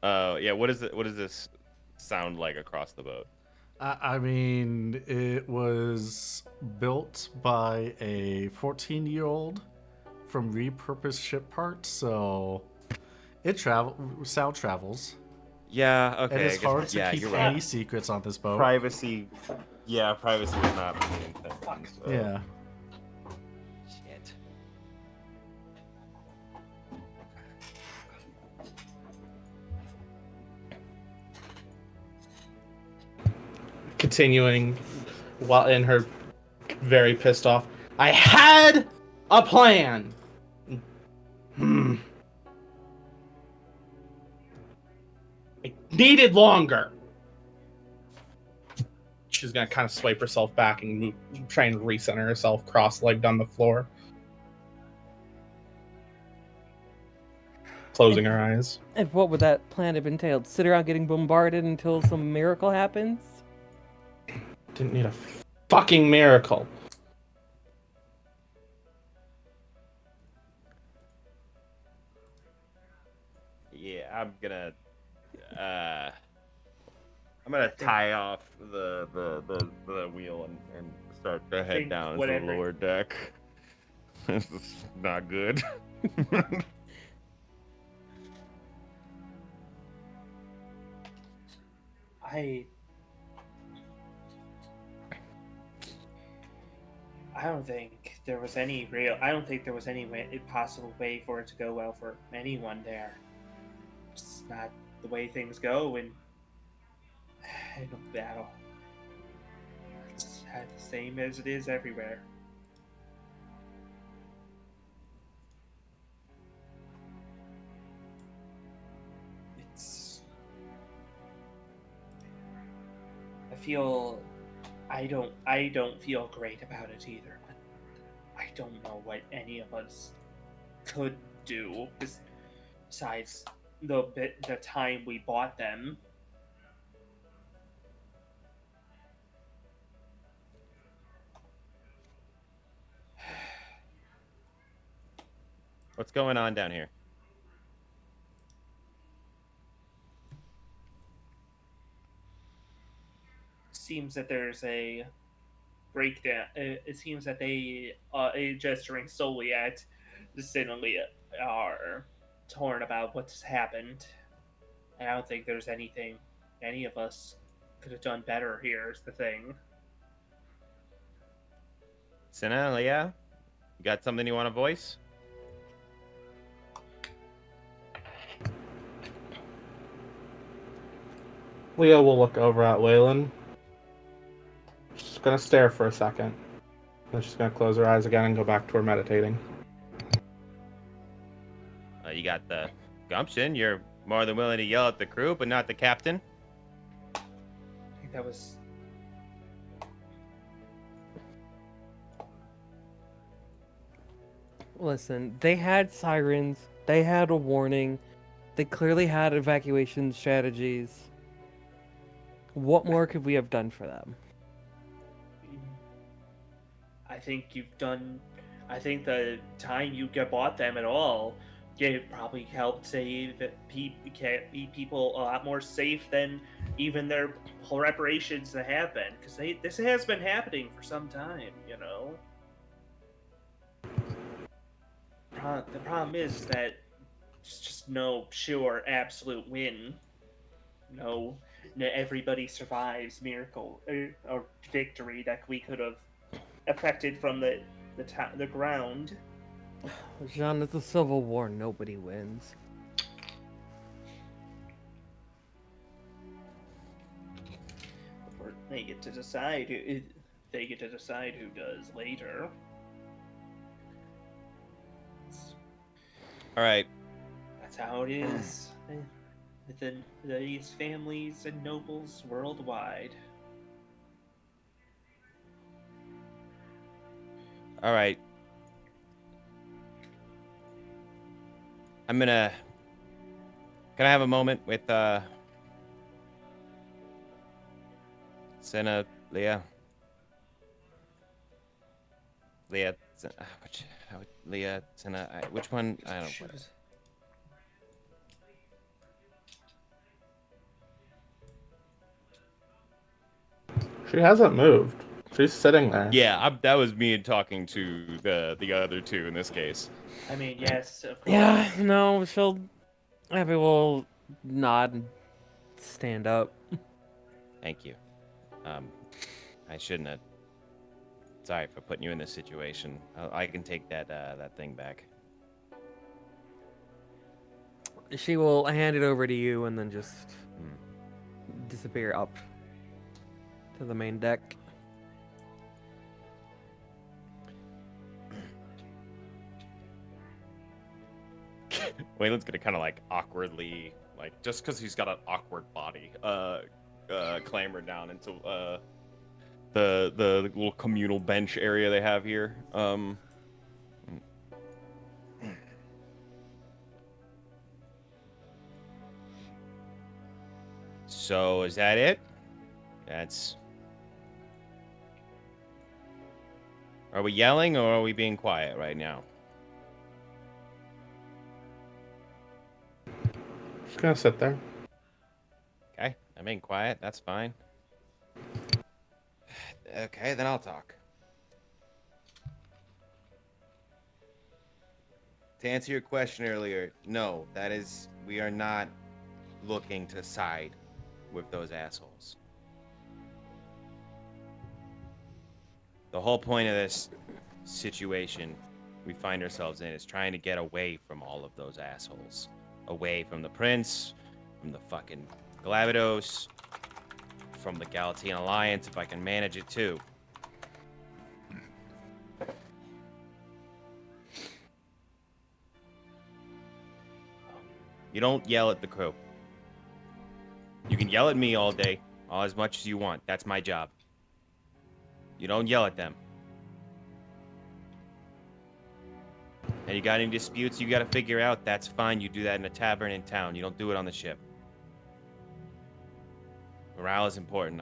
yeah, what is it? What does this sound like across the boat? I mean, it was built by a 14-year-old from repurposed ship parts, so sound travels. Yeah, And okay. it's I guess, hard to yeah, keep you're any right. secrets on this boat. Privacy. Yeah, privacy is not the main thing. So. Yeah. Shit. Continuing while in her very pissed off, "I had a plan. I needed longer." She's gonna kind of swipe herself back and try and recenter herself, cross-legged on the floor, closing her eyes. And what would that plan have entailed? Sit around getting bombarded until some miracle happens? Didn't need a fucking miracle. Yeah, I'm gonna tie off the wheel and start to head Think down to the whatever. lower deck. This is not good. I don't think there was any I don't think there was any possible way for it to go well for anyone there. It's not the way things go in a battle. It's the same as it is everywhere. It's. I don't feel great about it either. But I don't know what any of us could do besides the time we bought them. What's going on down here? Seems that there's a breakdown. It seems that they, gesturing solely at the Sinali, are torn about what's happened. And I don't think there's anything any of us could have done better here, is the thing. Sina, Leah, you got something you want to voice? Leo will look over at Waylon. She's gonna stare for a second. Then she's gonna close her eyes again and go back to her meditating. You got the gumption. You're more than willing to yell at the crew, but not the captain. I think that was. Listen, they had sirens, they had a warning, they clearly had evacuation strategies. What more could we have done for them? I think you've done. I think the time you bought them at all, it probably helped save people a lot more safe than even their reparations that have been, because this has been happening for some time, you know. The problem is that there's just no sure absolute win. No, everybody survives miracle or victory that we could have affected from the ground. Jean, it's a civil war, nobody wins. They get to decide who. They get to decide who does later. All right. That's how it is within these families and nobles worldwide. All right. I'm gonna. Can I have a moment with Senna, Leah? Leah, Leah, Senna. Which one? I don't. Whatever. She hasn't moved. She's sitting there. Yeah, that was me talking to the other two in this case. I mean, yes, of course. Yeah, no, she'll. Abby will nod and stand up. Thank you. I shouldn't have. Sorry for putting you in this situation. I can take that thing back. She will hand it over to you and then just disappear up to the main deck. Waylon's gonna kind of like awkwardly, like just because he's got an awkward body, clamber down into the little communal bench area they have here. So is that it? That's. Are we yelling or are we being quiet right now? She's gonna sit there. Okay, I'm being quiet. That's fine. Okay, then I'll talk. To answer your question earlier, no, we are not looking to side with those assholes. The whole point of this situation we find ourselves in is trying to get away from all of those assholes. Away from the Prince, from the fucking Galabados, from the Galatian Alliance, if I can manage it too. You don't yell at the crew. You can yell at me all day, all as much as you want. That's my job. You don't yell at them. And you got any disputes you got to figure out, that's fine. You do that in a tavern in town. You don't do it on the ship. Morale is important.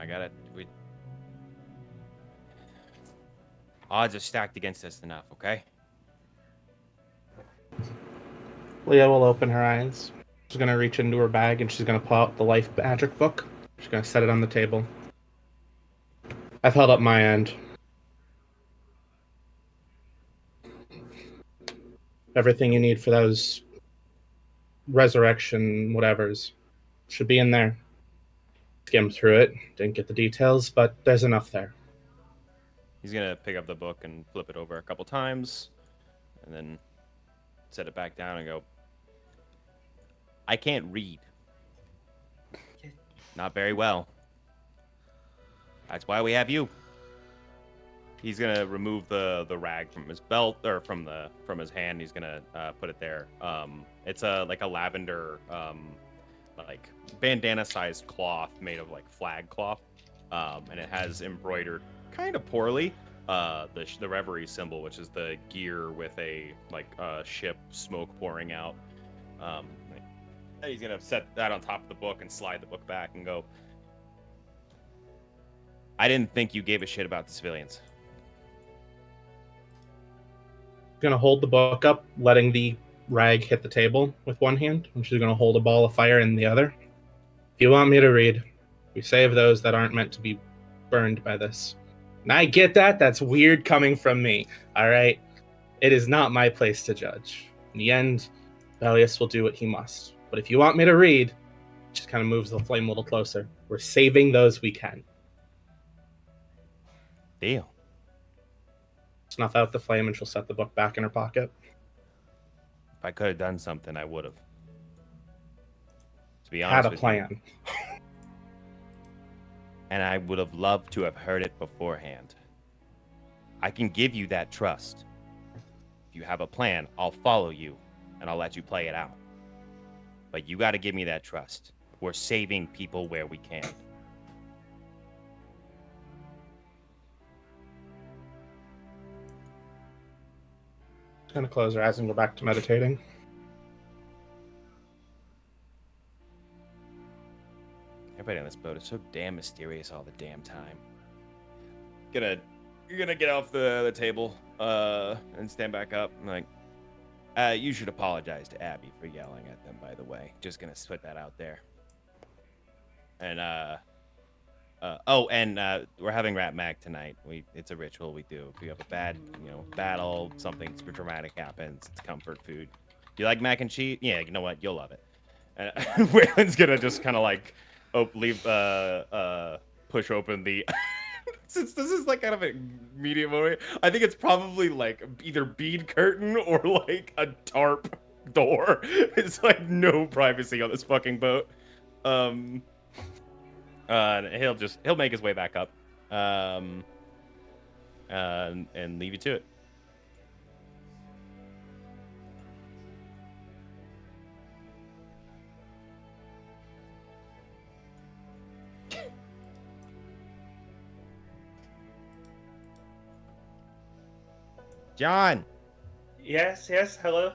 Odds are stacked against us enough, okay? Leah will open her eyes. She's gonna reach into her bag and she's gonna pull out the life magic book. She's gonna set it on the table. I've held up my end. Everything you need for those resurrection whatevers should be in there. Skimmed through it, didn't get the details, but there's enough there. He's gonna pick up the book and flip it over a couple times, and then set it back down and go, I can't read. Not very well. That's why we have you. He's gonna remove the rag from his belt or from his hand. He's gonna put it there. It's like a lavender like bandana-sized cloth made of like flag cloth, and it has embroidered kind of poorly the Reverie symbol, which is the gear with a ship smoke pouring out. He's gonna set that on top of the book and slide the book back and go, I didn't think you gave a shit about the civilians. Gonna hold the book up, letting the rag hit the table with one hand, and she's gonna hold a ball of fire in the other. If you want me to read, we save those that aren't meant to be burned by this. And I get that. That's weird coming from me. All right. It is not my place to judge. In the end, Valius will do what he must. But if you want me to read, just kind of moves the flame a little closer. We're saving those we can. Deal. Snuff out the flame, and she'll set the book back in her pocket. If I could have done something, I would have. To be Had honest a with plan. you. and I would have loved to have heard it beforehand. I can give you that trust. If you have a plan, I'll follow you, and I'll let you play it out. But you got to give me that trust. We're saving people where we can. Gonna close her eyes and go back to meditating. Everybody on this boat is so damn mysterious all the damn time. You're gonna get off the table and stand back up. I'm like, you should apologize to Abby for yelling at them, by the way. Just gonna put that out there. And we're having Rat Mac tonight. It's a ritual we do. If we have a bad, battle, something super dramatic happens, it's comfort food. You like mac and cheese? Yeah, you know what? You'll love it. And Waylon's gonna just kind of like push open the. Since this is like kind of a medium moment, I think it's probably like either bead curtain or like a tarp door. It's like no privacy on this fucking boat. And he'll make his way back up, and leave you to it. John, Yes, hello.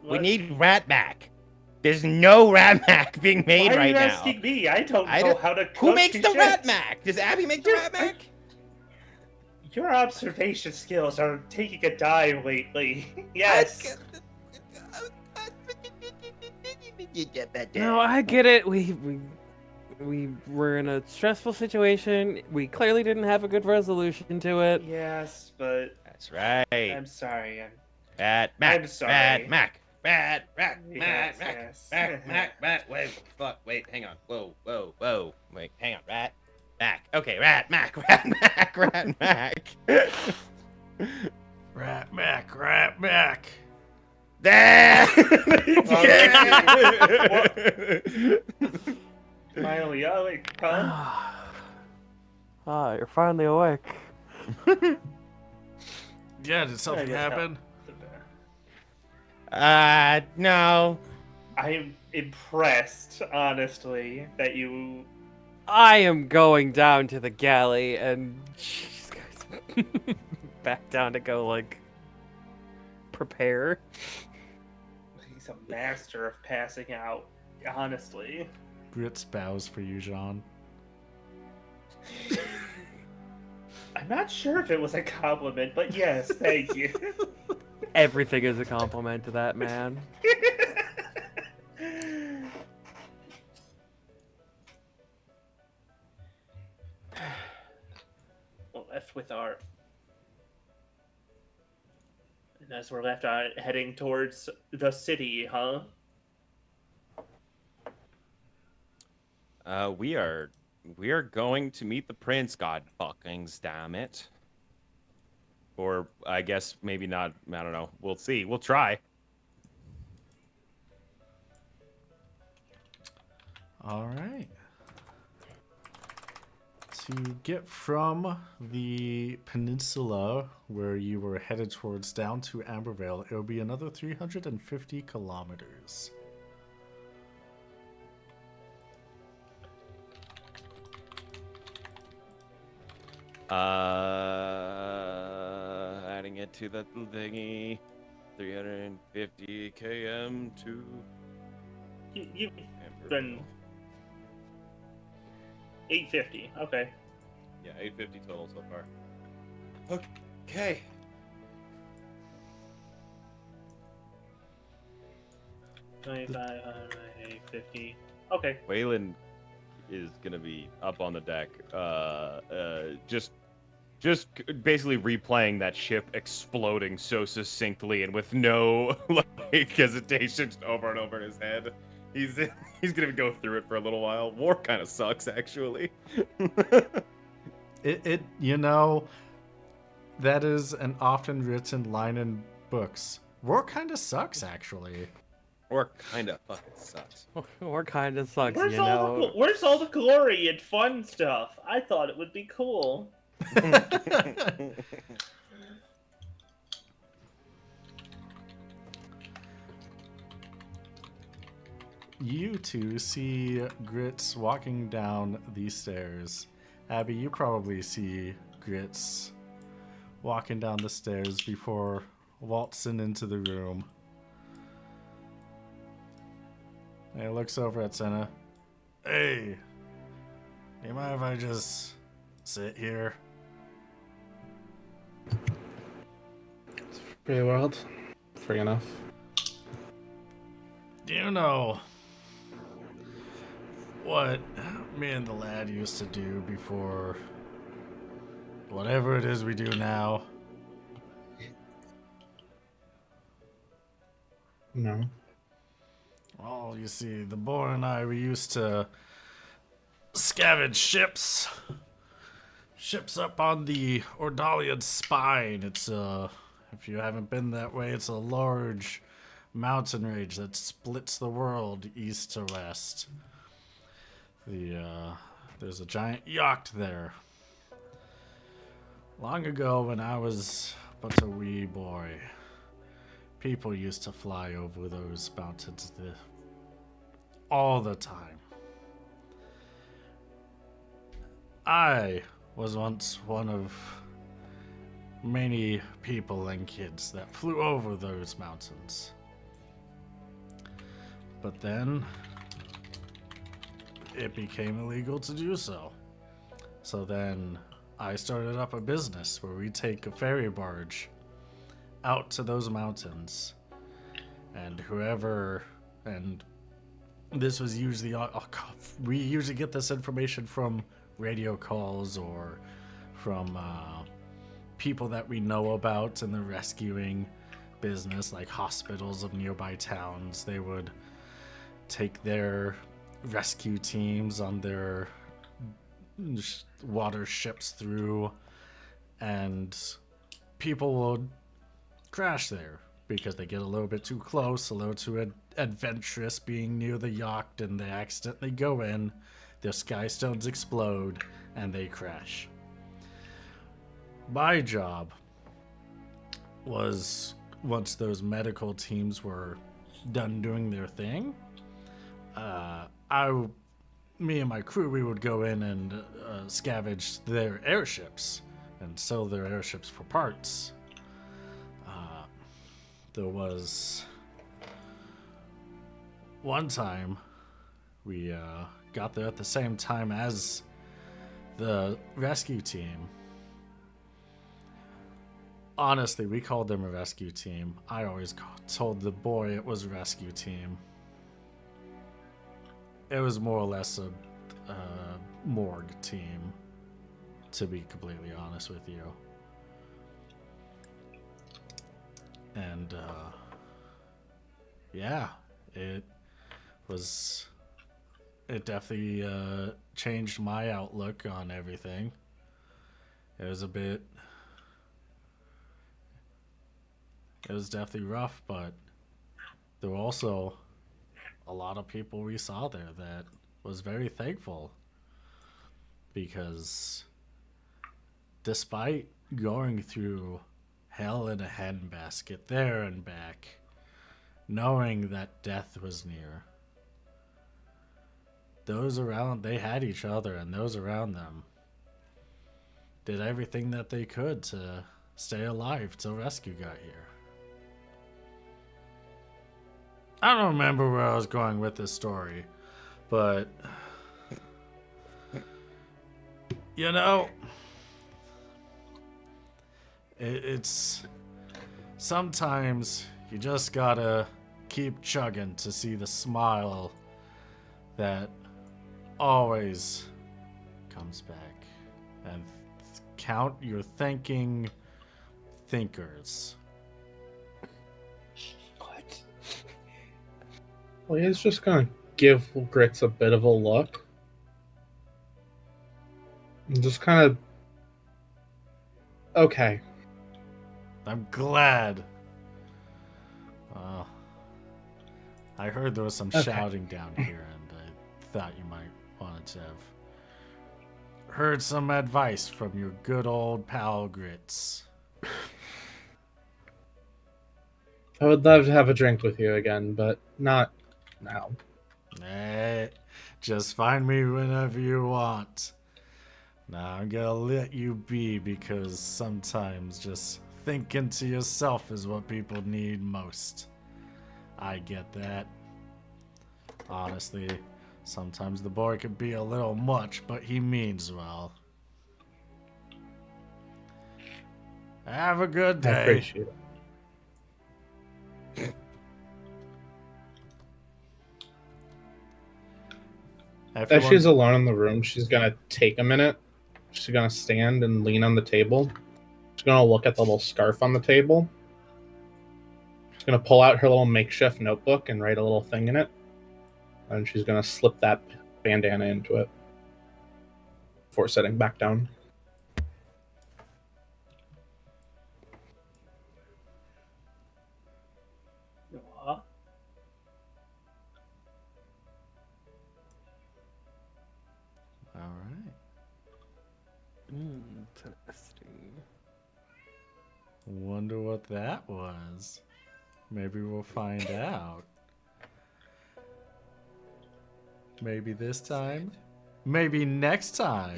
we What? need Rat Mac. There's no Rat Mac being made Why are right you now. asking me? I don't know how to cook. Who makes the shit. Rat Mac? Does Abby make the Rat Mac? Your observation skills are taking a dive lately. Yes. No, I get it. We were in a stressful situation. We clearly didn't have a good resolution to it. Yes, but That's right. I'm sorry. Rat Mac. I'm sorry. Rat Mac. Rat Mac. Yes, Mac. yes. Mac. Wait, hang on. Whoa. Wait, hang on. Rat Mac. Okay, Rat Mac. Rat Mac. Rat Mac. There! Finally, awake, huh? You're finally awake. Yeah, did something Yeah, happen? No. I'm impressed, honestly, that you. I am going down to the galley and jeez, guys, back down to go like prepare. He's a master of passing out, honestly. Grits bows for you, Jean. I'm not sure if it was a compliment, but yes, thank you. Everything is a compliment to that man. Well, left with our. And as we're left heading towards the city, huh? We are going to meet the prince, god fuckings damn it. Or I guess maybe not, I don't know. We'll see. We'll try. All right. To get from the peninsula where you were headed towards down to Ambervale, it will be another 350 kilometers. Adding it to the thingy, 350 km to You've Amberville. been 850. Okay. Yeah, 850 total so far. Okay. 2500, 850. Okay. Waylon is gonna be up on the deck, just basically replaying that ship exploding so succinctly and with no like hesitation, just over and over in his head. He's gonna go through it for a little while. War kind of sucks, actually. That is an often written line in books. War kind of sucks, actually. Or kind of fucking sucks. Or kind of sucks, you know. Where's all the glory and fun stuff? I thought it would be cool. You two see Grits walking down these stairs. Abby, you probably see Grits walking down the stairs before waltzing into the room. And he looks over at Senna. Hey, you mind if I just sit here? Free world. Free enough. Do you know what me and the lad used to do before whatever it is we do now? No. Well, you see, the boy and I, we used to scavenge ships. Ships up on the Ordalian spine. It's if you haven't been that way, it's a large mountain range that splits the world east to west. There's a giant yacht there. Long ago, when I was but a wee boy, people used to fly over those mountains all the time. I was once one of many people and kids that flew over those mountains. But then it became illegal to do so. So then I started up a business where we take a ferry barge out to those mountains. And this was usually, we usually get this information from radio calls or from people that we know about in the rescuing business, like hospitals of nearby towns. They would take their rescue teams on their water ships through, and people would crash there because they get a little bit too close, a little too adventurous being near the yacht, and they accidentally go in, their sky stones explode, and they crash. My job was, once those medical teams were done doing their thing, me and my crew, we would go in and scavenge their airships and sell their airships for parts. There was one time we got there at the same time as the rescue team. Honestly, we called them a rescue team. I always told the boy it was a rescue team. It was more or less a morgue team, to be completely honest with you. And yeah, it definitely changed my outlook on everything. It was definitely rough, but there were also a lot of people we saw there that was very thankful, because despite going through hell in a handbasket there and back, knowing that death was near, those around, they had each other, and those around them did everything that they could to stay alive till rescue got here. I don't remember where I was going with this story, but you know, it's sometimes you just gotta keep chugging to see the smile that always comes back, and count your thanking thinkers. Well, he's just gonna give Grits a bit of a look. And just kind of... Okay. I'm glad. I heard there was some Okay. shouting down here, and I thought you might want to have heard some advice from your good old pal Grits. I would love to have a drink with you again, but not now. Eh, just find me whenever you want. Now I'm gonna let you be because sometimes just thinking to yourself is what people need most. I get that. Honestly, sometimes the boy can be a little much, but he means well. Have a good I day. appreciate it. As Everyone, she's alone in the room, she's gonna take a minute. She's gonna stand and lean on the table. She's gonna look at the little scarf on the table. She's gonna pull out her little makeshift notebook and write a little thing in it. And she's gonna slip that bandana into it before setting back down. Aw. all right. Interesting. Wonder what that was. Maybe we'll find out. Maybe this time. Maybe next time.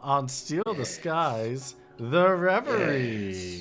On Steal the Skies, the Reverie.